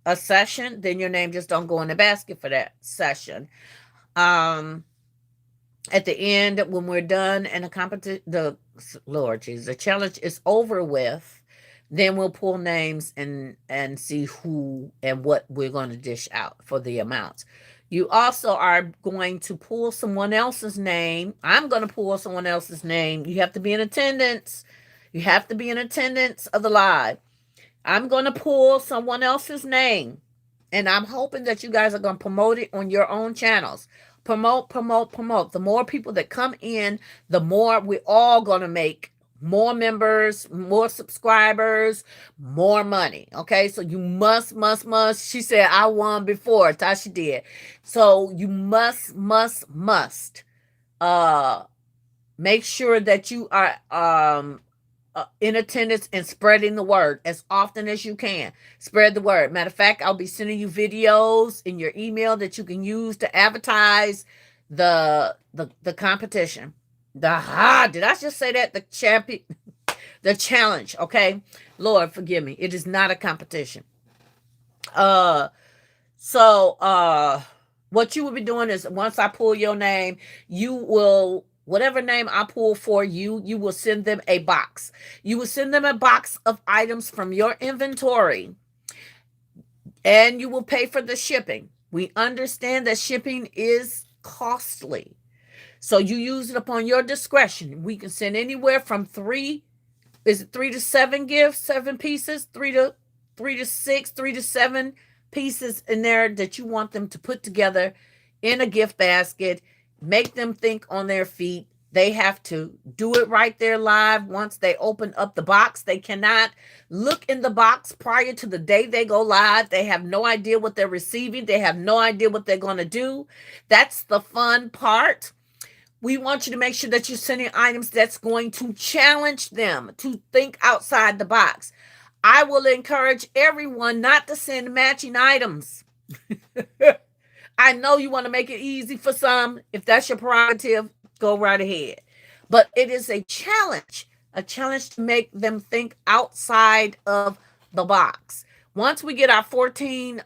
a session, then your name just don't go in the basket for that session. Um, at the end, when we're done and the competition, the Lord Jesus, the challenge is over with, then we'll pull names and see who and what we're going to dish out for the amounts. You also are going to pull someone else's name. I'm going to pull someone else's name. You have to be in attendance. You have to be in attendance of the live. I'm going to pull someone else's name, and I'm hoping that you guys are going to promote it on your own channels. Promote, promote, promote. The more people that come in, the more we're all going to make more members, more subscribers, more money. Okay, so you must. She said, I won before. Tasha did. So you must make sure that you are in attendance and spreading the word as often as you can. Spread the word. Matter of fact, I'll be sending you videos in your email that you can use to advertise the competition. Did I just say that? The champion, the challenge. Okay, Lord forgive me. It is not a competition. So what you will be doing is, once I pull your name, you will, whatever name I pull for you, you will send them a box. You will send them a box of items from your inventory, and you will pay for the shipping. We understand that shipping is costly, so you use it upon your discretion. We can send anywhere from 3 to 7 gifts, 7 pieces, 3 to 6, 3 to 7 pieces in there that you want them to put together in a gift basket. Make them think on their feet. They have to do it right there live. Once they open up the box, they cannot look in the box prior to the day they go live. They have no idea what they're receiving. They have no idea what they're going to do. That's the fun part. We want you to make sure that you're sending items that's going to challenge them to think outside the box. I will encourage everyone not to send matching items. I know you want to make it easy for some. If that's your prerogative, go right ahead. But it is a challenge to make them think outside of the box. Once we get our 14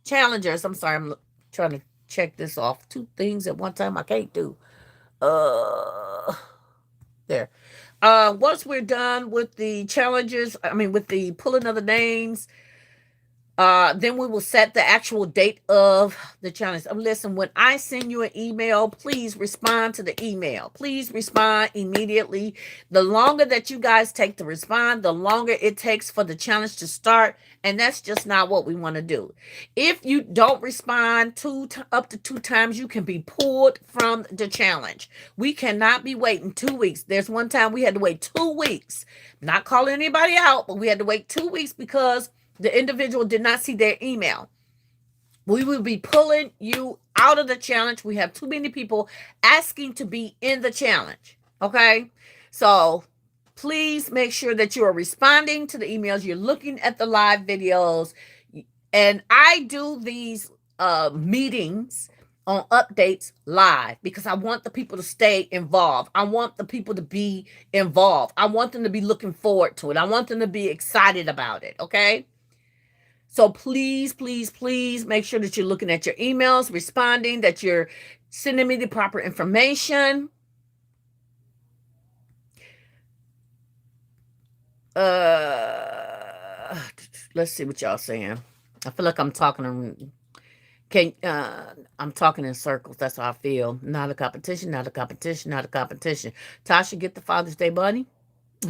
challengers. I'm sorry, I'm trying to check this off. 2 things at one time I can't do. There. Once we're done with the challenges, with the pulling of the names, then we will set the actual date of the challenge. Listen, when I send you an email, please respond to the email. Please respond immediately. The longer that you guys take to respond, the longer it takes for the challenge to start. And that's just not what we want to do. If you don't respond up to 2 times, you can be pulled from the challenge. We cannot be waiting 2 weeks. There's one time we had to wait 2 weeks. Not calling anybody out, but we had to wait 2 weeks because the individual did not see their email. We will be pulling you out of the challenge. We have too many people asking to be in the challenge. Okay? So please make sure that you are responding to the emails. You're looking at the live videos. And I do these meetings on updates live because I want the people to stay involved. I want the people to be involved. I want them to be looking forward to it. I want them to be excited about it. Okay? So please, please, please make sure that you're looking at your emails, responding, that you're sending me the proper information. Let's see what y'all saying. I feel like I'm talking I'm talking in circles. That's how I feel. Not a competition, not a competition, not a competition. Tasha, get the Father's Day bunny.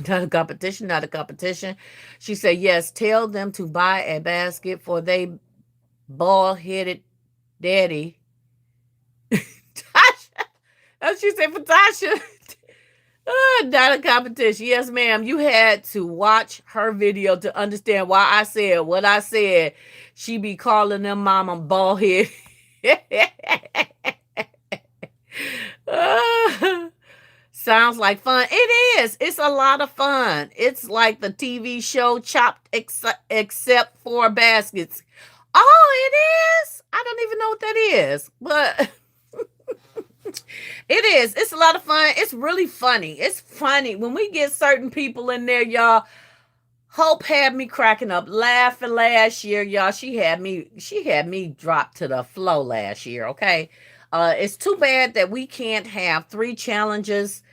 Not a competition, not a competition. She said, yes, tell them to buy a basket for they bald-headed daddy. Tasha. That's what she said for Tasha. Not a competition. Yes, ma'am. You had to watch her video to understand why I said what I said. She be calling them mama bald-head. Sounds like fun. It is. It's a lot of fun. It's like the TV show Chopped, except for baskets. Oh, it is? I don't even know what that is, but it is. It's a lot of fun. It's really funny. It's funny when we get certain people in there, y'all. Hope had me cracking up, laughing last year, y'all. She had me drop to the flow last year. Okay, it's too bad that we can't have three challenges,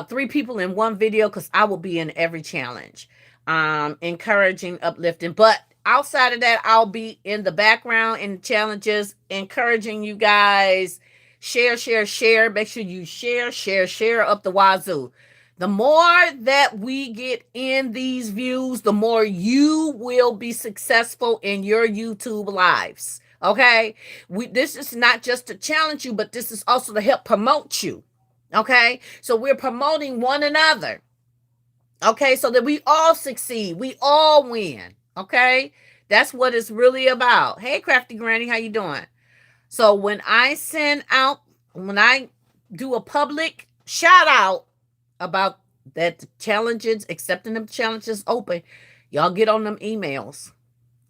three people in one video, because I will be in every challenge, encouraging, uplifting. But outside of that, I'll be in the background in challenges, encouraging you guys. Share, share, share. Make sure you share, share, share up the wazoo. The more that we get in these views, the more you will be successful in your YouTube lives. Okay? This is not just to challenge you, but this is also to help promote you. Okay? So we're promoting one another. Okay? So that we all succeed. We all win. Okay? That's what it's really about. Hey, Crafty Granny, how you doing? So when I do a public shout out about that challenges, accepting them challenges open, y'all get on them emails.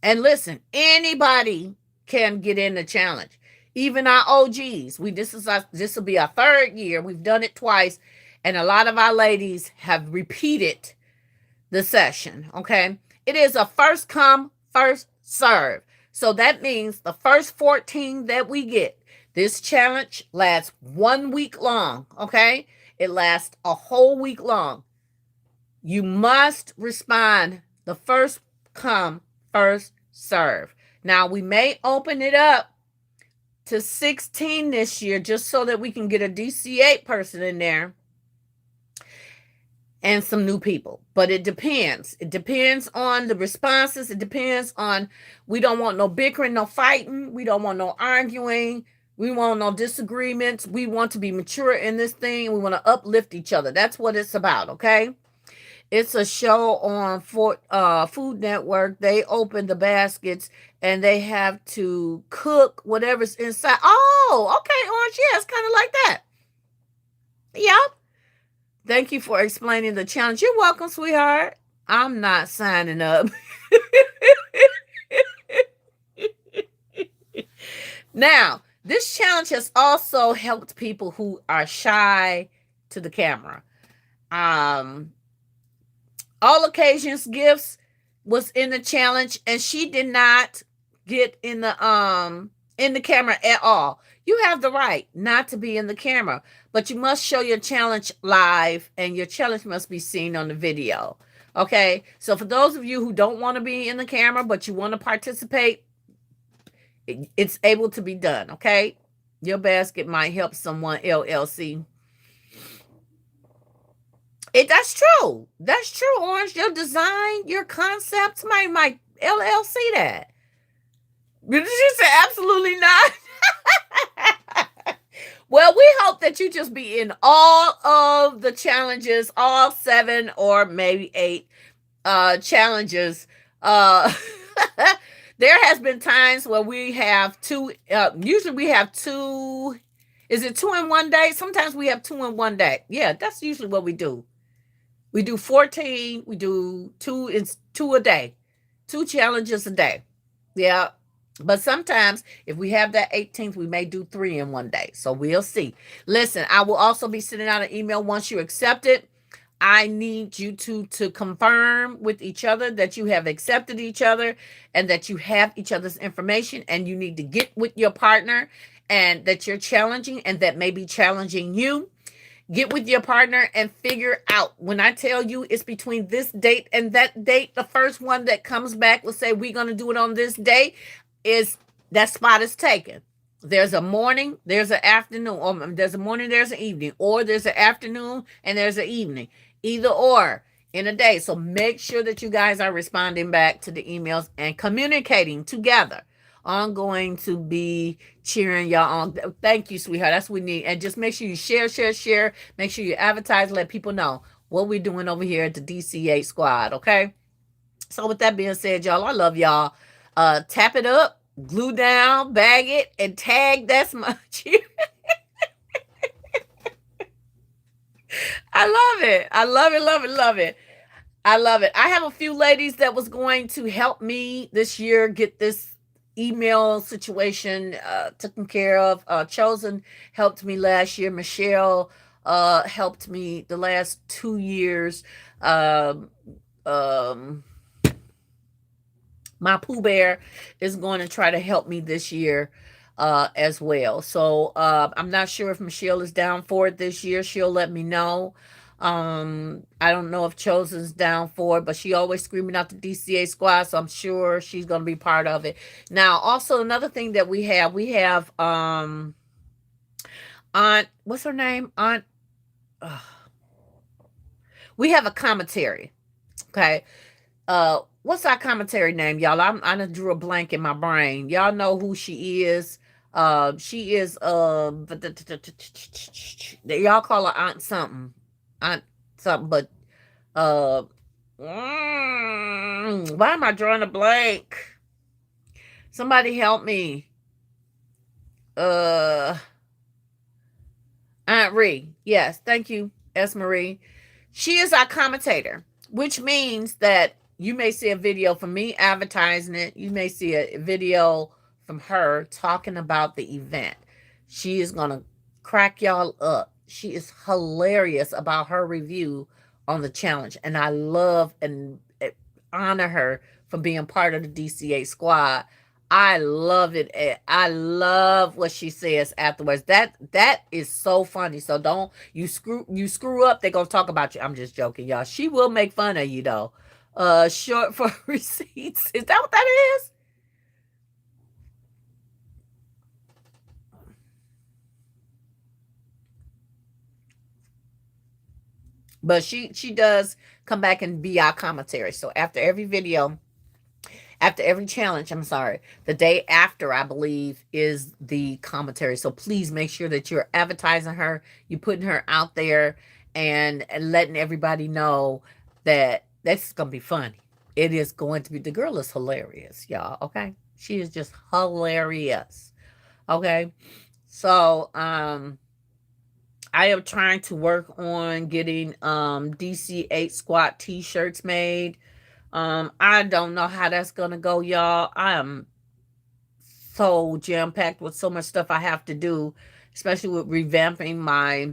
And listen, anybody can get in the challenge. Even our OGs. This will be our third year. We've done it twice, and a lot of our ladies have repeated the session. Okay, it is a first come, first serve. So that means the first 14 that we get, this challenge lasts 1 week long. Okay, it lasts a whole week long. You must respond the first come, first serve. Now, we may open it up to 16 this year just so that we can get a DC8 person in there and some new people. But it depends. It depends on the responses. It depends on, we don't want no bickering, no fighting. We don't want no arguing. We want no disagreements. We want to be mature in this thing. We want to uplift each other. That's what it's about, okay? It's a show on Food Network. They open the baskets and they have to cook whatever's inside. Oh, okay, Orange. Yeah, it's kind of like that. Yep. Thank you for explaining the challenge. You're welcome, sweetheart. I'm not signing up. Now, this challenge has also helped people who are shy to the camera. All Occasions Gifts was in the challenge, and she did not get in the camera at all. You have the right not to be in the camera, but you must show your challenge live, and your challenge must be seen on the video. Okay, so for those of you who don't want to be in the camera, but you want to participate, it's able to be done. Okay, your basket might help someone, LLC. That's true. That's true, Orange. Your design, your concepts might LLC that. Did you say absolutely not? Well, we hope that you just be in all of the challenges, all 7 or maybe 8 challenges. There has been times where we have 2. Usually we have 2. Is it 2 in 1 day? Sometimes we have 2 in 1 day. Yeah, that's usually what we do. We do 14. We do 2 a day. 2 challenges a day. Yeah. But sometimes if we have that 18th, we may do 3 in 1 day. So we'll see. Listen, I will also be sending out an email once you accept it. I need you to confirm with each other that you have accepted each other and that you have each other's information, and you need to get with your partner and that you're challenging and that may be challenging you. Get with your partner and figure out. When I tell you it's between this date and that date, the first one that comes back will say we're going to do it on this day, is that spot is taken. There's a morning, there's an afternoon, or there's a morning, there's an evening, or there's an afternoon and there's an evening. Either or in a day. So make sure that you guys are responding back to the emails and communicating together. I'm going to be cheering y'all on. Thank you, sweetheart. That's what we need. And just make sure you share. Make sure you advertise, let people know what we're doing over here at the DC8 squad, okay? So with that being said, y'all, I love y'all. Tap it up, glue down, bag it, and tag that much. I love it. I love it, love it, love it. I love it. I have a few ladies that was going to help me this year get this email situation taken care of. Chosen helped me last year. Michelle helped me the last 2 years. Um, um, my Pooh Bear is going to try to help me this year as well. So I'm not sure if Michelle is down for it this year. She'll let me know. I don't know if Chosen's down for it, but she always screaming out the DCA squad, so I'm sure she's going to be part of it. Now, also another thing that we have Aunt, what's her name? Aunt, uh, we have a commentary. Okay. What's our commentary name, y'all? I done drew a blank in my brain. Y'all know who she is. She is y'all call her Aunt something. Aunt something, but uh why am I drawing a blank? Somebody help me. Uh Aunt Ree. Yes, thank you, S. Marie. She is our commentator, which means that you may see a video from me advertising it. You may see a video from her talking about the event. She is going to crack y'all up. She is hilarious about her review on the challenge. And I love and honor her for being part of the DCA squad. I love it. I love what she says afterwards. That is so funny. So don't you screw up, they're gonna talk about you. I'm just joking, y'all. She will make fun of you though. Short for receipts. Is that what that is? But she does come back and be our commentary. So after every video, after every challenge, I'm sorry, the day after, I believe, is the commentary. So please make sure that you're advertising her, you're putting her out there, and letting everybody know that that's going to be funny. It is going to be, the girl is hilarious, y'all. Okay. She is just hilarious. Okay. So, I am trying to work on getting DC8 squad t-shirts made. I don't know how that's gonna go, y'all. I am so jam-packed with so much stuff I have to do, especially with revamping my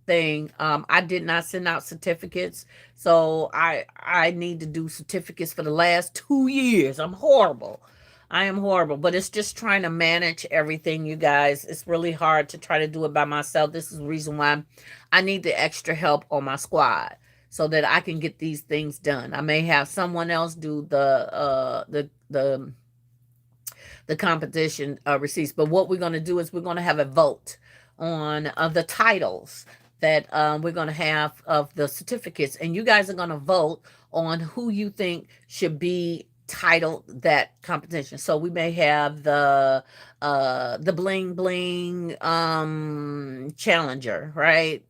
thing. I did not send out certificates, so I need to do certificates for the last 2 years. I'm horrible. I am horrible, but it's just trying to manage everything, you guys. It's really hard to try to do it by myself. This is the reason why I need the extra help on my squad so that I can get these things done. I may have someone else do the competition receipts. But what we're going to do is we're going to have a vote on the titles that we're going to have of the certificates. And you guys are going to vote on who you think should be titled that competition. So we may have the bling bling challenger, right?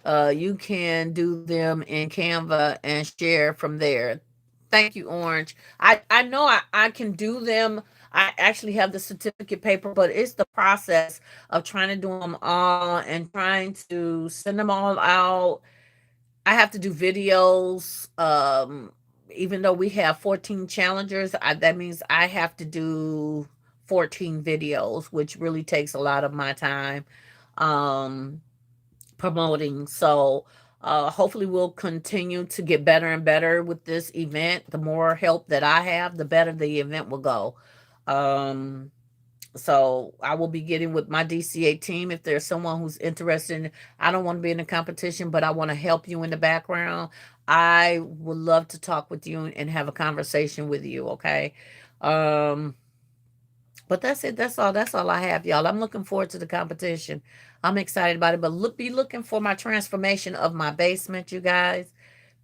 You can do them in Canva and share from there. Thank you, Orange. I know I can do them. I actually have the certificate paper, but it's the process of trying to do them all and trying to send them all out. I have to do videos. Even though we have 14 challengers, that means I have to do 14 videos, which really takes a lot of my time. Um, Promoting. So hopefully we'll continue to get better and better with this event. The more help that I have, the better the event will go. Um, so I will be getting with my DCA team if there's someone who's interested I don't want to be in a competition, but I want to help you in the background. I would love to talk with you and have a conversation with you. Okay. Um, but that's it. That's all I have, y'all. I'm looking forward to the competition. I'm excited about it. But be looking for my transformation of my basement, you guys.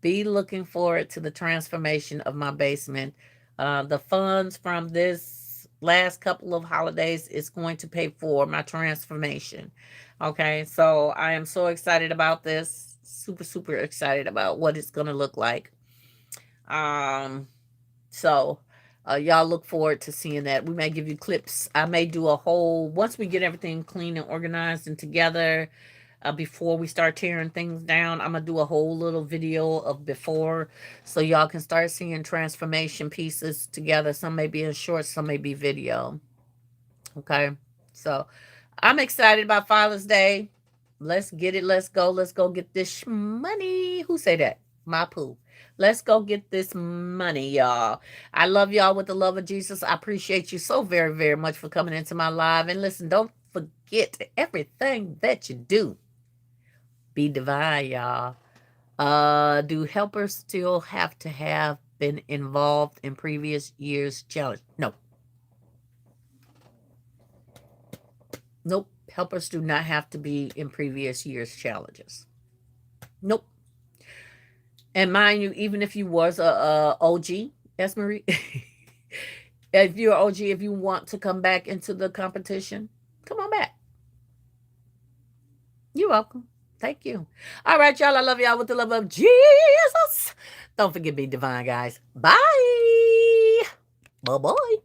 Be looking forward to the transformation of my basement. The funds from this last couple of holidays is going to pay for my transformation. Okay, so I am so excited about this. Super, super excited about what it's going to look like. Um, so y'all look forward to seeing that. We may give you clips. I may do a whole, once we get everything clean and organized and together, before we start tearing things down, I'm going to do a whole little video of before so y'all can start seeing transformation pieces together. Some may be in short, some may be video. Okay. So I'm excited about Father's Day. Let's get it. Let's go. Let's go get this money. Who say that? My poo. Let's go get this money, y'all. I love y'all with the love of Jesus. I appreciate you so very, very much for coming into my live. And listen, don't forget everything that you do. Be divine, y'all. Do helpers still have to have been involved in previous year's challenge? No. Nope. Helpers do not have to be in previous year's challenges. Nope. And mind you, even if you was a OG, yes, Marie, if you're OG, if you want to come back into the competition, come on back. You're welcome. Thank you. All right, y'all. I love y'all with the love of Jesus. Don't forget, be divine, guys. Bye. Bye-bye.